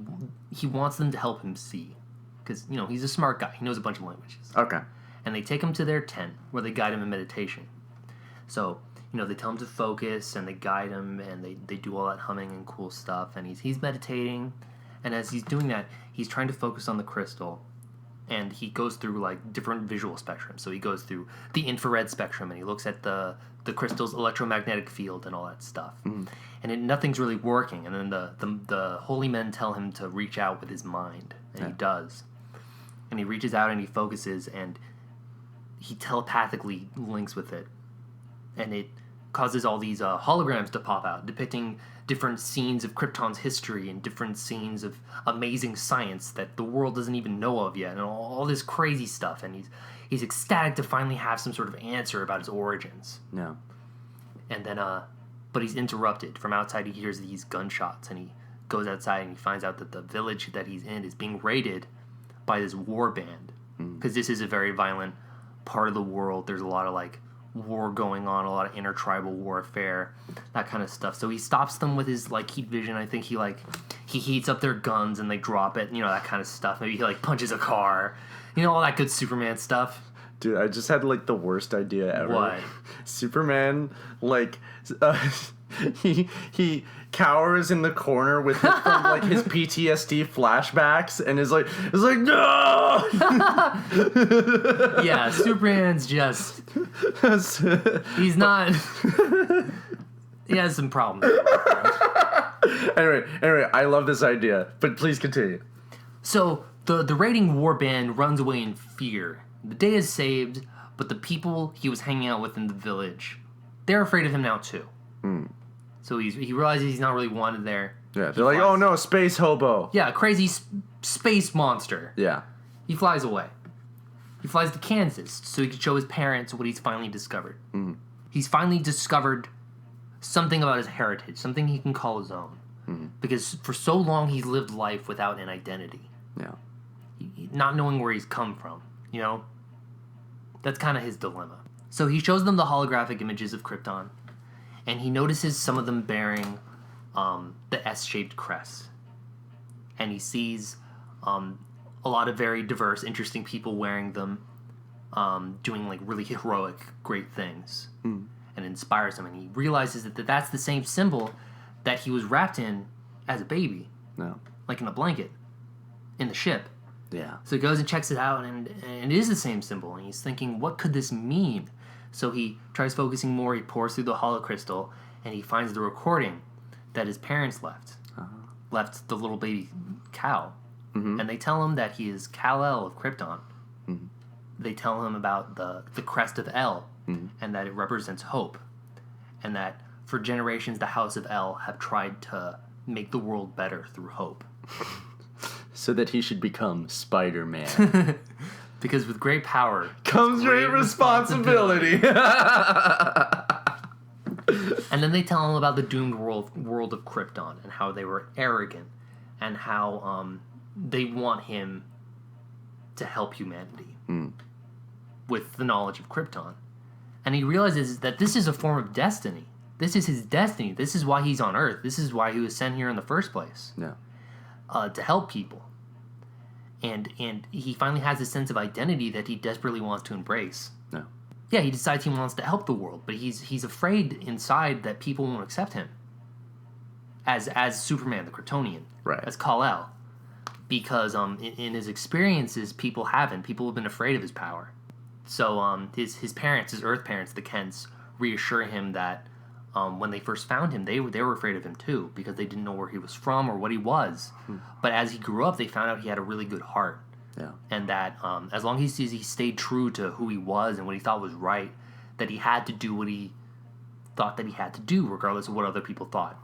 wants them to help him see. Because, he's a smart guy. He knows a bunch of languages. Okay. And they take him to their tent, where they guide him in meditation. So, they tell him to focus, and they guide him, and they do all that humming and cool stuff. And he's meditating. And as he's doing that, he's trying to focus on the crystal. And he goes through, different visual spectrums. So he goes through the infrared spectrum, and he looks at the crystal's electromagnetic field and all that stuff. And nothing's really working. And then the holy men tell him to reach out with his mind. And he does. And he reaches out and he focuses, and he telepathically links with it. And it causes all these holograms to pop out, depicting different scenes of Krypton's history and different scenes of amazing science that the world doesn't even know of yet, and all this crazy stuff. And he's ecstatic to finally have some sort of answer about his origins. No. And then, but he's interrupted. From outside, he hears these gunshots, and he goes outside and he finds out that the village that he's in is being raided by this war band. Because this is a very violent part of the world. There's a lot of, war going on, a lot of intertribal warfare, that kind of stuff. So he stops them with his heat vision. I think he heats up their guns and they drop it, that kind of stuff. Maybe he punches a car, all that good Superman stuff. Dude, I just had the worst idea ever. What? Superman he cowers in the corner with from his PTSD flashbacks and is like no. Yeah, Superman's just he's not. He has some problems. Anyway, I love this idea, but please continue. So the raiding war band runs away in fear. The day is saved, but the people he was hanging out with in the village, they're afraid of him now too. So he realizes he's not really wanted there. Yeah, they're like, oh no, space hobo. Yeah, crazy space monster. Yeah. He flies away. He flies to Kansas so he can show his parents what he's finally discovered. He's finally discovered something about his heritage, something he can call his own. Because for so long he's lived life without an identity. Yeah. Not knowing where he's come from, That's kind of his dilemma. So he shows them the holographic images of Krypton. And he notices some of them bearing the S-shaped crest. And he sees a lot of very diverse, interesting people wearing them, doing really heroic, great things. And inspires him. And he realizes that that's the same symbol that he was wrapped in as a baby. No. In a blanket. In the ship. Yeah. So he goes and checks it out, and it is the same symbol. And he's thinking, what could this mean? So he tries focusing more, he pours through the holocrystal, and he finds the recording that his parents left. Left the little baby Kal. And they tell him that he is Kal-El of Krypton. They tell him about the crest of El, and that it represents hope. And that for generations the House of El have tried to make the world better through hope. So that he should become Spider-Man. Because with great power comes great responsibility. And then they tell him about the doomed world of Krypton and how they were arrogant and how they want him to help humanity. with the knowledge of Krypton. And he realizes that this is a form of destiny. This is his destiny. This is why he's on Earth. This is why he was sent here in the first place. Yeah. To help people. And he finally has a sense of identity that he desperately wants to embrace. No. Yeah, he decides he wants to help the world, but he's afraid inside that people won't accept him as Superman, the Kryptonian, Right. as Kal-El, because in his experiences, people haven't. People have been afraid of his power. So his parents, his Earth parents, the Kents, reassure him that when they first found him, they were afraid of him too, because they didn't know where he was from or what he was. But as he grew up, they found out he had a really good heart. Yeah. And that as long as he stayed true to who he was and what he thought was right, that he had to do what he thought that he had to do, regardless of what other people thought.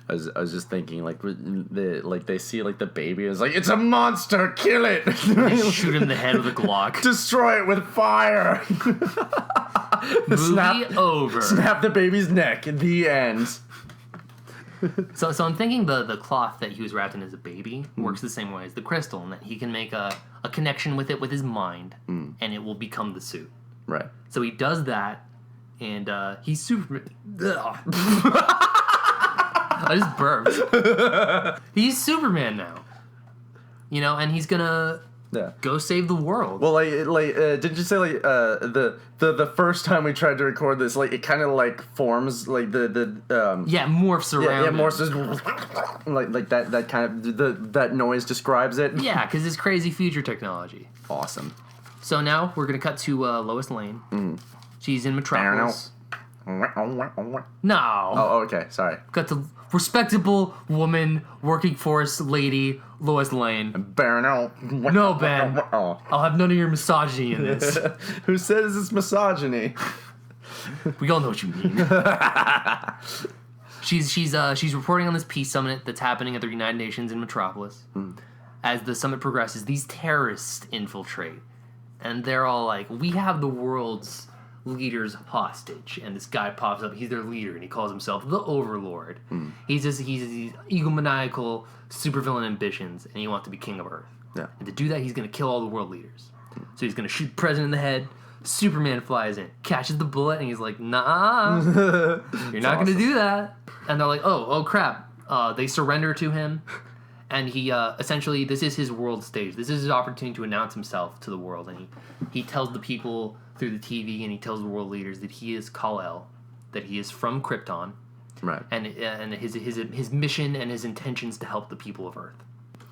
I was just thinking, like, they see, like, the baby is like, it's a monster, kill it! They shoot him in the head with a Glock. Destroy it with fire! Movie over. Snap the baby's neck, the end. So I'm thinking the cloth that he was wrapped in as a baby works the same way as the crystal, and that he can make a connection with it with his mind, and it will become the suit. Right. So he does that, and he's Superman. I just burped. He's Superman now. And he's gonna go save the world. Well, did you say, like, the first time we tried to record this, like, it kind of, like, forms, like, morphs around. Yeah, morphs, like that kind of, that noise describes it. Yeah, because it's crazy future technology. Awesome. So now we're gonna cut to Lois Lane. She's in Metropolis. No. Oh, okay, sorry. Got the respectable woman, working force lady, Lois Lane. No, Ben. I'll have none of your misogyny in this. Who says it's misogyny? We all know what you mean. She's reporting on this peace summit that's happening at the United Nations in Metropolis. As the summit progresses, these terrorists infiltrate, and they're all like, "We have the world's leaders hostage," and this guy pops up. He's their leader, and he calls himself the Overlord. He's egomaniacal supervillain ambitions, and he wants to be king of Earth. Yeah. And to do that, he's going to kill all the world leaders. So he's going to shoot the president in the head. Superman flies in, catches the bullet, and he's like, "Nah, you're not going to do that." And they're like, "Oh crap!" They surrender to him, and he essentially, this is his world stage. This is his opportunity to announce himself to the world, and he tells the people through the TV, and he tells the world leaders that he is Kal-El, that he is from Krypton, right? And his mission and his intentions to help the people of Earth.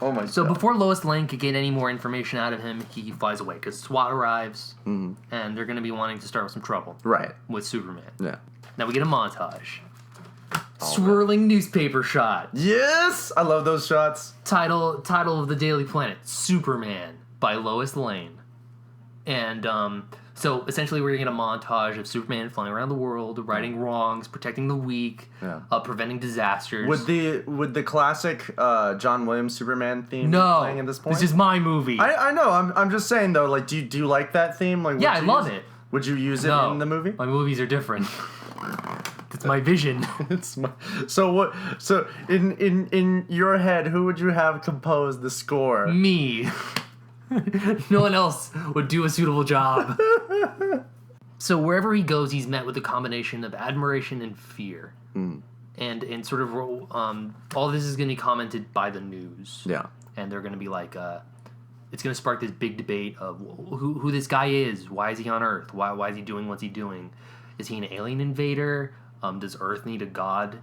Oh my! So God. before Lois Lane could get any more information out of him, he flies away because SWAT arrives, and they're going to be wanting to start with some trouble, right, with Superman. Yeah. Now we get a montage. Swirling newspaper shot. Yes, I love those shots. Title of the Daily Planet: Superman by Lois Lane. And so essentially we're gonna get a montage of Superman flying around the world, righting wrongs, protecting the weak, preventing disasters. Would the classic John Williams Superman theme be playing at this point? This is my movie. I know. I'm just saying though. Like, do you like that theme? Like, I love it. Would you use it in the movie? My movies are different. It's my vision. So what? So in your head, who would you have compose the score? Me. No one else would do a suitable job. So wherever he goes, he's met with a combination of admiration and fear. And sort of all this is going to be commented by the news. Yeah. And they're going to be like, it's going to spark this big debate of who this guy is. Why is he on Earth? Why is he doing what's he doing? Is he an alien invader? Does Earth need a god?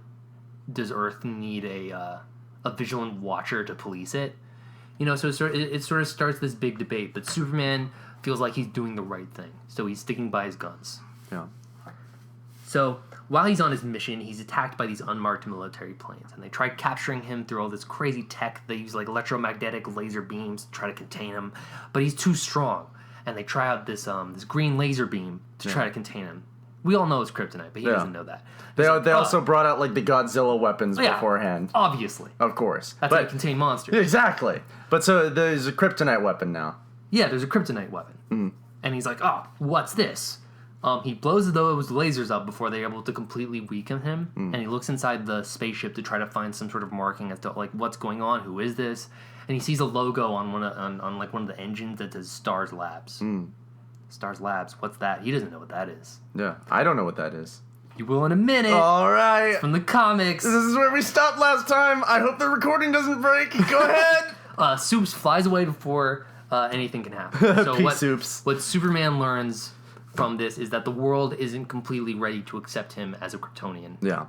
Does Earth need a vigilant watcher to police it? So it sort of starts this big debate. But Superman feels like he's doing the right thing, so he's sticking by his guns. Yeah. So while he's on his mission, he's attacked by these unmarked military planes, and they try capturing him through all this crazy tech. They use like electromagnetic laser beams to try to contain him, but he's too strong. And they try out this green laser beam to try to contain him. We all know it's kryptonite, but he doesn't know that. They also brought out like the Godzilla weapons beforehand. Obviously. Of course. That's how you contain monsters. Exactly. But so there's a kryptonite weapon now. Yeah, there's a kryptonite weapon. And he's like, "Oh, what's this?" He blows those lasers up before they're able to completely weaken him. And he looks inside the spaceship to try to find some sort of marking as to like what's going on, who is this? And he sees a logo on one of the engines that says Stars Labs. Stars Labs, what's that? He doesn't know what that is. Yeah, I don't know what that is. You will in a minute. All right. It's from the comics. This is where we stopped last time. I hope the recording doesn't break. Go ahead. Soups flies away before anything can happen. So Soups. What Superman learns from this is that the world isn't completely ready to accept him as a Kryptonian. Yeah.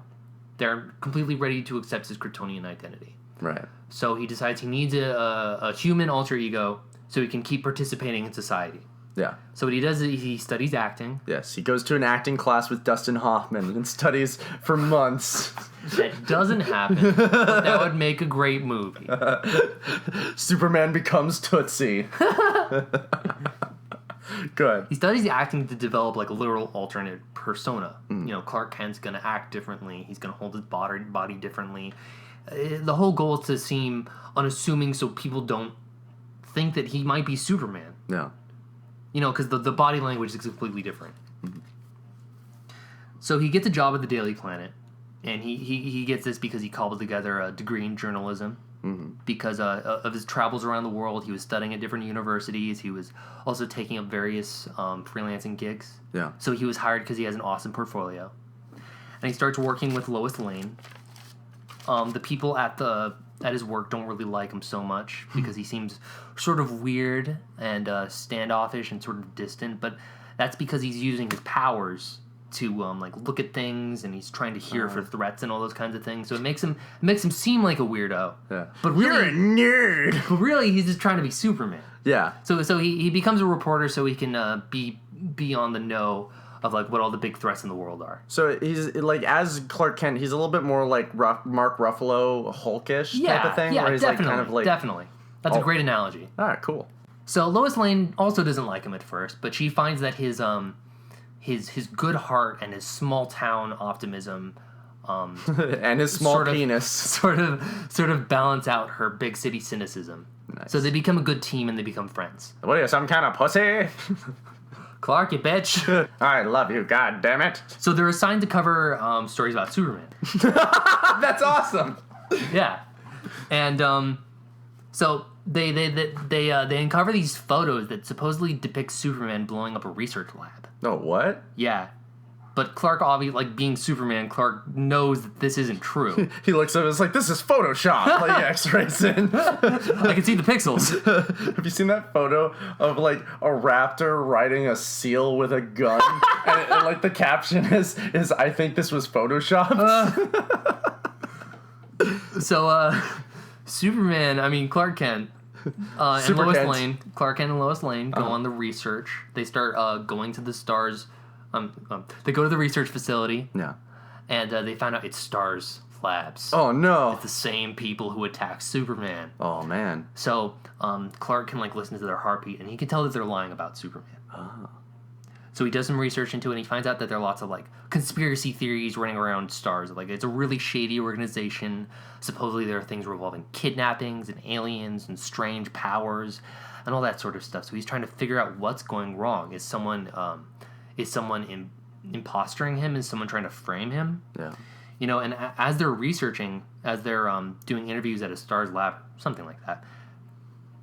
They're completely ready to accept his Kryptonian identity. Right. So he decides he needs a human alter ego so he can keep participating in society. Yeah. So what he does is he studies acting. Yes, he goes to an acting class with Dustin Hoffman and studies for months. That doesn't happen, but that would make a great movie. Superman becomes Tootsie. Good. He studies acting to develop like a literal alternate persona. You know, Clark Kent's gonna act differently. He's gonna hold his body differently. The whole goal is to seem unassuming so people don't think that he might be Superman. Yeah. You know, because the body language is completely different. So he gets a job at the Daily Planet, and he gets this because he cobbled together a degree in journalism. Because of his travels around the world, he was studying at different universities. He was also taking up various freelancing gigs. Yeah. So he was hired because he has an awesome portfolio. And he starts working with Lois Lane. The people at his work don't really like him so much because he seems sort of weird and standoffish and sort of distant. But that's because he's using his powers to like look at things, and he's trying to hear for threats and all those kinds of things. So it makes him seem like a weirdo. Yeah. But really, you're a nerd. But really, he's just trying to be Superman. Yeah. So he becomes a reporter so he can be on the know of like what all the big threats in the world are. So he's like, as Clark Kent, he's a little bit more like Mark Ruffalo, Hulkish type of thing. Yeah, where he's definitely, like kind of like definitely. That's a great analogy. All right, cool. So Lois Lane also doesn't like him at first, but she finds that his good heart and his small town optimism and his small penis sort of balance out her big city cynicism. Nice. So they become a good team and they become friends. What are you, some kind of pussy? Clark, you bitch. I love you, god damn it. So they're assigned to cover stories about Superman. That's awesome. Yeah, and so they uncover these photos that supposedly depict Superman blowing up a research lab. Oh, what? Yeah, but Clark, obviously, like being Superman, Clark knows that this isn't true. He looks at it and is like, this is Photoshop. Like, X-rays in. I can see the pixels. Have you seen that photo of like a raptor riding a seal with a gun? and like the caption is I think this was Photoshopped. So Superman, I mean Clark Kent, and Lois Kent. Lane. Clark Kent and Lois Lane go on the research. They start going to the stars. They go to the research facility. Yeah. And they find out it's Stars Labs. Oh no. It's the same people who attacked Superman. Oh man. So Clark can like listen to their heartbeat, and he can tell that they're lying about Superman. Oh. So he does some research into it, and he finds out that there are lots of like conspiracy theories running around Stars. Like it's a really shady organization. Supposedly there are things revolving kidnappings and aliens and strange powers and all that sort of stuff. So he's trying to figure out what's going wrong. Is someone impostoring him? Is someone trying to frame him? Yeah. You know, and as they're researching, as they're doing interviews at a Stars lab, something like that,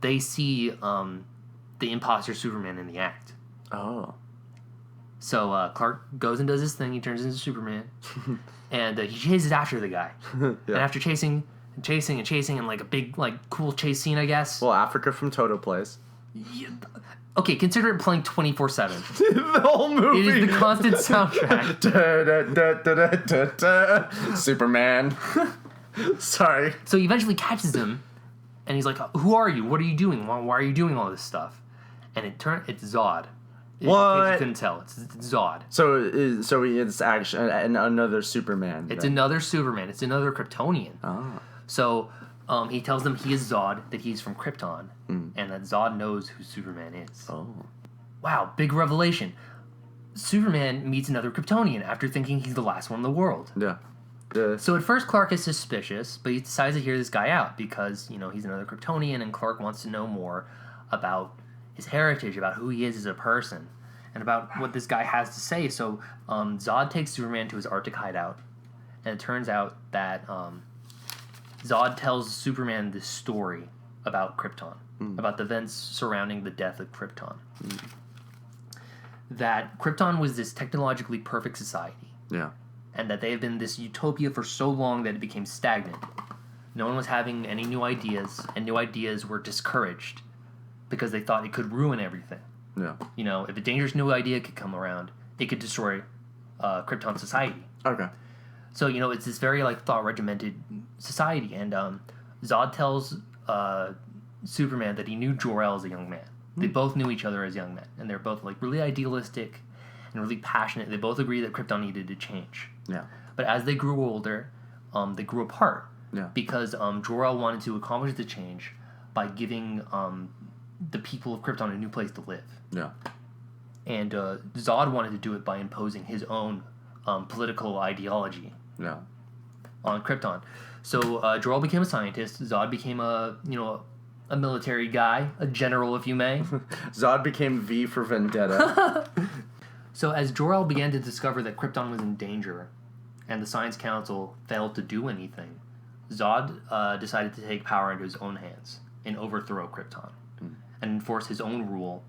they see the imposter Superman in the act. Oh. So Clark goes and does his thing. He turns into Superman, and he chases after the guy. Yeah. And after chasing, and like a big, like cool chase scene, I guess. Well, Africa from Toto plays. Yeah. Okay, consider it playing 24/7. The whole movie. It is the constant soundtrack. Superman. Sorry. So he eventually catches him, and he's like, "Who are you? What are you doing? Why are you doing all this stuff?" And it's Zod. What? In case you couldn't tell, it's Zod. So it's actually another Superman. It's another Superman. It's another Kryptonian. Oh. So he tells them he is Zod, that he's from Krypton, and that Zod knows who Superman is. Oh. Wow, big revelation. Superman meets another Kryptonian after thinking he's the last one in the world. Yeah. So at first Clark is suspicious, but he decides to hear this guy out because, you know, he's another Kryptonian, and Clark wants to know more about his heritage, about who he is as a person, and about what this guy has to say. So Zod takes Superman to his Arctic hideout, and it turns out that Zod tells Superman this story about Krypton, about the events surrounding the death of Krypton. that Krypton was this technologically perfect society, Yeah. and that they had been this utopia for so long that it became stagnant. No one was having any new ideas, and new ideas were discouraged because they thought it could ruin everything. Yeah. You know, if a dangerous new idea could come around, it could destroy Krypton society. Okay. So, you know, it's this very, like, thought-regimented society. And Zod tells Superman that he knew Jor-El as a young man. They both knew each other as young men. And they're both, like, really idealistic and really passionate. They both agree that Krypton needed to change. Yeah. But as they grew older, they grew apart. Yeah. Because Jor-El wanted to accomplish the change by giving the people of Krypton a new place to live. Yeah. And Zod wanted to do it by imposing his own political ideology Yeah. on Krypton. So Jor-El became a scientist. Zod became a military guy, a general, if you may. Zod became V for Vendetta. So as Jor-El began to discover that Krypton was in danger, and the Science Council failed to do anything, Zod decided to take power into his own hands and overthrow Krypton, and enforce his own rule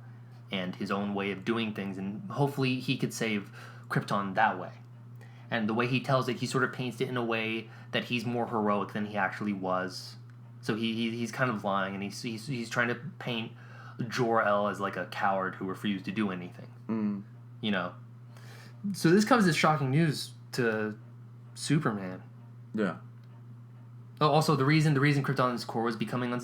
and his own way of doing things, and hopefully he could save Krypton that way. And the way he tells it, he sort of paints it in a way that he's more heroic than he actually was. So he's kind of lying, and he's trying to paint Jor-El as like a coward who refused to do anything. You know. So this comes as shocking news to Superman. Yeah. Oh, also the reason Krypton's core was becoming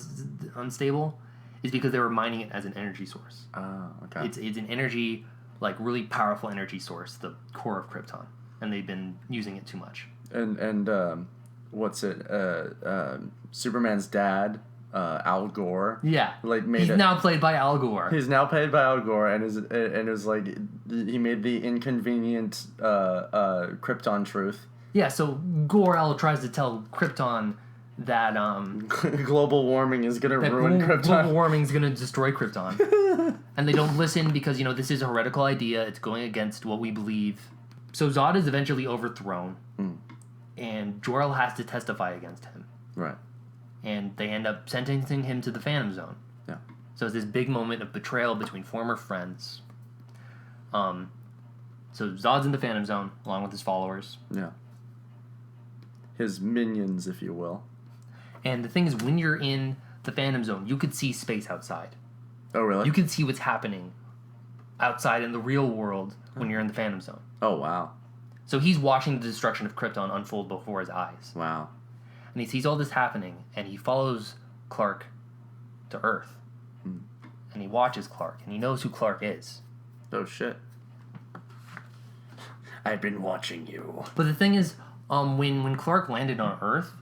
unstable is because they were mining it as an energy source. Oh, okay. It's an energy, like really powerful energy source, the core of Krypton, and they've been using it too much. And what's it? Superman's dad, Al Gore. Yeah, Like made he's now played by Al Gore. He's now played by Al Gore, and it was like he made the inconvenient Krypton truth. Yeah, so Gore-El tries to tell Krypton that Global warming is gonna ruin Krypton. Global warming is gonna destroy Krypton, and they don't listen because this is a heretical idea. It's going against what we believe. So Zod is eventually overthrown, and Jor-El has to testify against him. Right. And they end up sentencing him to the Phantom Zone. Yeah. So it's this big moment of betrayal between former friends. So Zod's in the Phantom Zone along with his followers. Yeah. His minions, if you will. And the thing is, when you're in the Phantom Zone, you could see space outside. Oh, really? You can see what's happening outside in the real world when you're in the Phantom Zone. Oh, wow. So he's watching the destruction of Krypton unfold before his eyes. Wow. And he sees all this happening, and he follows Clark to Earth. And he watches Clark, and he knows who Clark is. Oh, shit. I've been watching you. But the thing is, when Clark landed on Earth,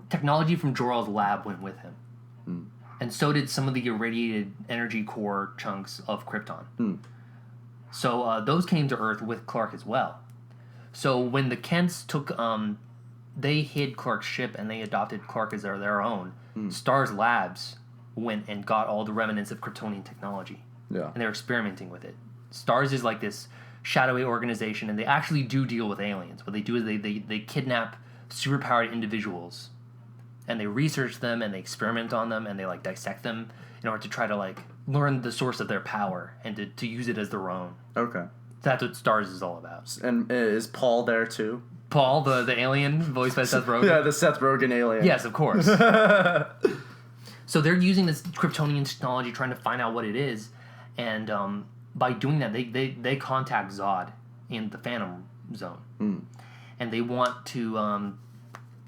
technology from Jor-El's lab went with him. And so did some of the irradiated energy core chunks of Krypton. So those came to Earth with Clark as well. So when the Kents took... they hid Clark's ship and they adopted Clark as their own. STARS Labs went and got all the remnants of Kryptonian technology. Yeah. And they're experimenting with it. STARS is like this shadowy organization, and they actually do deal with aliens. What they do is they kidnap superpowered individuals, and they research them, and they experiment on them, and they like dissect them in order to try to like learn the source of their power and to use it as their own. Okay. That's what STARS is all about. And is Paul there too? Paul, the alien voiced by Seth Rogen? Yeah, the Seth Rogen alien. Yes, of course. So they're using this Kryptonian technology, trying to find out what it is, and by doing that, they contact Zod in the Phantom Zone, and they want to.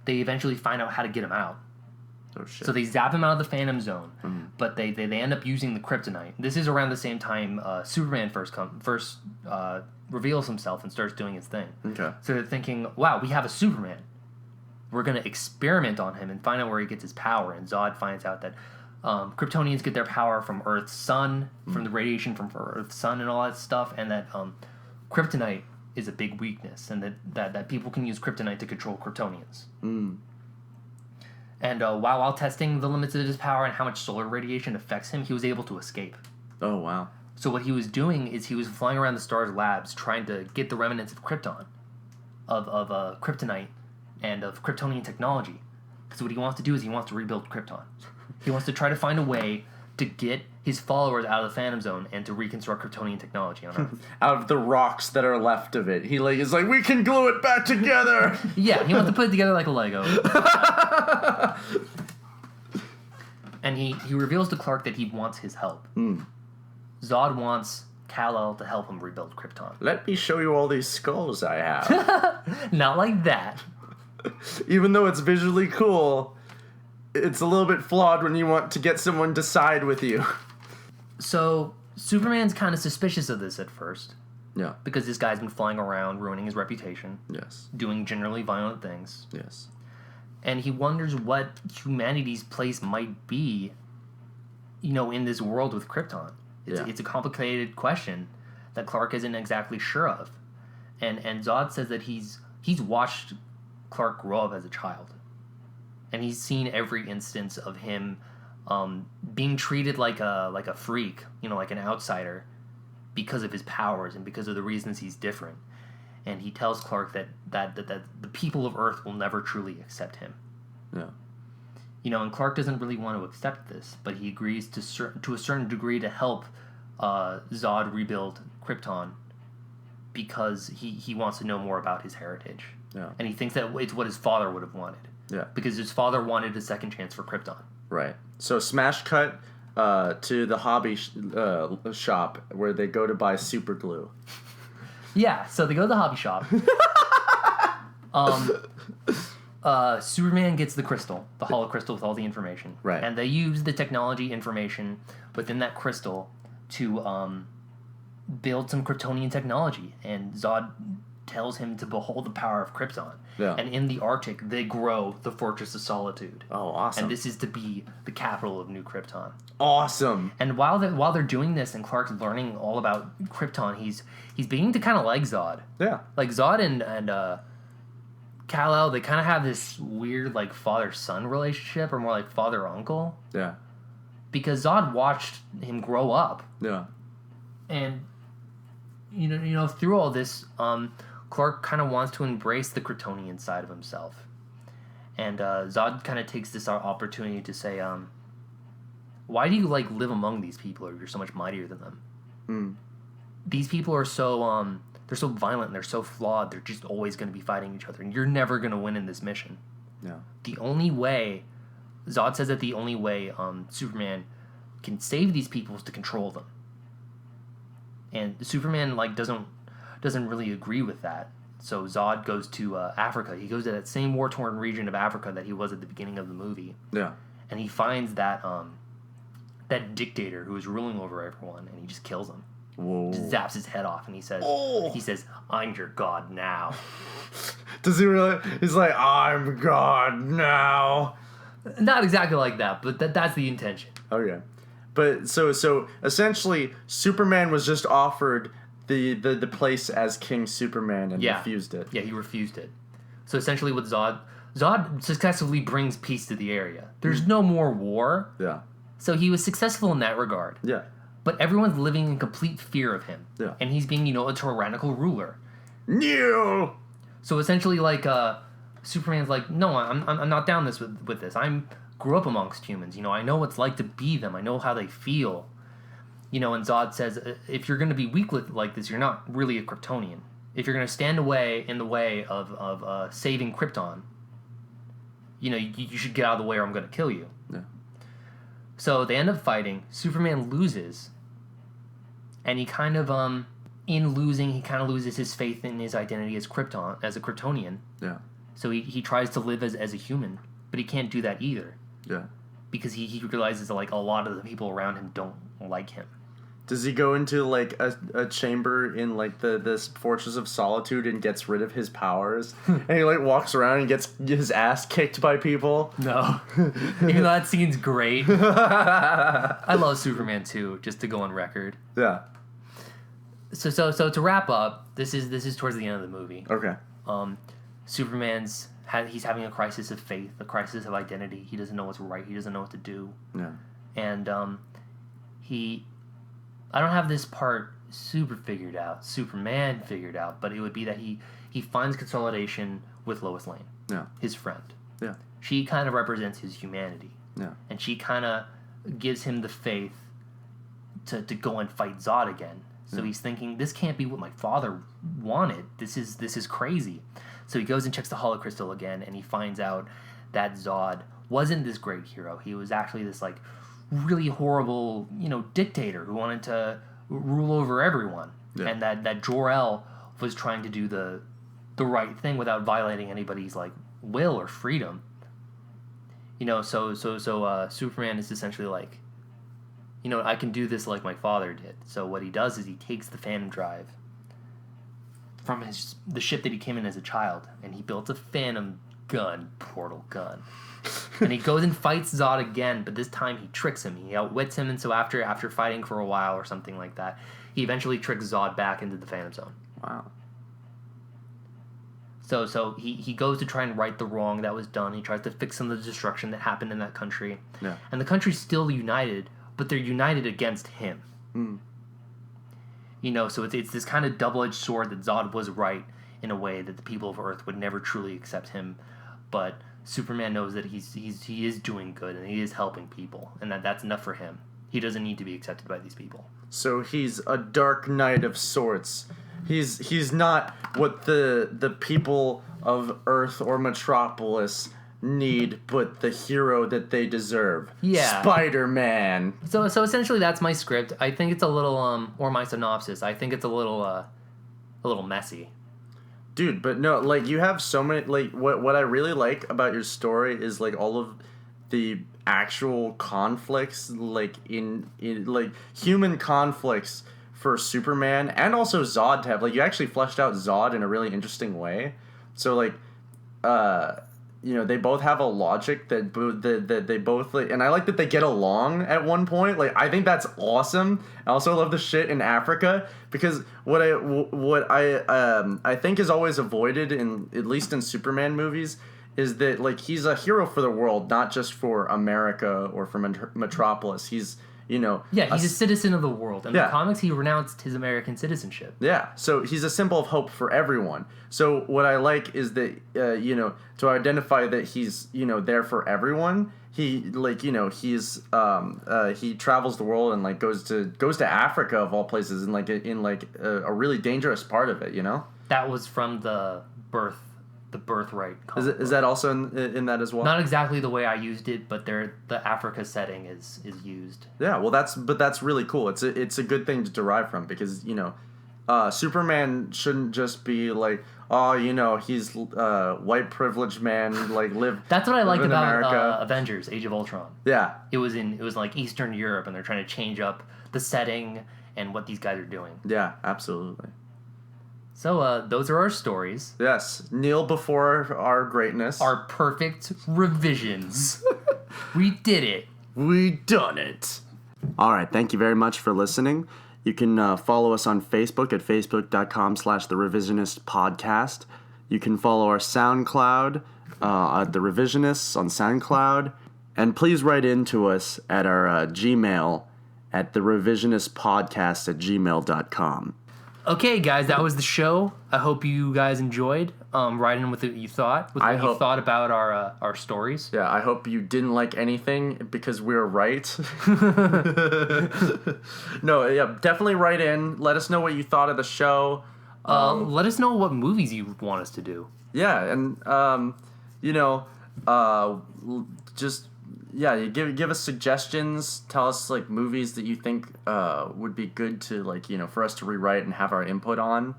They eventually find out how to get him out. Oh shit! So they zap him out of the Phantom Zone, but they end up using the kryptonite. This is around the same time Superman first reveals himself and starts doing his thing. Okay. So they're thinking, wow, we have a Superman. We're going to experiment on him and find out where he gets his power. And Zod finds out that Kryptonians get their power from Earth's sun, from the radiation from Earth's sun and all that stuff, and that kryptonite is a big weakness, and that people can use kryptonite to control Kryptonians. And while testing the limits of his power and how much solar radiation affects him, he was able to escape. Oh, wow. So what he was doing is he was flying around the STARS labs trying to get the remnants of Krypton, of kryptonite, and of Kryptonian technology. Because what he wants to do is he wants to rebuild Krypton. He wants to try to find a way to get his followers out of the Phantom Zone and to reconstruct Kryptonian technology on Earth. Out of the rocks that are left of it, he is like, we can glue it back together. Yeah, he wants to put it together like a Lego. And he reveals to Clark that he wants his help. Zod wants Kal-El to help him rebuild Krypton. Let me show you all these skulls I have. Not like that. Even though it's visually cool, it's a little bit flawed when you want to get someone to side with you. So, Superman's kind of suspicious of this at first. Yeah. Because this guy's been flying around, ruining his reputation. Yes. Doing generally violent things. Yes. And he wonders what humanity's place might be, in this world with Krypton. It's a complicated question that Clark isn't exactly sure of. And Zod says that he's watched Clark grow up as a child. And he's seen every instance of him being treated like a freak, like an outsider, because of his powers and because of the reasons he's different. And he tells Clark that the people of Earth will never truly accept him. Yeah. And Clark doesn't really want to accept this, but he agrees to a certain degree to help Zod rebuild Krypton because he wants to know more about his heritage. Yeah. And he thinks that it's what his father would have wanted. Yeah. Because his father wanted a second chance for Krypton. Right. So smash cut to the hobby shop where they go to buy super glue. Yeah, so they go to the hobby shop. Superman gets the crystal, the hollow crystal with all the information. Right. And they use the technology information within that crystal to build some Kryptonian technology. And Zod tells him to behold the power of Krypton. Yeah. And in the Arctic, they grow the Fortress of Solitude. Oh, awesome. And this is to be the capital of New Krypton. Awesome. And while they're doing this and Clark's learning all about Krypton, he's beginning to kind of like Zod. Yeah. Like Zod and Kal-El, they kind of have this weird like father-son relationship, or more like father-uncle. Yeah. Because Zod watched him grow up. Yeah. And through all this, Clark kind of wants to embrace the Kryptonian side of himself. And Zod kind of takes this opportunity to say, why do you live among these people, or you're so much mightier than them? These people are so they're so violent and they're so flawed. They're just always going to be fighting each other, and you're never going to win in this mission. Yeah. The only way, Zod says that the only way Superman can save these people is to control them. And Superman doesn't really agree with that. So Zod goes to Africa. He goes to that same war-torn region of Africa that he was at the beginning of the movie. Yeah. And he finds that dictator who is ruling over everyone, and he just kills him. Whoa. Just zaps his head off, and he says, "I'm your god now." Does he really? He's like, I'm God now. Not exactly like that, but that's the intention. Okay. But so essentially, Superman was just offered the place as King Superman and refused it. Yeah, he refused it. So essentially, with Zod successfully brings peace to the area. There's no more war. Yeah. So he was successful in that regard. Yeah. But everyone's living in complete fear of him. Yeah. And he's being, a tyrannical ruler. No. So essentially, Superman's like, no, I'm not down with this. Grew up amongst humans. I know what it's like to be them. I know how they feel. And Zod says, if you're going to be weak like this, you're not really a Kryptonian. If you're going to stand in the way of saving Krypton, you should get out of the way or I'm going to kill you. Yeah. So they end up fighting. Superman loses. And he kind of, in losing, he kind of loses his faith in his identity as a Kryptonian. Yeah. So he tries to live as a human, but he can't do that either. Yeah. Because he realizes that, a lot of the people around him don't like him. Does he go into a chamber in this Fortress of Solitude and gets rid of his powers? And he walks around and gets his ass kicked by people? No. Even though that scene's great. I love Superman too, just to go on record. Yeah. So to wrap up, this is towards the end of the movie. Okay. He's having a crisis of faith, a crisis of identity. He doesn't know what's right. He doesn't know what to do. Yeah. And I don't have this part Superman figured out, but it would be that he finds consolidation with Lois Lane. Yeah. His friend. Yeah. She kind of represents his humanity. Yeah. And she kind of gives him the faith to go and fight Zod again. So he's thinking, this can't be what my father wanted. This is crazy. So he goes and checks the holocrystal again, and he finds out that Zod wasn't this great hero. He was actually this like really horrible, dictator who wanted to rule over everyone, and that Jor-El was trying to do the right thing without violating anybody's like will or freedom. So Superman is essentially like, I can do this like my father did. So what he does is he takes the Phantom Drive from the ship that he came in as a child, and he built a Phantom gun, portal gun. And he goes and fights Zod again, but this time he tricks him. He outwits him, and so after fighting for a while or something like that, he eventually tricks Zod back into the Phantom Zone. Wow. So he goes to try and right the wrong that was done. He tries to fix some of the destruction that happened in that country. Yeah. And the country's still united, but they're united against him. So it's this kind of double-edged sword that Zod was right in a way that the people of Earth would never truly accept him, but Superman knows that he is doing good and he is helping people, and that's enough for him. He doesn't need to be accepted by these people. So he's a dark knight of sorts. He's not what the people of Earth or Metropolis need, but the hero that they deserve. Yeah. Spider-Man. So essentially that's my script. I think it's a little or my synopsis. I think it's a little messy. Dude, but no, like, you have so many, like, what I really like about your story is, like, all of the actual conflicts, like, in like, human conflicts for Superman, and also Zod to have, like, you actually fleshed out Zod in a really interesting way. So, like, they both have a logic that they both, like, and I like that they get along at one point. Like, I think that's awesome. I also love the shit in Africa, because what I think is always avoided in, at least in Superman movies, is that, like, he's a hero for the world, not just for America or for Metropolis. He's he's a citizen of the world. In the comics, he renounced his American citizenship. Yeah, so he's a symbol of hope for everyone. So what I like is that, to identify that he's, there for everyone, he, like, he's, he travels the world and, like, goes to Africa, of all places, and, like, in, like, a really dangerous part of it, That was from the Birthright comic. Is that also in that as well? Not exactly the way I used it, but the Africa setting is used. Yeah, well, that's really cool. It's a good thing to derive from, because Superman shouldn't just be like, he's white privileged man, like, live. That's what I liked about America. Avengers: Age of Ultron. Yeah, it was like Eastern Europe, and they're trying to change up the setting and what these guys are doing. Yeah, absolutely. So, those are our stories. Yes. Kneel before our greatness. Our perfect revisions. We did it. We done it. All right. Thank you very much for listening. You can follow us on Facebook at facebook.com/The Revisionist Podcast. You can follow our SoundCloud at The Revisionists on SoundCloud. And please write in to us at our Gmail at therevisionistpodcast@gmail.com. Okay, guys, that was the show. I hope you guys enjoyed. Write in with what you thought, you thought about our stories. Yeah, I hope you didn't like anything because we were right. No, yeah, definitely write in. Let us know what you thought of the show. Let us know what movies you want us to do. Yeah, and just. Yeah, you give us suggestions. Tell us, like, movies that you think would be good to, like, for us to rewrite and have our input on.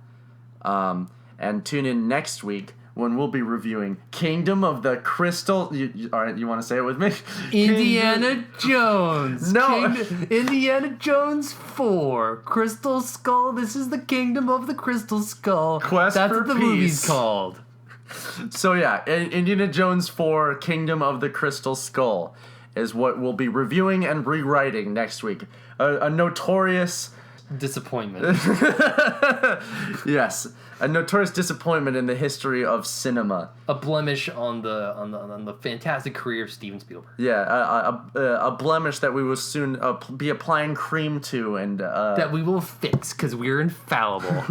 And tune in next week when we'll be reviewing Kingdom of the Crystal. All right, you want to say it with me? Indiana Jones. No. Indiana Jones 4. Crystal Skull. This is the Kingdom of the Crystal Skull. Quest That's for what the Peace. movie's called. So yeah, Indiana Jones 4, Kingdom of the Crystal Skull is what we'll be reviewing and rewriting next week. A notorious disappointment. Yes, a notorious disappointment in the history of cinema. A blemish on the fantastic career of Steven Spielberg. Yeah, a blemish that we will soon be applying cream to, and that we will fix because we're infallible.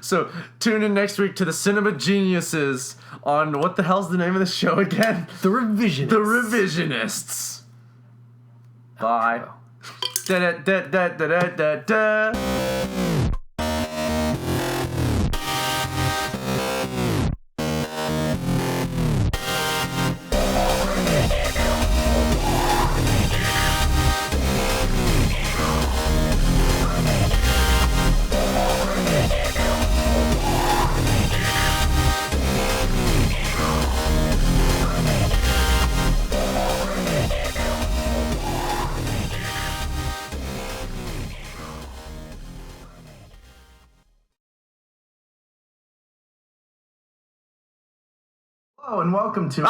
So tune in next week to the Cinema Geniuses on, what the hell's the name of the show again? The Revisionists. The Revisionists. Bye. Da-da-da-da-da-da-da. Hello and welcome to...